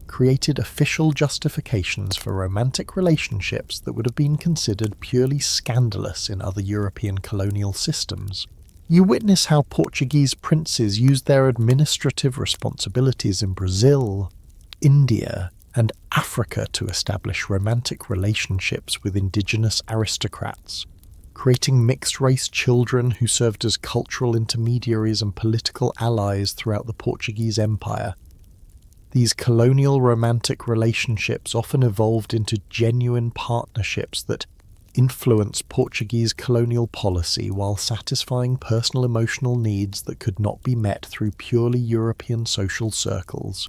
created official justifications for romantic relationships that would have been considered purely scandalous in other European colonial systems. You witness how Portuguese princes used their administrative responsibilities in Brazil, India, and Africa to establish romantic relationships with indigenous aristocrats, creating mixed-race children who served as cultural intermediaries and political allies throughout the Portuguese Empire. These colonial romantic relationships often evolved into genuine partnerships that influenced Portuguese colonial policy while satisfying personal emotional needs that could not be met through purely European social circles.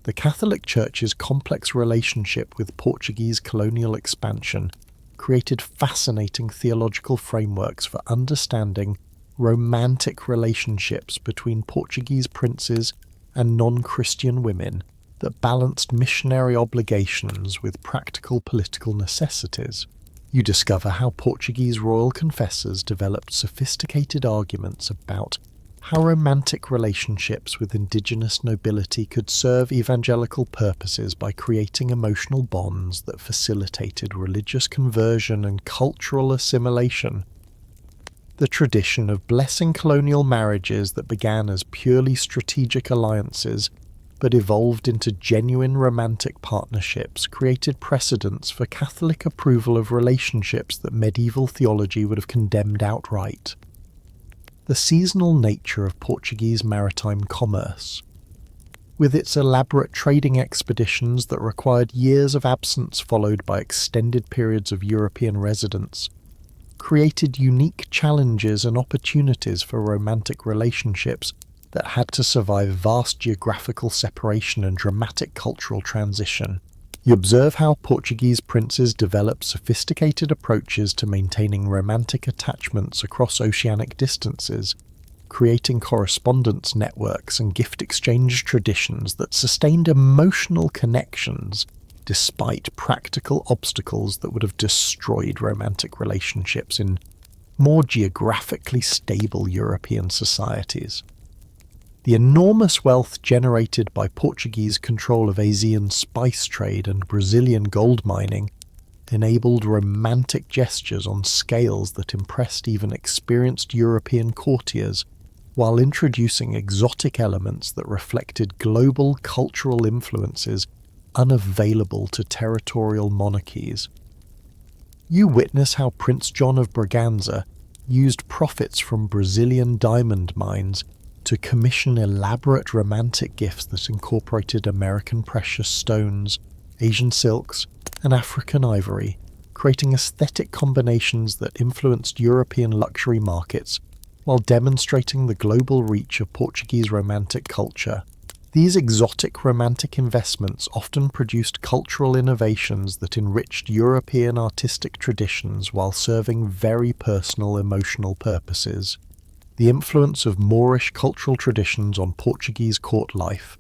The Catholic Church's complex relationship with Portuguese colonial expansion created fascinating theological frameworks for understanding romantic relationships between Portuguese princes and non-Christian women that balanced missionary obligations with practical political necessities. You discover how Portuguese royal confessors developed sophisticated arguments about how romantic relationships with indigenous nobility could serve evangelical purposes by creating emotional bonds that facilitated religious conversion and cultural assimilation. The tradition of blessing colonial marriages that began as purely strategic alliances but evolved into genuine romantic partnerships created precedents for Catholic approval of relationships that medieval theology would have condemned outright. The seasonal nature of Portuguese maritime commerce, with its elaborate trading expeditions that required years of absence followed by extended periods of European residence, created unique challenges and opportunities for romantic relationships that had to survive vast geographical separation and dramatic cultural transition. You observe how Portuguese princes developed sophisticated approaches to maintaining romantic attachments across oceanic distances, creating correspondence networks and gift exchange traditions that sustained emotional connections despite practical obstacles that would have destroyed romantic relationships in more geographically stable European societies. The enormous wealth generated by Portuguese control of Asian spice trade and Brazilian gold mining enabled romantic gestures on scales that impressed even experienced European courtiers, while introducing exotic elements that reflected global cultural influences unavailable to territorial monarchies. You witness how Prince John of Braganza used profits from Brazilian diamond mines to commission elaborate romantic gifts that incorporated American precious stones, Asian silks, and African ivory, creating aesthetic combinations that influenced European luxury markets while demonstrating the global reach of Portuguese romantic culture. These exotic romantic investments often produced cultural innovations that enriched European artistic traditions while serving very personal emotional purposes. The influence of Moorish cultural traditions on Portuguese court life,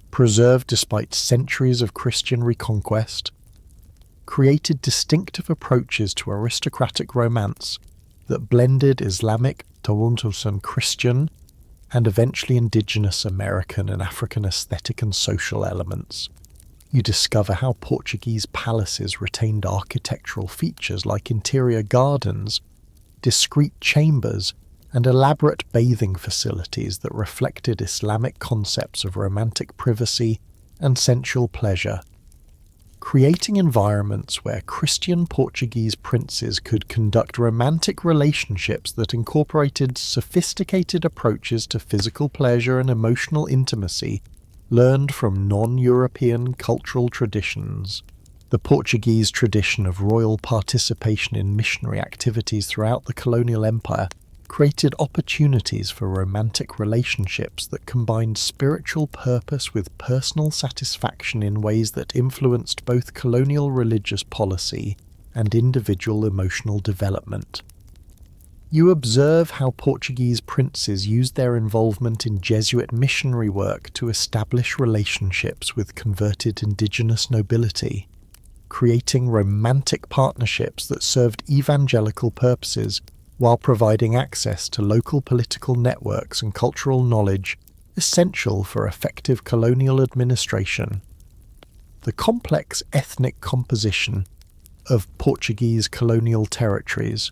preserved despite centuries of Christian reconquest, created distinctive approaches to aristocratic romance that blended Islamic, Tawantus and Christian, and eventually indigenous American and African aesthetic and social elements. You discover how Portuguese palaces retained architectural features like interior gardens, discreet chambers, and elaborate bathing facilities that reflected Islamic concepts of romantic privacy and sensual pleasure, creating environments where Christian Portuguese princes could conduct romantic relationships that incorporated sophisticated approaches to physical pleasure and emotional intimacy learned from non-European cultural traditions. The Portuguese tradition of royal participation in missionary activities throughout the colonial empire created opportunities for romantic relationships that combined spiritual purpose with personal satisfaction in ways that influenced both colonial religious policy and individual emotional development. You observe how Portuguese princes used their involvement in Jesuit missionary work to establish relationships with converted indigenous nobility, creating romantic partnerships that served evangelical purposes while providing access to local political networks and cultural knowledge essential for effective colonial administration. The complex ethnic composition of Portuguese colonial territories,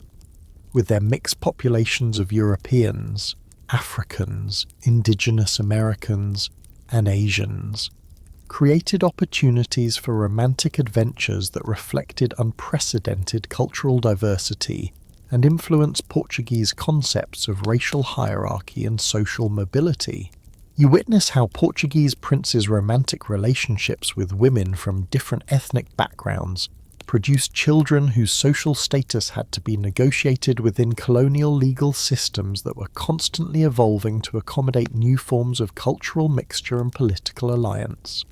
with their mixed populations of Europeans, Africans, indigenous Americans, and Asians, created opportunities for romantic adventures that reflected unprecedented cultural diversity and influenced Portuguese concepts of racial hierarchy and social mobility. You witness how Portuguese princes' romantic relationships with women from different ethnic backgrounds produced children whose social status had to be negotiated within colonial legal systems that were constantly evolving to accommodate new forms of cultural mixture and political alliance.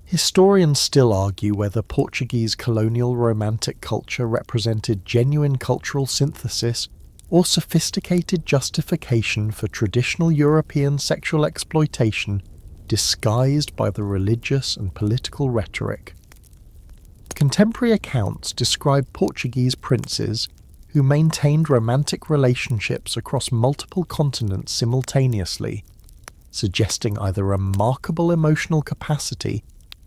Historians still argue whether Portuguese colonial romantic culture represented genuine cultural synthesis or sophisticated justification for traditional European sexual exploitation disguised by the religious and political rhetoric. Contemporary accounts describe Portuguese princes who maintained romantic relationships across multiple continents simultaneously, suggesting either remarkable emotional capacity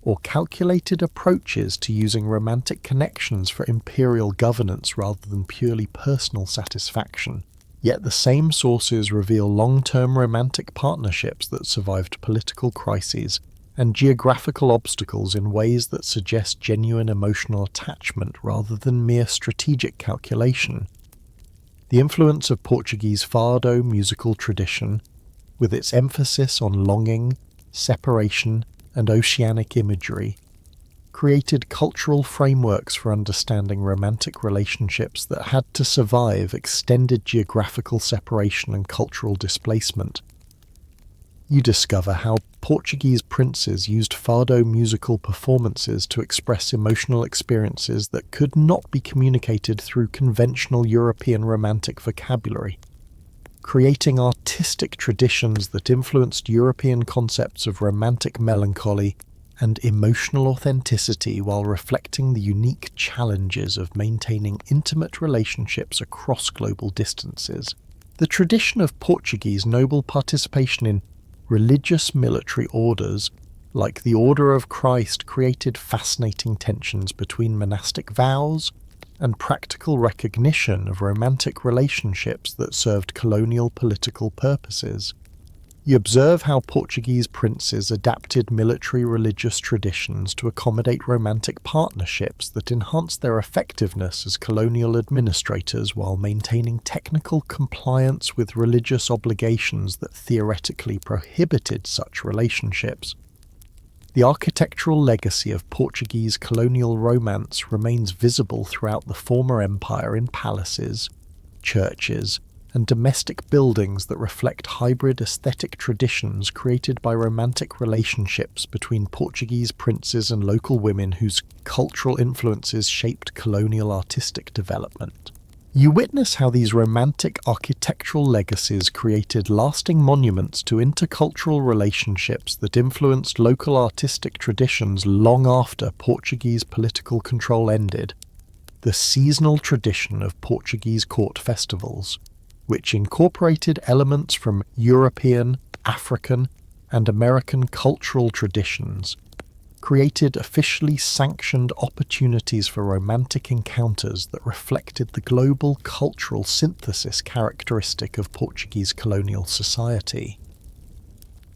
or calculated approaches to using romantic connections for imperial governance rather than purely personal satisfaction. Yet the same sources reveal long-term romantic partnerships that survived political crises and geographical obstacles in ways that suggest genuine emotional attachment rather than mere strategic calculation. The influence of Portuguese fado musical tradition, with its emphasis on longing, separation, and oceanic imagery, created cultural frameworks for understanding romantic relationships that had to survive extended geographical separation and cultural displacement. You discover how Portuguese princes used fado musical performances to express emotional experiences that could not be communicated through conventional European romantic vocabulary, creating artistic traditions that influenced European concepts of romantic melancholy and emotional authenticity while reflecting the unique challenges of maintaining intimate relationships across global distances. The tradition of Portuguese noble participation in religious military orders, like the Order of Christ, created fascinating tensions between monastic vows and practical recognition of romantic relationships that served colonial political purposes. You observe how Portuguese princes adapted military religious traditions to accommodate romantic partnerships that enhanced their effectiveness as colonial administrators while maintaining technical compliance with religious obligations that theoretically prohibited such relationships. The architectural legacy of Portuguese colonial romance remains visible throughout the former empire in palaces, churches, and domestic buildings that reflect hybrid aesthetic traditions created by romantic relationships between Portuguese princes and local women whose cultural influences shaped colonial artistic development. You witness how these romantic architectural legacies created lasting monuments to intercultural relationships that influenced local artistic traditions long after Portuguese political control ended. The seasonal tradition of Portuguese court festivals, which incorporated elements from European, African, and American cultural traditions, created officially sanctioned opportunities for romantic encounters that reflected the global cultural synthesis characteristic of Portuguese colonial society.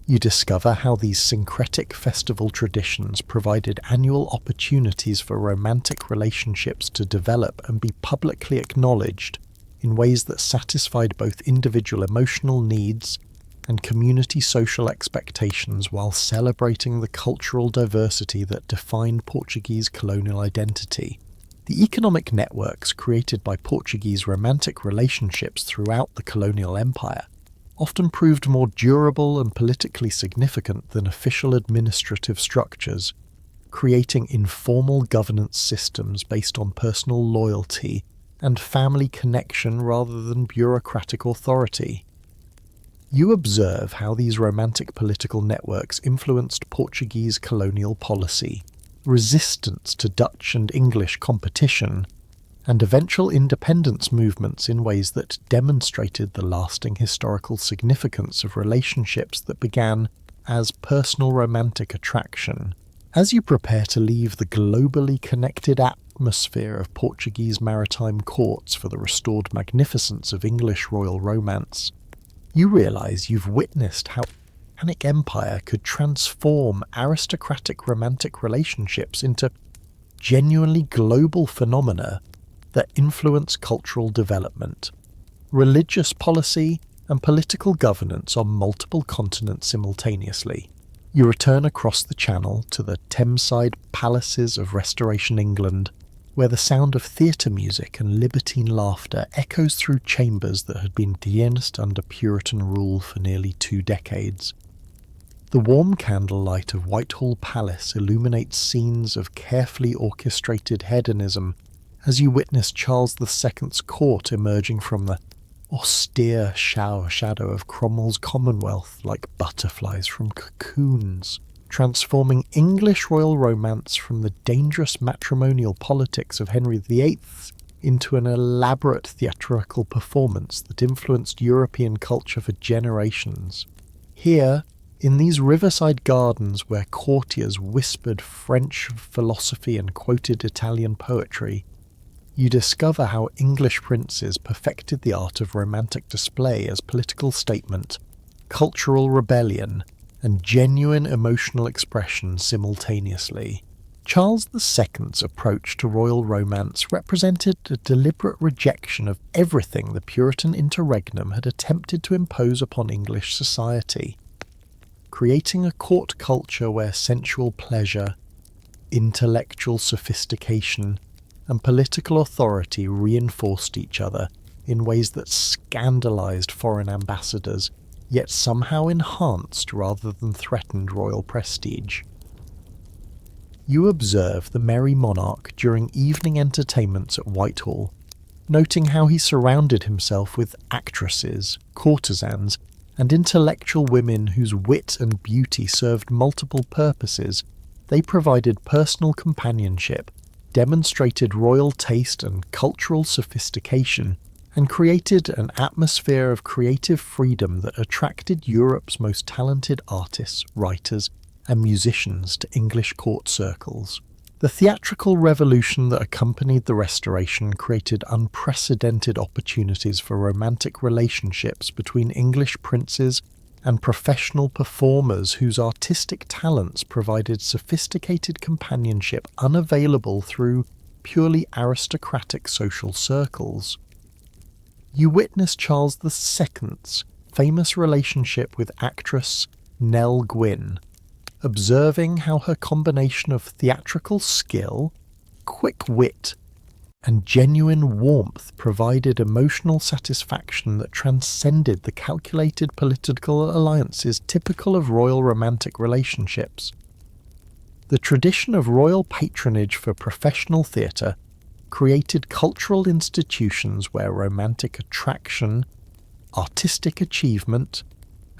You discover how these syncretic festival traditions provided annual opportunities for romantic relationships to develop and be publicly acknowledged in ways that satisfied both individual emotional needs and community social expectations while celebrating the cultural diversity that defined Portuguese colonial identity. The economic networks created by Portuguese romantic relationships throughout the colonial empire often proved more durable and politically significant than official administrative structures, creating informal governance systems based on personal loyalty and family connection rather than bureaucratic authority. You observe how these romantic political networks influenced Portuguese colonial policy, resistance to Dutch and English competition, and eventual independence movements in ways that demonstrated the lasting historical significance of relationships that began as personal romantic attraction. As you prepare to leave the globally connected atmosphere of Portuguese maritime courts for the restored magnificence of English royal romance, you realize you've witnessed how the Hispanic Empire could transform aristocratic romantic relationships into genuinely global phenomena that influence cultural development, religious policy, and political governance on multiple continents simultaneously. You return across the Channel to the Thameside palaces of Restoration England, where the sound of theatre music and libertine laughter echoes through chambers that had been danced under Puritan rule for nearly 2 decades. The warm candlelight of Whitehall Palace illuminates scenes of carefully orchestrated hedonism as you witness Charles II's court emerging from the austere shadow of Cromwell's Commonwealth like butterflies from cocoons, transforming English royal romance from the dangerous matrimonial politics of Henry VIII into an elaborate theatrical performance that influenced European culture for generations. Here, in these riverside gardens where courtiers whispered French philosophy and quoted Italian poetry, you discover how English princes perfected the art of romantic display as political statement, cultural rebellion, and genuine emotional expression simultaneously. Charles II's approach to royal romance represented a deliberate rejection of everything the Puritan interregnum had attempted to impose upon English society, creating a court culture where sensual pleasure, intellectual sophistication, and political authority reinforced each other in ways that scandalized foreign ambassadors, yet somehow enhanced rather than threatened royal prestige. You observe the merry monarch during evening entertainments at Whitehall, noting how he surrounded himself with actresses, courtesans, and intellectual women whose wit and beauty served multiple purposes. They provided personal companionship, demonstrated royal taste and cultural sophistication, and created an atmosphere of creative freedom that attracted Europe's most talented artists, writers, and musicians to English court circles. The theatrical revolution that accompanied the Restoration created unprecedented opportunities for romantic relationships between English princes and professional performers whose artistic talents provided sophisticated companionship unavailable through purely aristocratic social circles. You witness Charles II's famous relationship with actress Nell Gwynn, observing how her combination of theatrical skill, quick wit, and genuine warmth provided emotional satisfaction that transcended the calculated political alliances typical of royal romantic relationships. The tradition of royal patronage for professional theatre created cultural institutions where romantic attraction, artistic achievement,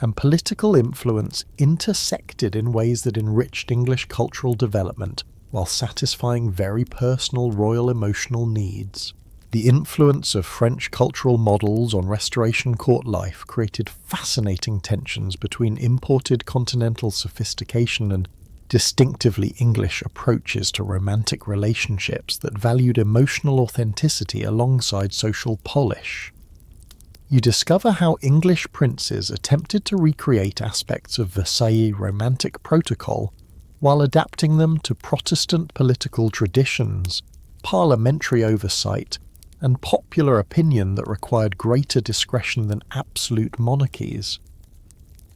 and political influence intersected in ways that enriched English cultural development while satisfying very personal royal emotional needs. The influence of French cultural models on Restoration court life created fascinating tensions between imported continental sophistication and distinctively English approaches to romantic relationships that valued emotional authenticity alongside social polish. You discover how English princes attempted to recreate aspects of Versailles romantic protocol while adapting them to Protestant political traditions, parliamentary oversight, and popular opinion that required greater discretion than absolute monarchies.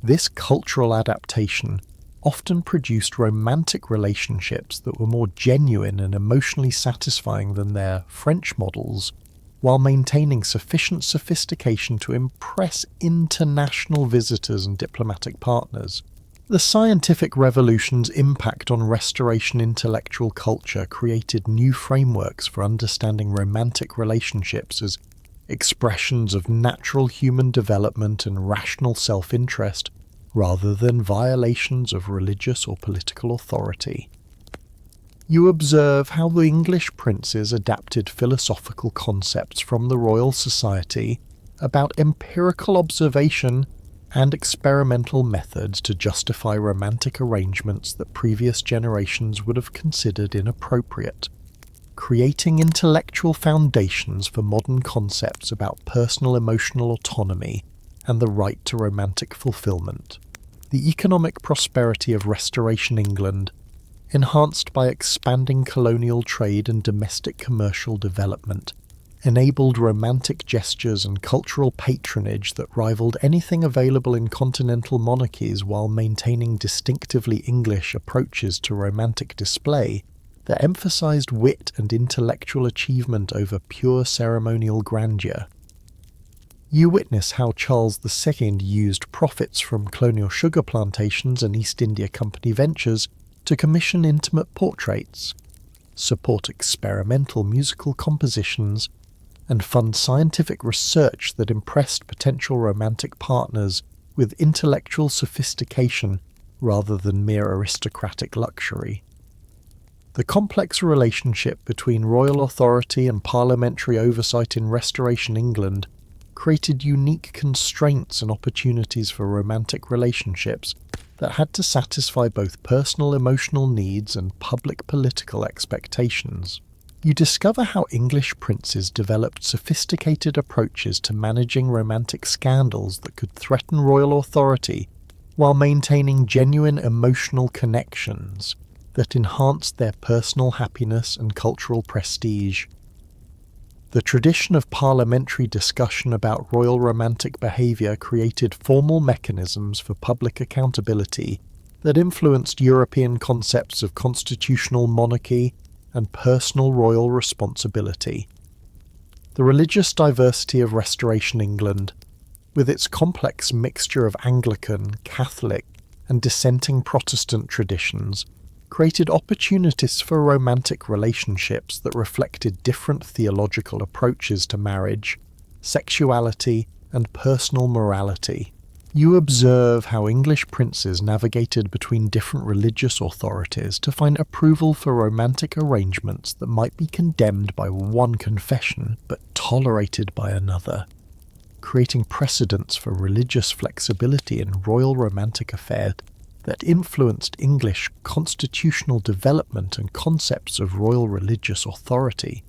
This cultural adaptation often produced romantic relationships that were more genuine and emotionally satisfying than their French models, while maintaining sufficient sophistication to impress international visitors and diplomatic partners. The scientific revolution's impact on Restoration intellectual culture created new frameworks for understanding romantic relationships as expressions of natural human development and rational self-interest, rather than violations of religious or political authority. You observe how the English princes adapted philosophical concepts from the Royal Society about empirical observation and experimental methods to justify romantic arrangements that previous generations would have considered inappropriate, creating intellectual foundations for modern concepts about personal emotional autonomy and the right to romantic fulfillment. The economic prosperity of Restoration England, enhanced by expanding colonial trade and domestic commercial development, enabled romantic gestures and cultural patronage that rivaled anything available in continental monarchies while maintaining distinctively English approaches to romantic display that emphasized wit and intellectual achievement over pure ceremonial grandeur. You witness how Charles II used profits from colonial sugar plantations and East India Company ventures to commission intimate portraits, support experimental musical compositions, and fund scientific research that impressed potential romantic partners with intellectual sophistication rather than mere aristocratic luxury. The complex relationship between royal authority and parliamentary oversight in Restoration England created unique constraints and opportunities for romantic relationships that had to satisfy both personal emotional needs and public political expectations. You discover how English princes developed sophisticated approaches to managing romantic scandals that could threaten royal authority while maintaining genuine emotional connections that enhanced their personal happiness and cultural prestige. The tradition of parliamentary discussion about royal romantic behaviour created formal mechanisms for public accountability that influenced European concepts of constitutional monarchy and personal royal responsibility. The religious diversity of Restoration England, with its complex mixture of Anglican, Catholic, and dissenting Protestant traditions, created opportunities for romantic relationships that reflected different theological approaches to marriage, sexuality, and personal morality. You observe how English princes navigated between different religious authorities to find approval for romantic arrangements that might be condemned by one confession but tolerated by another, creating precedents for religious flexibility in royal romantic affairs that influenced English constitutional development and concepts of royal religious authority.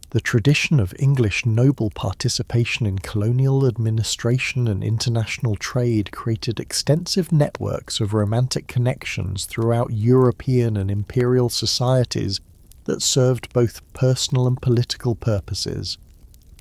The tradition of English noble participation in colonial administration and international trade created extensive networks of romantic connections throughout European and imperial societies that served both personal and political purposes.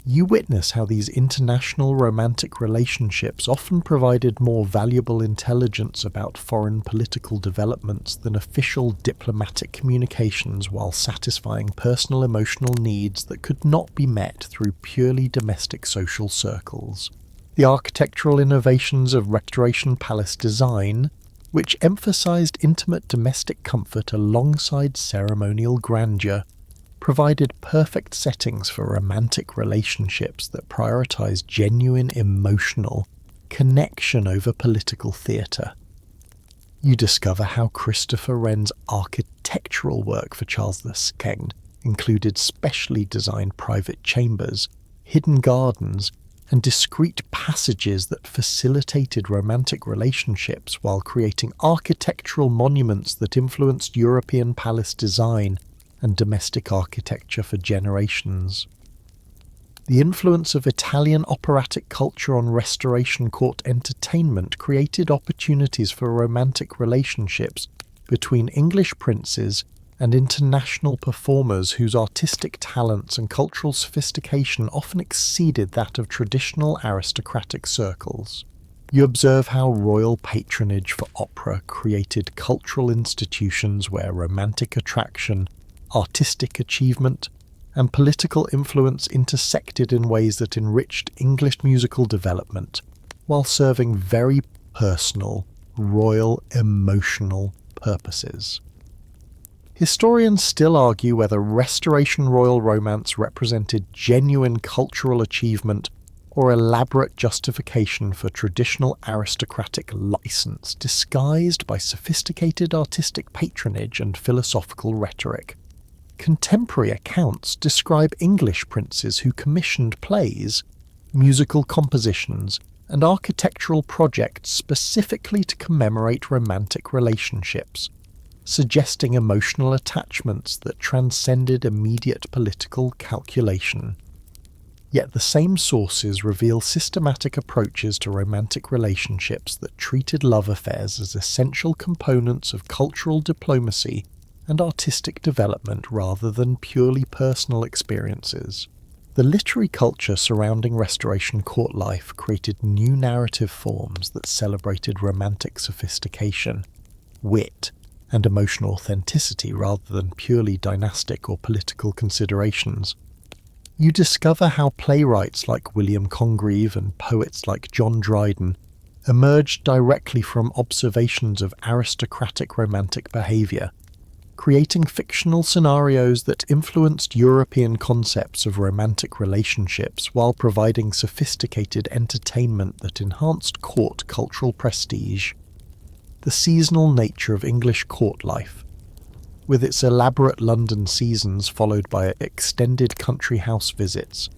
You witness how these international romantic relationships often provided more valuable intelligence about foreign political developments than official diplomatic communications, while satisfying personal emotional needs that could not be met through purely domestic social circles. The architectural innovations of Restoration Palace design, which emphasized intimate domestic comfort alongside ceremonial grandeur, provided perfect settings for romantic relationships that prioritized genuine emotional connection over political theatre. You discover how Christopher Wren's architectural work for Charles II included specially designed private chambers, hidden gardens, and discreet passages that facilitated romantic relationships while creating architectural monuments that influenced European palace design and domestic architecture for generations. The influence of Italian operatic culture on Restoration Court entertainment created opportunities for romantic relationships between English princes and international performers whose artistic talents and cultural sophistication often exceeded that of traditional aristocratic circles. You observe how royal patronage for opera created cultural institutions where romantic attraction, artistic achievement, and political influence intersected in ways that enriched English musical development, while serving very personal, royal, emotional purposes. Historians still argue whether Restoration royal romance represented genuine cultural achievement or elaborate justification for traditional aristocratic license disguised by sophisticated artistic patronage and philosophical rhetoric. Contemporary accounts describe English princes who commissioned plays, musical compositions, and architectural projects specifically to commemorate romantic relationships, suggesting emotional attachments that transcended immediate political calculation. Yet the same sources reveal systematic approaches to romantic relationships that treated love affairs as essential components of cultural diplomacy and artistic development rather than purely personal experiences. The literary culture surrounding Restoration court life created new narrative forms that celebrated romantic sophistication, wit, and emotional authenticity rather than purely dynastic or political considerations. You discover how playwrights like William Congreve and poets like John Dryden emerged directly from observations of aristocratic romantic behaviour, creating fictional scenarios that influenced European concepts of romantic relationships while providing sophisticated entertainment that enhanced court cultural prestige. The seasonal nature of English court life, with its elaborate London seasons followed by extended country house visits,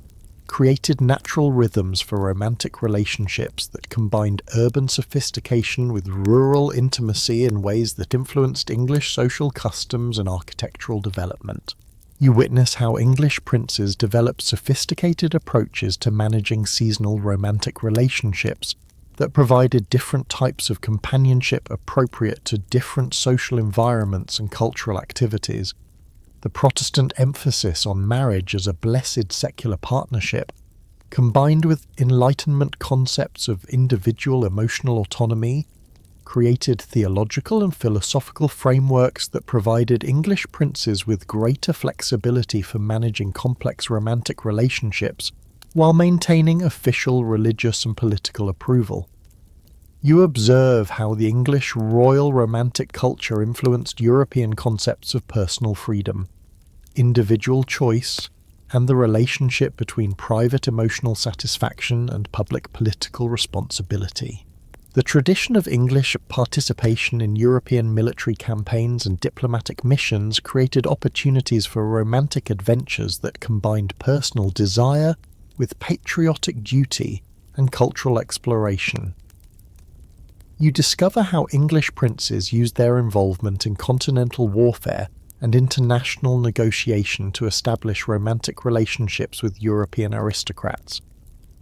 created natural rhythms for romantic relationships that combined urban sophistication with rural intimacy in ways that influenced English social customs and architectural development. You witness how English princes developed sophisticated approaches to managing seasonal romantic relationships that provided different types of companionship appropriate to different social environments and cultural activities. The Protestant emphasis on marriage as a blessed secular partnership, combined with Enlightenment concepts of individual emotional autonomy, created theological and philosophical frameworks that provided English princes with greater flexibility for managing complex romantic relationships while maintaining official religious and political approval. You observe how the English royal romantic culture influenced European concepts of personal freedom, individual choice, and the relationship between private emotional satisfaction and public political responsibility. The tradition of English participation in European military campaigns and diplomatic missions created opportunities for romantic adventures that combined personal desire with patriotic duty and cultural exploration. You discover how English princes used their involvement in continental warfare and international negotiation to establish romantic relationships with European aristocrats,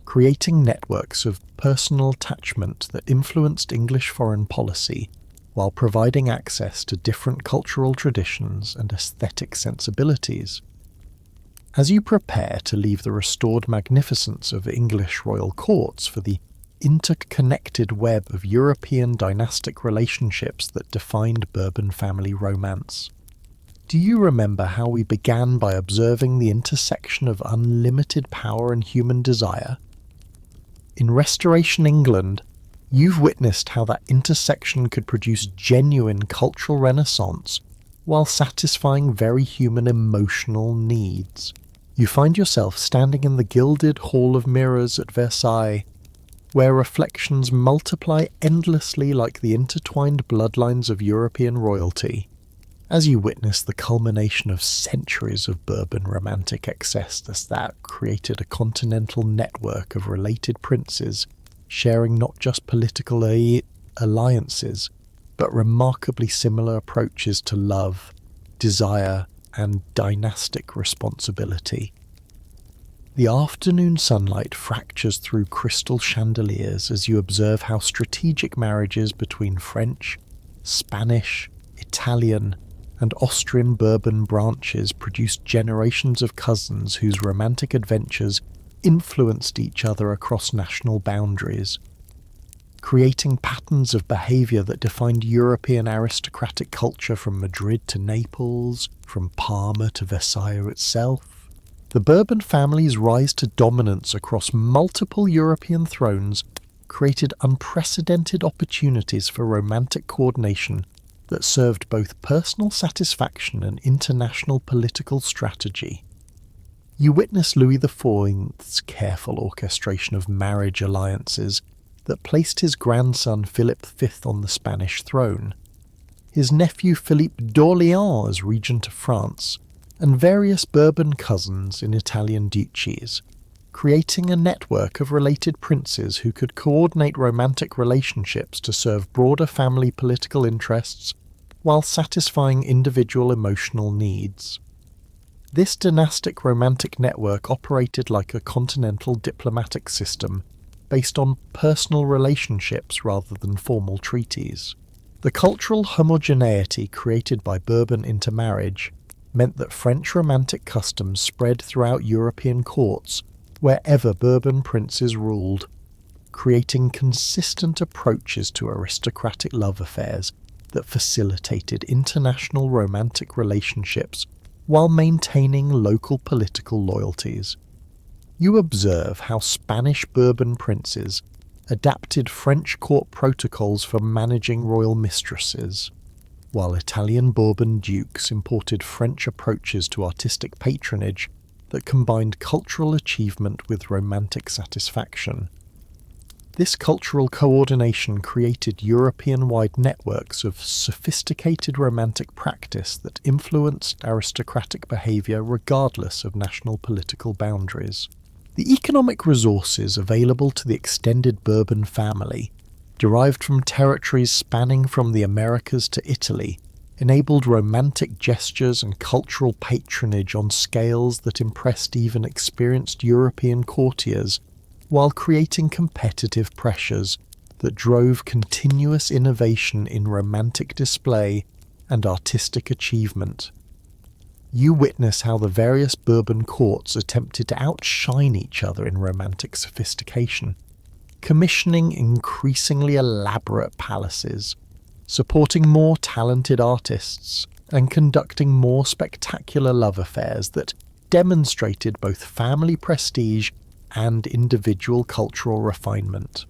creating networks of personal attachment that influenced English foreign policy while providing access to different cultural traditions and aesthetic sensibilities. As you prepare to leave the restored magnificence of English royal courts for the interconnected web of European dynastic relationships that defined Bourbon family romance, do you remember how we began by observing the intersection of unlimited power and human desire? In Restoration England, you've witnessed how that intersection could produce genuine cultural renaissance while satisfying very human emotional needs. You find yourself standing in the gilded Hall of Mirrors at Versailles, where reflections multiply endlessly like the intertwined bloodlines of European royalty, as you witness the culmination of centuries of Bourbon romantic excess that created a continental network of related princes sharing not just political alliances, but remarkably similar approaches to love, desire, and dynastic responsibility. The afternoon sunlight fractures through crystal chandeliers as you observe how strategic marriages between French, Spanish, Italian, and Austrian Bourbon branches produced generations of cousins whose romantic adventures influenced each other across national boundaries, creating patterns of behaviour that defined European aristocratic culture from Madrid to Naples, from Parma to Versailles itself. The Bourbon family's rise to dominance across multiple European thrones created unprecedented opportunities for romantic coordination that served both personal satisfaction and international political strategy. You witness Louis XIV's careful orchestration of marriage alliances that placed his grandson Philip V on the Spanish throne, his nephew Philippe d'Orléans as regent of France, and various Bourbon cousins in Italian duchies, creating a network of related princes who could coordinate romantic relationships to serve broader family political interests while satisfying individual emotional needs. This dynastic romantic network operated like a continental diplomatic system based on personal relationships rather than formal treaties. The cultural homogeneity created by Bourbon intermarriage meant that French romantic customs spread throughout European courts wherever Bourbon princes ruled, creating consistent approaches to aristocratic love affairs that facilitated international romantic relationships while maintaining local political loyalties. You observe how Spanish Bourbon princes adapted French court protocols for managing royal mistresses, while Italian Bourbon dukes imported French approaches to artistic patronage that combined cultural achievement with romantic satisfaction. This cultural coordination created European-wide networks of sophisticated romantic practice that influenced aristocratic behaviour regardless of national political boundaries. The economic resources available to the extended Bourbon family, derived from territories spanning from the Americas to Italy, enabled romantic gestures and cultural patronage on scales that impressed even experienced European courtiers, while creating competitive pressures that drove continuous innovation in romantic display and artistic achievement. You witness how the various Bourbon courts attempted to outshine each other in romantic sophistication, commissioning increasingly elaborate palaces, supporting more talented artists, and conducting more spectacular love affairs that demonstrated both family prestige and individual cultural refinement.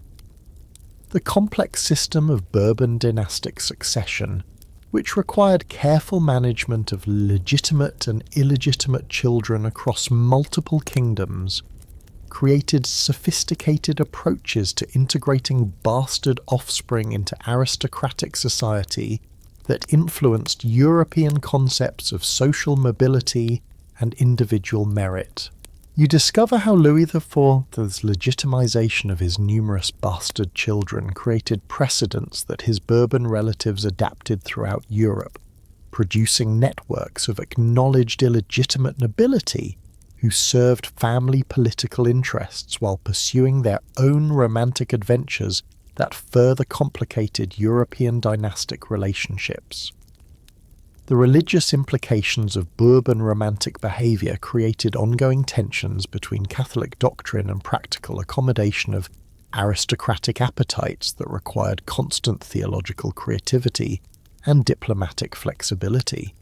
The complex system of Bourbon dynastic succession, which required careful management of legitimate and illegitimate children across multiple kingdoms, created sophisticated approaches to integrating bastard offspring into aristocratic society that influenced European concepts of social mobility and individual merit. You discover how Louis XIV's legitimization of his numerous bastard children created precedents that his Bourbon relatives adapted throughout Europe, producing networks of acknowledged illegitimate nobility who served family political interests while pursuing their own romantic adventures that further complicated European dynastic relationships. The religious implications of Bourbon romantic behaviour created ongoing tensions between Catholic doctrine and practical accommodation of aristocratic appetites that required constant theological creativity and diplomatic flexibility.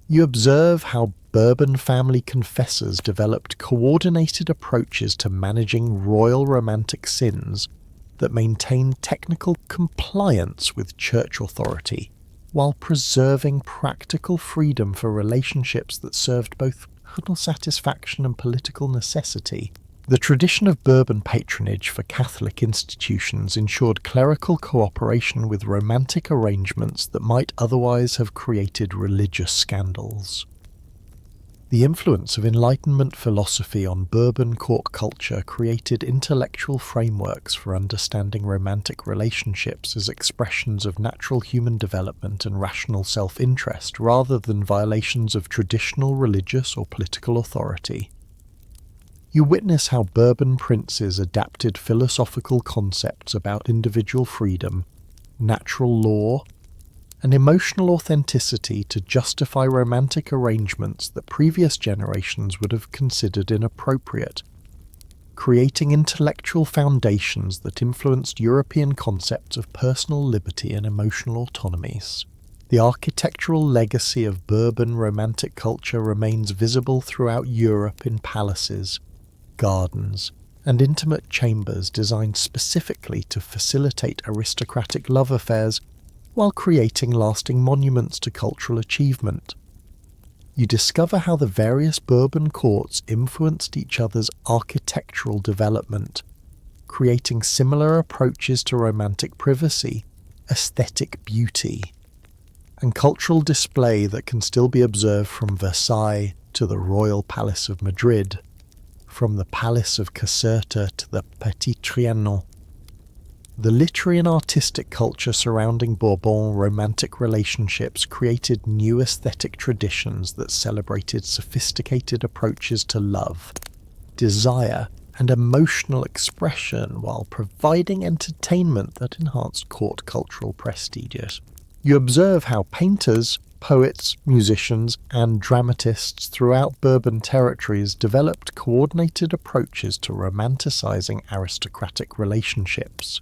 You observe how Bourbon family confessors developed coordinated approaches to managing royal romantic sins that maintained technical compliance with church authority, while preserving practical freedom for relationships that served both personal satisfaction and political necessity. The tradition of Bourbon patronage for Catholic institutions ensured clerical cooperation with romantic arrangements that might otherwise have created religious scandals. The influence of Enlightenment philosophy on Bourbon court culture created intellectual frameworks for understanding romantic relationships as expressions of natural human development and rational self-interest rather than violations of traditional religious or political authority. You witness how Bourbon princes adapted philosophical concepts about individual freedom, natural law, and emotional authenticity to justify romantic arrangements that previous generations would have considered inappropriate, creating intellectual foundations that influenced European concepts of personal liberty and emotional autonomies. The architectural legacy of Bourbon romantic culture remains visible throughout Europe in palaces, gardens, and intimate chambers designed specifically to facilitate aristocratic love affairs while creating lasting monuments to cultural achievement. You discover how the various Bourbon courts influenced each other's architectural development, creating similar approaches to romantic privacy, aesthetic beauty, and cultural display that can still be observed from Versailles to the Royal Palace of Madrid, from the Palace of Caserta to the Petit Trianon. The literary and artistic culture surrounding Bourbon romantic relationships created new aesthetic traditions that celebrated sophisticated approaches to love, desire, and emotional expression while providing entertainment that enhanced court cultural prestige. You observe how painters, poets, musicians, and dramatists throughout Bourbon territories developed coordinated approaches to romanticizing aristocratic relationships,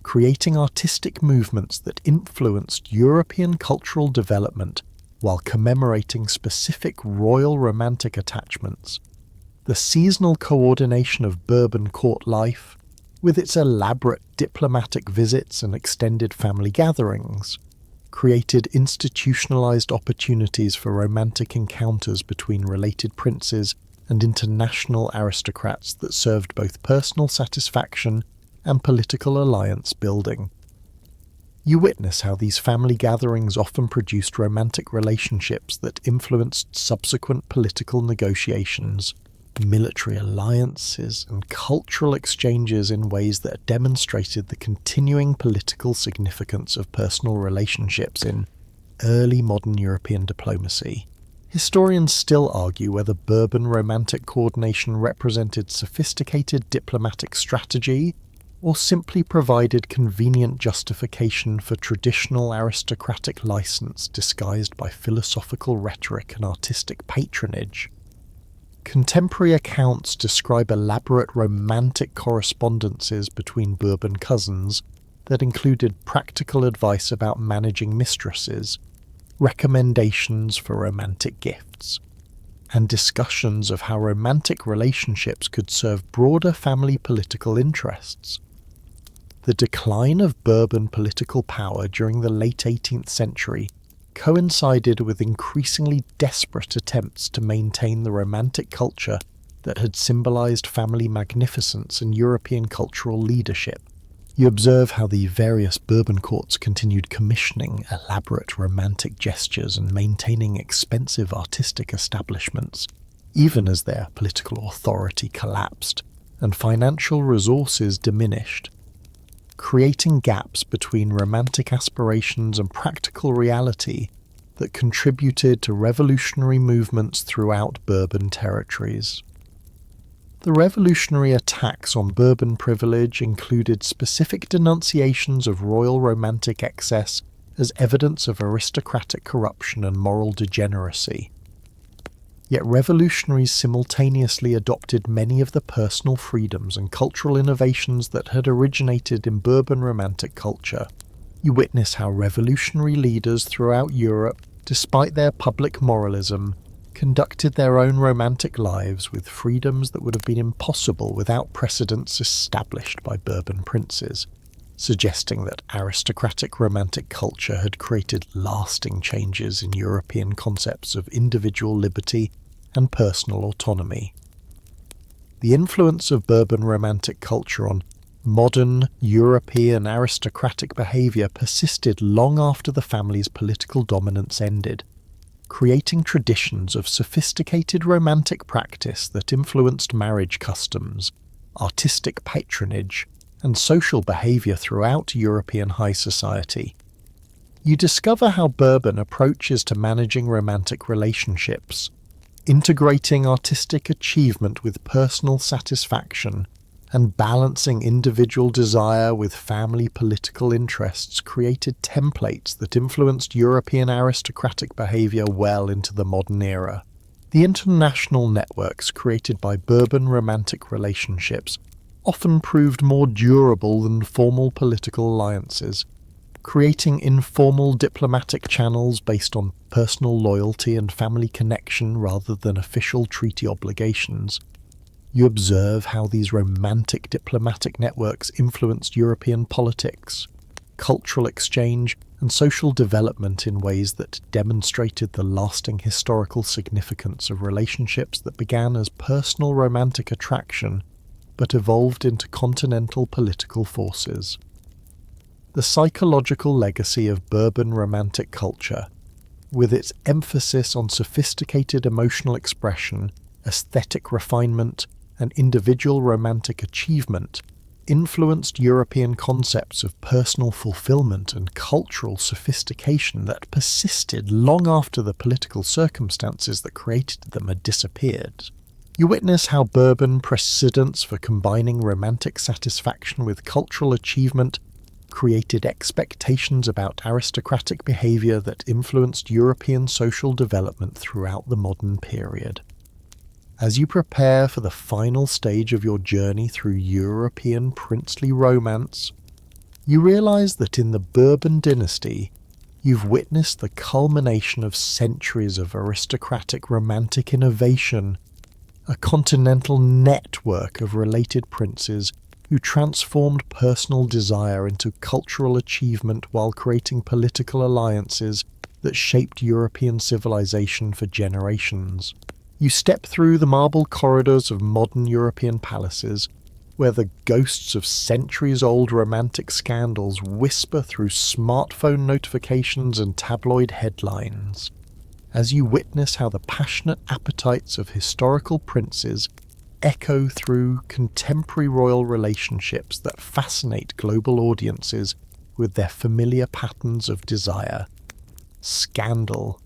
creating artistic movements that influenced European cultural development while commemorating specific royal romantic attachments. The seasonal coordination of Bourbon court life, with its elaborate diplomatic visits and extended family gatherings, created institutionalized opportunities for romantic encounters between related princes and international aristocrats that served both personal satisfaction and political alliance building. You witness how these family gatherings often produced romantic relationships that influenced subsequent political negotiations, military alliances, and cultural exchanges in ways that demonstrated the continuing political significance of personal relationships in early modern European diplomacy. Historians still argue whether Bourbon romantic coordination represented sophisticated diplomatic strategy or simply provided convenient justification for traditional aristocratic license disguised by philosophical rhetoric and artistic patronage. Contemporary accounts describe elaborate romantic correspondences between Bourbon cousins that included practical advice about managing mistresses, recommendations for romantic gifts, and discussions of how romantic relationships could serve broader family political interests. The decline of Bourbon political power during the late 18th century coincided with increasingly desperate attempts to maintain the romantic culture that had symbolized family magnificence and European cultural leadership. You observe how the various Bourbon courts continued commissioning elaborate romantic gestures and maintaining expensive artistic establishments, even as their political authority collapsed and financial resources diminished, creating gaps between romantic aspirations and practical reality that contributed to revolutionary movements throughout Bourbon territories. The revolutionary attacks on Bourbon privilege included specific denunciations of royal romantic excess as evidence of aristocratic corruption and moral degeneracy. Yet revolutionaries simultaneously adopted many of the personal freedoms and cultural innovations that had originated in Bourbon romantic culture. You witness how revolutionary leaders throughout Europe, despite their public moralism, conducted their own romantic lives with freedoms that would have been impossible without precedents established by Bourbon princes, suggesting that aristocratic romantic culture had created lasting changes in European concepts of individual liberty and personal autonomy. The influence of Bourbon romantic culture on modern European aristocratic behaviour persisted long after the family's political dominance ended, creating traditions of sophisticated romantic practice that influenced marriage customs, artistic patronage, and social behaviour throughout European high society. You discover how Bourbon approaches to managing romantic relationships, integrating artistic achievement with personal satisfaction, and balancing individual desire with family political interests created templates that influenced European aristocratic behaviour well into the modern era. The international networks created by Bourbon romantic relationships often proved more durable than formal political alliances, creating informal diplomatic channels based on personal loyalty and family connection rather than official treaty obligations. You observe how these romantic diplomatic networks influenced European politics, cultural exchange, and social development in ways that demonstrated the lasting historical significance of relationships that began as personal romantic attraction but evolved into continental political forces. The psychological legacy of Bourbon romantic culture, with its emphasis on sophisticated emotional expression, aesthetic refinement, and individual romantic achievement, influenced European concepts of personal fulfillment and cultural sophistication that persisted long after the political circumstances that created them had disappeared. You witness how Bourbon precedents for combining romantic satisfaction with cultural achievement created expectations about aristocratic behaviour that influenced European social development throughout the modern period. As you prepare for the final stage of your journey through European princely romance, you realize that in the Bourbon dynasty, you've witnessed the culmination of centuries of aristocratic romantic innovation, a continental network of related princes who transformed personal desire into cultural achievement while creating political alliances that shaped European civilization for generations. You step through the marble corridors of modern European palaces, where the ghosts of centuries-old romantic scandals whisper through smartphone notifications and tabloid headlines, as you witness how the passionate appetites of historical princes echo through contemporary royal relationships that fascinate global audiences with their familiar patterns of desire, scandal,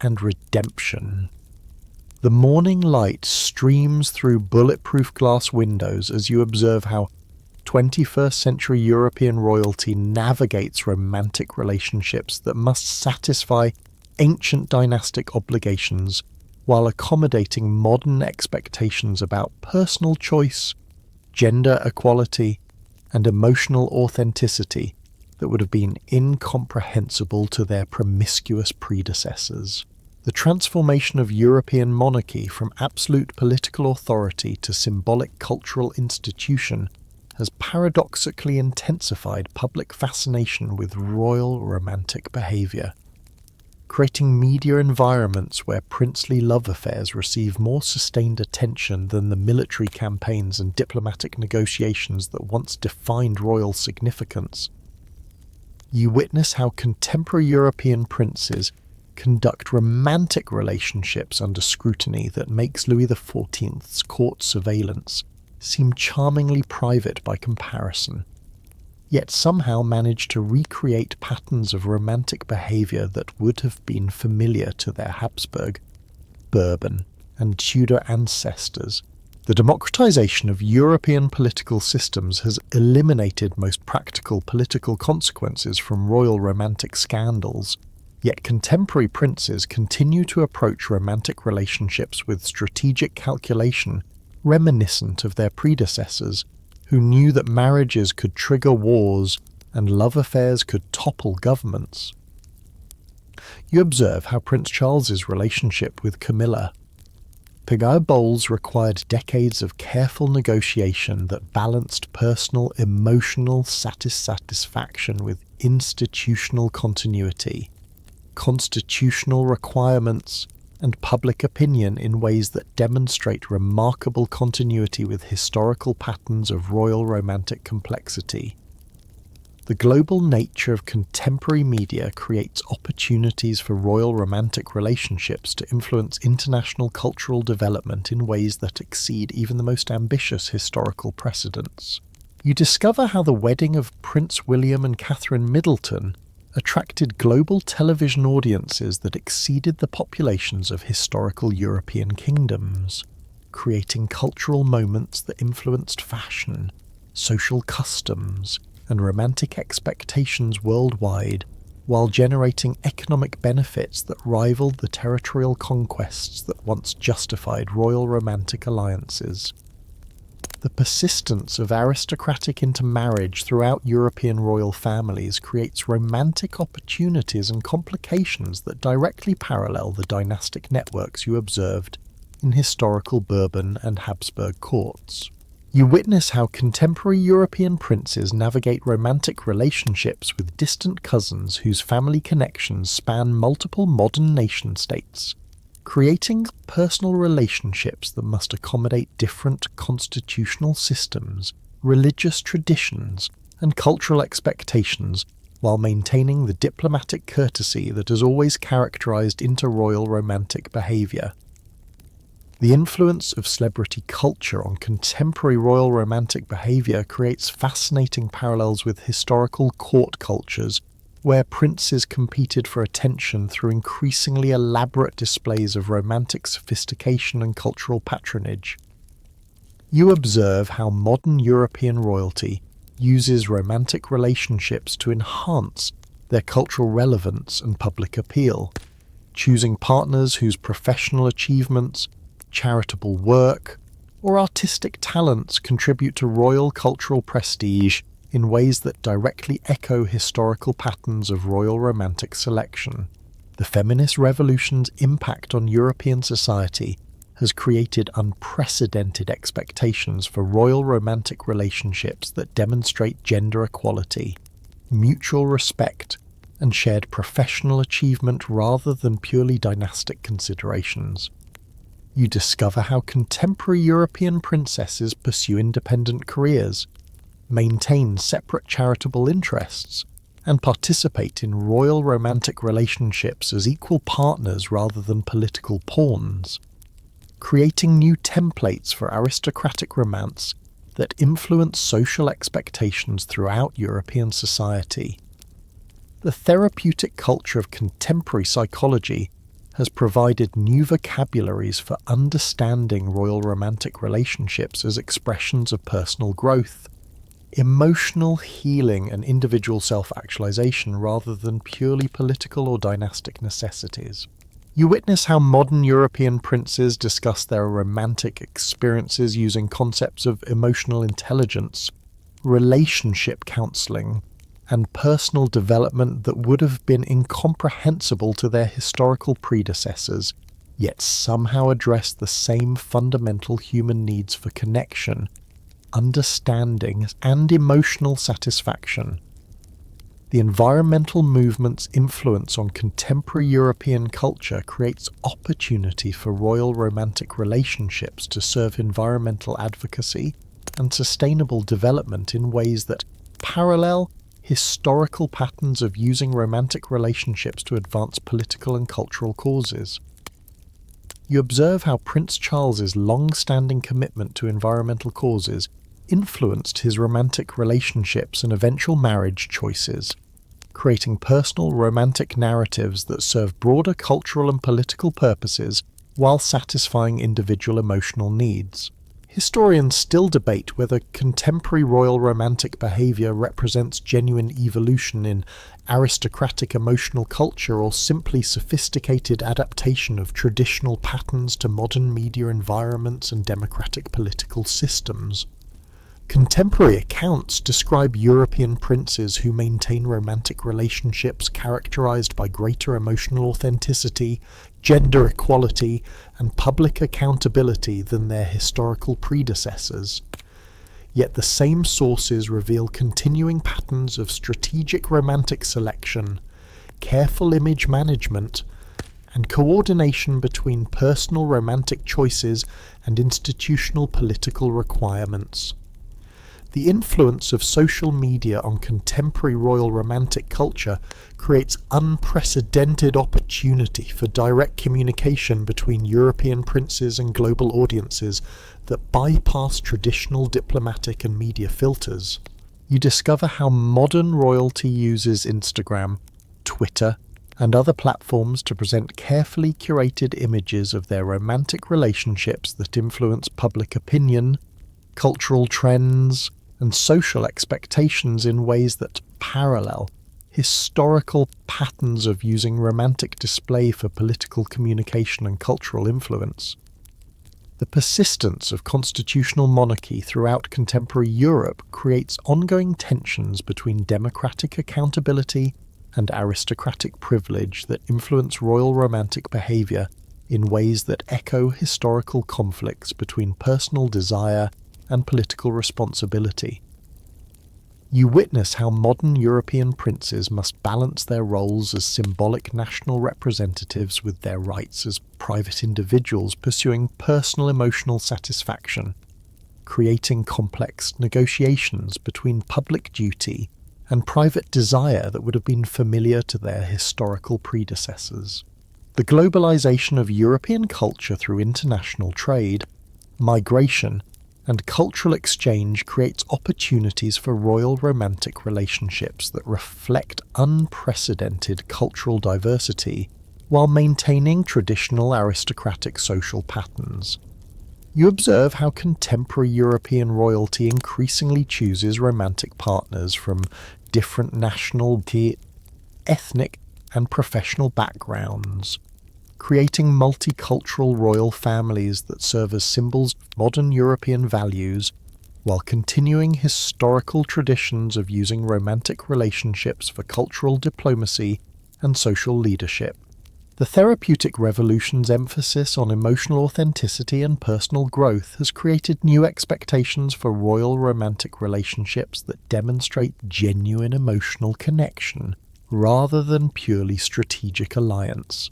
and redemption. The morning light streams through bulletproof glass windows as you observe how 21st century European royalty navigates romantic relationships that must satisfy ancient dynastic obligations while accommodating modern expectations about personal choice, gender equality, and emotional authenticity that would have been incomprehensible to their promiscuous predecessors. The transformation of European monarchy from absolute political authority to symbolic cultural institution has paradoxically intensified public fascination with royal romantic behaviour. creating media environments where princely love affairs receive more sustained attention than the military campaigns and diplomatic negotiations that once defined royal significance. You witness how contemporary European princes conduct romantic relationships under scrutiny that makes Louis XIV's court surveillance seem charmingly private by comparison, yet somehow manage to recreate patterns of romantic behaviour that would have been familiar to their Habsburg, Bourbon, and Tudor ancestors. The democratization of European political systems has eliminated most practical political consequences from royal romantic scandals, yet contemporary princes continue to approach romantic relationships with strategic calculation reminiscent of their predecessors, who knew that marriages could trigger wars and love affairs could topple governments. You observe how Prince Charles's relationship with Camilla. Piguet Bowles required decades of careful negotiation that balanced personal emotional satisfaction with institutional continuity, constitutional requirements, and public opinion in ways that demonstrate remarkable continuity with historical patterns of royal romantic complexity. The global nature of contemporary media creates opportunities for royal romantic relationships to influence international cultural development in ways that exceed even the most ambitious historical precedents. You discover how the wedding of Prince William and Catherine Middleton attracted global television audiences that exceeded the populations of historical European kingdoms, creating cultural moments that influenced fashion, social customs, and romantic expectations worldwide, while generating economic benefits that rivaled the territorial conquests that once justified royal romantic alliances. The persistence of aristocratic intermarriage throughout European royal families creates romantic opportunities and complications that directly parallel the dynastic networks you observed in historical Bourbon and Habsburg courts. You witness how contemporary European princes navigate romantic relationships with distant cousins whose family connections span multiple modern nation-states, creating personal relationships that must accommodate different constitutional systems, religious traditions, and cultural expectations, while maintaining the diplomatic courtesy that has always characterized interroyal romantic behavior. The influence of celebrity culture on contemporary royal romantic behavior creates fascinating parallels with historical court cultures, where princes competed for attention through increasingly elaborate displays of romantic sophistication and cultural patronage. You observe how modern European royalty uses romantic relationships to enhance their cultural relevance and public appeal, choosing partners whose professional achievements, charitable work, or artistic talents contribute to royal cultural prestige in ways that directly echo historical patterns of royal romantic selection. The feminist revolution's impact on European society has created unprecedented expectations for royal romantic relationships that demonstrate gender equality, mutual respect, and shared professional achievement rather than purely dynastic considerations. You discover how contemporary European princesses pursue independent careers, maintain separate charitable interests, and participate in royal romantic relationships as equal partners rather than political pawns, creating new templates for aristocratic romance that influence social expectations throughout European society. The therapeutic culture of contemporary psychology has provided new vocabularies for understanding royal romantic relationships as expressions of personal growth, emotional healing, and individual self-actualization rather than purely political or dynastic necessities. You witness how modern European princes discuss their romantic experiences using concepts of emotional intelligence, relationship counseling, and personal development that would have been incomprehensible to their historical predecessors, yet somehow address the same fundamental human needs for connection, understanding, and emotional satisfaction. The environmental movement's influence on contemporary European culture creates opportunity for royal romantic relationships to serve environmental advocacy and sustainable development in ways that parallel historical patterns of using romantic relationships to advance political and cultural causes. You observe how Prince Charles's long-standing commitment to environmental causes influenced his romantic relationships and eventual marriage choices, creating personal romantic narratives that serve broader cultural and political purposes while satisfying individual emotional needs. Historians still debate whether contemporary royal romantic behaviour represents genuine evolution in aristocratic emotional culture or simply sophisticated adaptation of traditional patterns to modern media environments and democratic political systems. Contemporary accounts describe European princes who maintain romantic relationships characterized by greater emotional authenticity, gender equality, and public accountability than their historical predecessors. Yet the same sources reveal continuing patterns of strategic romantic selection, careful image management, and coordination between personal romantic choices and institutional political requirements. The influence of social media on contemporary royal romantic culture creates unprecedented opportunity for direct communication between European princes and global audiences that bypass traditional diplomatic and media filters. You discover how modern royalty uses Instagram, Twitter, and other platforms to present carefully curated images of their romantic relationships that influence public opinion, cultural trends, and social expectations in ways that parallel historical patterns of using romantic display for political communication and cultural influence. The persistence of constitutional monarchy throughout contemporary Europe creates ongoing tensions between democratic accountability and aristocratic privilege that influence royal romantic behaviour in ways that echo historical conflicts between personal desire and political responsibility. You witness how modern European princes must balance their roles as symbolic national representatives with their rights as private individuals pursuing personal emotional satisfaction, creating complex negotiations between public duty and private desire that would have been familiar to their historical predecessors. The globalization of European culture through international trade, migration, and cultural exchange creates opportunities for royal romantic relationships that reflect unprecedented cultural diversity while maintaining traditional aristocratic social patterns. You observe how contemporary European royalty increasingly chooses romantic partners from different national, ethnic, and professional backgrounds, creating multicultural royal families that serve as symbols of modern European values while continuing historical traditions of using romantic relationships for cultural diplomacy and social leadership. The therapeutic revolution's emphasis on emotional authenticity and personal growth has created new expectations for royal romantic relationships that demonstrate genuine emotional connection rather than purely strategic alliance.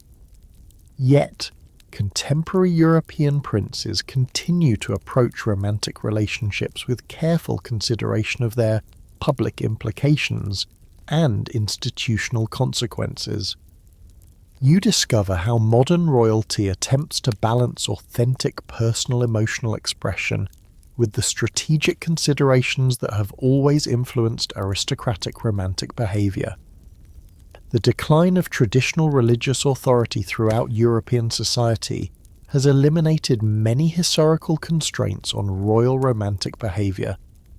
Yet, contemporary European princes continue to approach romantic relationships with careful consideration of their public implications and institutional consequences. You discover how modern royalty attempts to balance authentic personal emotional expression with the strategic considerations that have always influenced aristocratic romantic behaviour. The decline of traditional religious authority throughout European society has eliminated many historical constraints on royal romantic behaviour,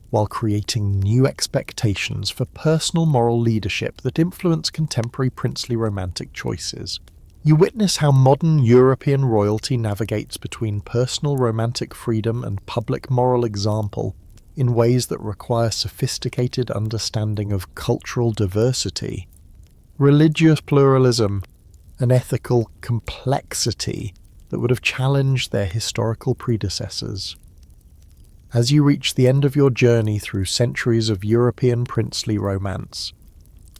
while creating new expectations for personal moral leadership that influence contemporary princely romantic choices. You witness how modern European royalty navigates between personal romantic freedom and public moral example in ways that require sophisticated understanding of cultural diversity, religious pluralism, and ethical complexity that would have challenged their historical predecessors. As you reach the end of your journey through centuries of European princely romance,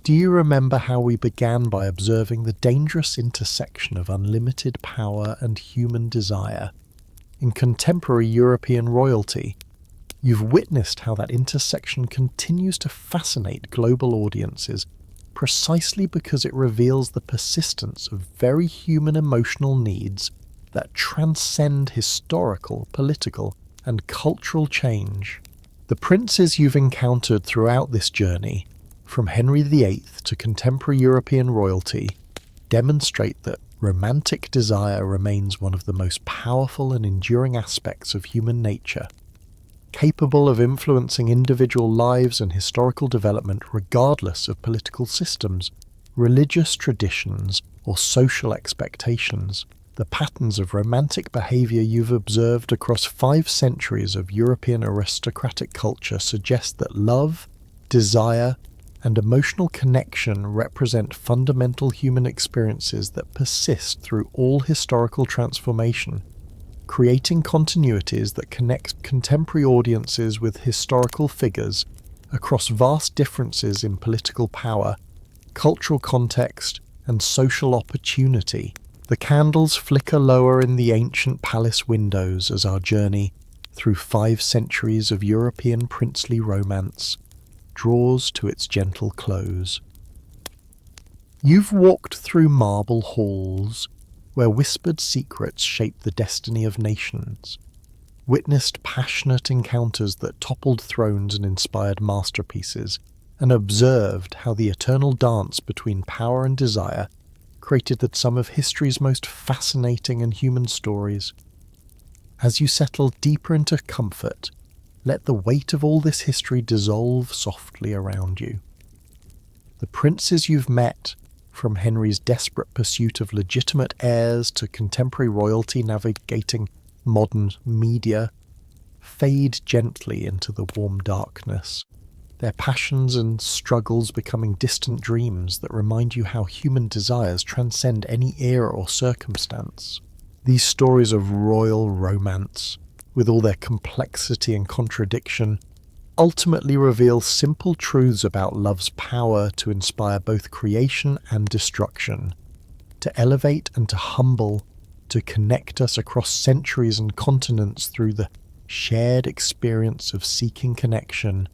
Do you remember how we began by observing the dangerous intersection of unlimited power and human desire? In contemporary European royalty, you've witnessed how that intersection continues to fascinate global audiences precisely because it reveals the persistence of very human emotional needs that transcend historical, political, and cultural change. The princes you've encountered throughout this journey, from Henry VIII to contemporary European royalty, demonstrate that romantic desire remains one of the most powerful and enduring aspects of human nature, capable of influencing individual lives and historical development regardless of political systems, religious traditions, or social expectations. The patterns of romantic behavior you've observed across 5 centuries of European aristocratic culture suggest that love, desire, and emotional connection represent fundamental human experiences that persist through all historical transformation, creating continuities that connect contemporary audiences with historical figures across vast differences in political power, cultural context, and social opportunity. The candles flicker lower in the ancient palace windows as our journey through 5 centuries of European princely romance draws to its gentle close. You've walked through marble halls where whispered secrets shape the destiny of nations, witnessed passionate encounters that toppled thrones and inspired masterpieces, and observed how the eternal dance between power and desire created some of history's most fascinating and human stories. As you settle deeper into comfort, let the weight of all this history dissolve softly around you. The princes you've met, from Henry's desperate pursuit of legitimate heirs to contemporary royalty navigating modern media, fade gently into the warm darkness, their passions and struggles becoming distant dreams that remind you how human desires transcend any era or circumstance. These stories of royal romance, with all their complexity and contradiction, ultimately reveal simple truths about love's power to inspire both creation and destruction, to elevate and to humble, to connect us across centuries and continents through the shared experience of seeking connection,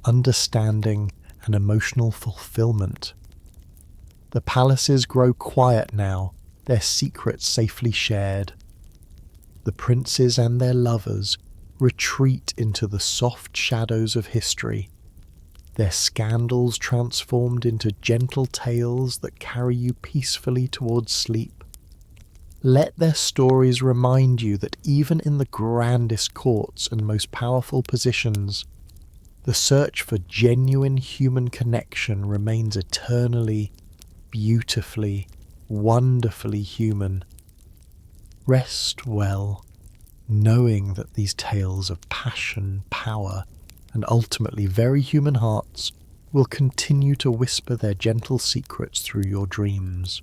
understanding, and emotional fulfillment. The palaces grow quiet now, their secrets safely shared. The princes and their lovers retreat into the soft shadows of history, their scandals transformed into gentle tales that carry you peacefully towards sleep. Let their stories remind you that even in the grandest courts and most powerful positions, the search for genuine human connection remains eternally, beautifully, wonderfully human. Rest well, knowing that these tales of passion, power, and ultimately very human hearts will continue to whisper their gentle secrets through your dreams.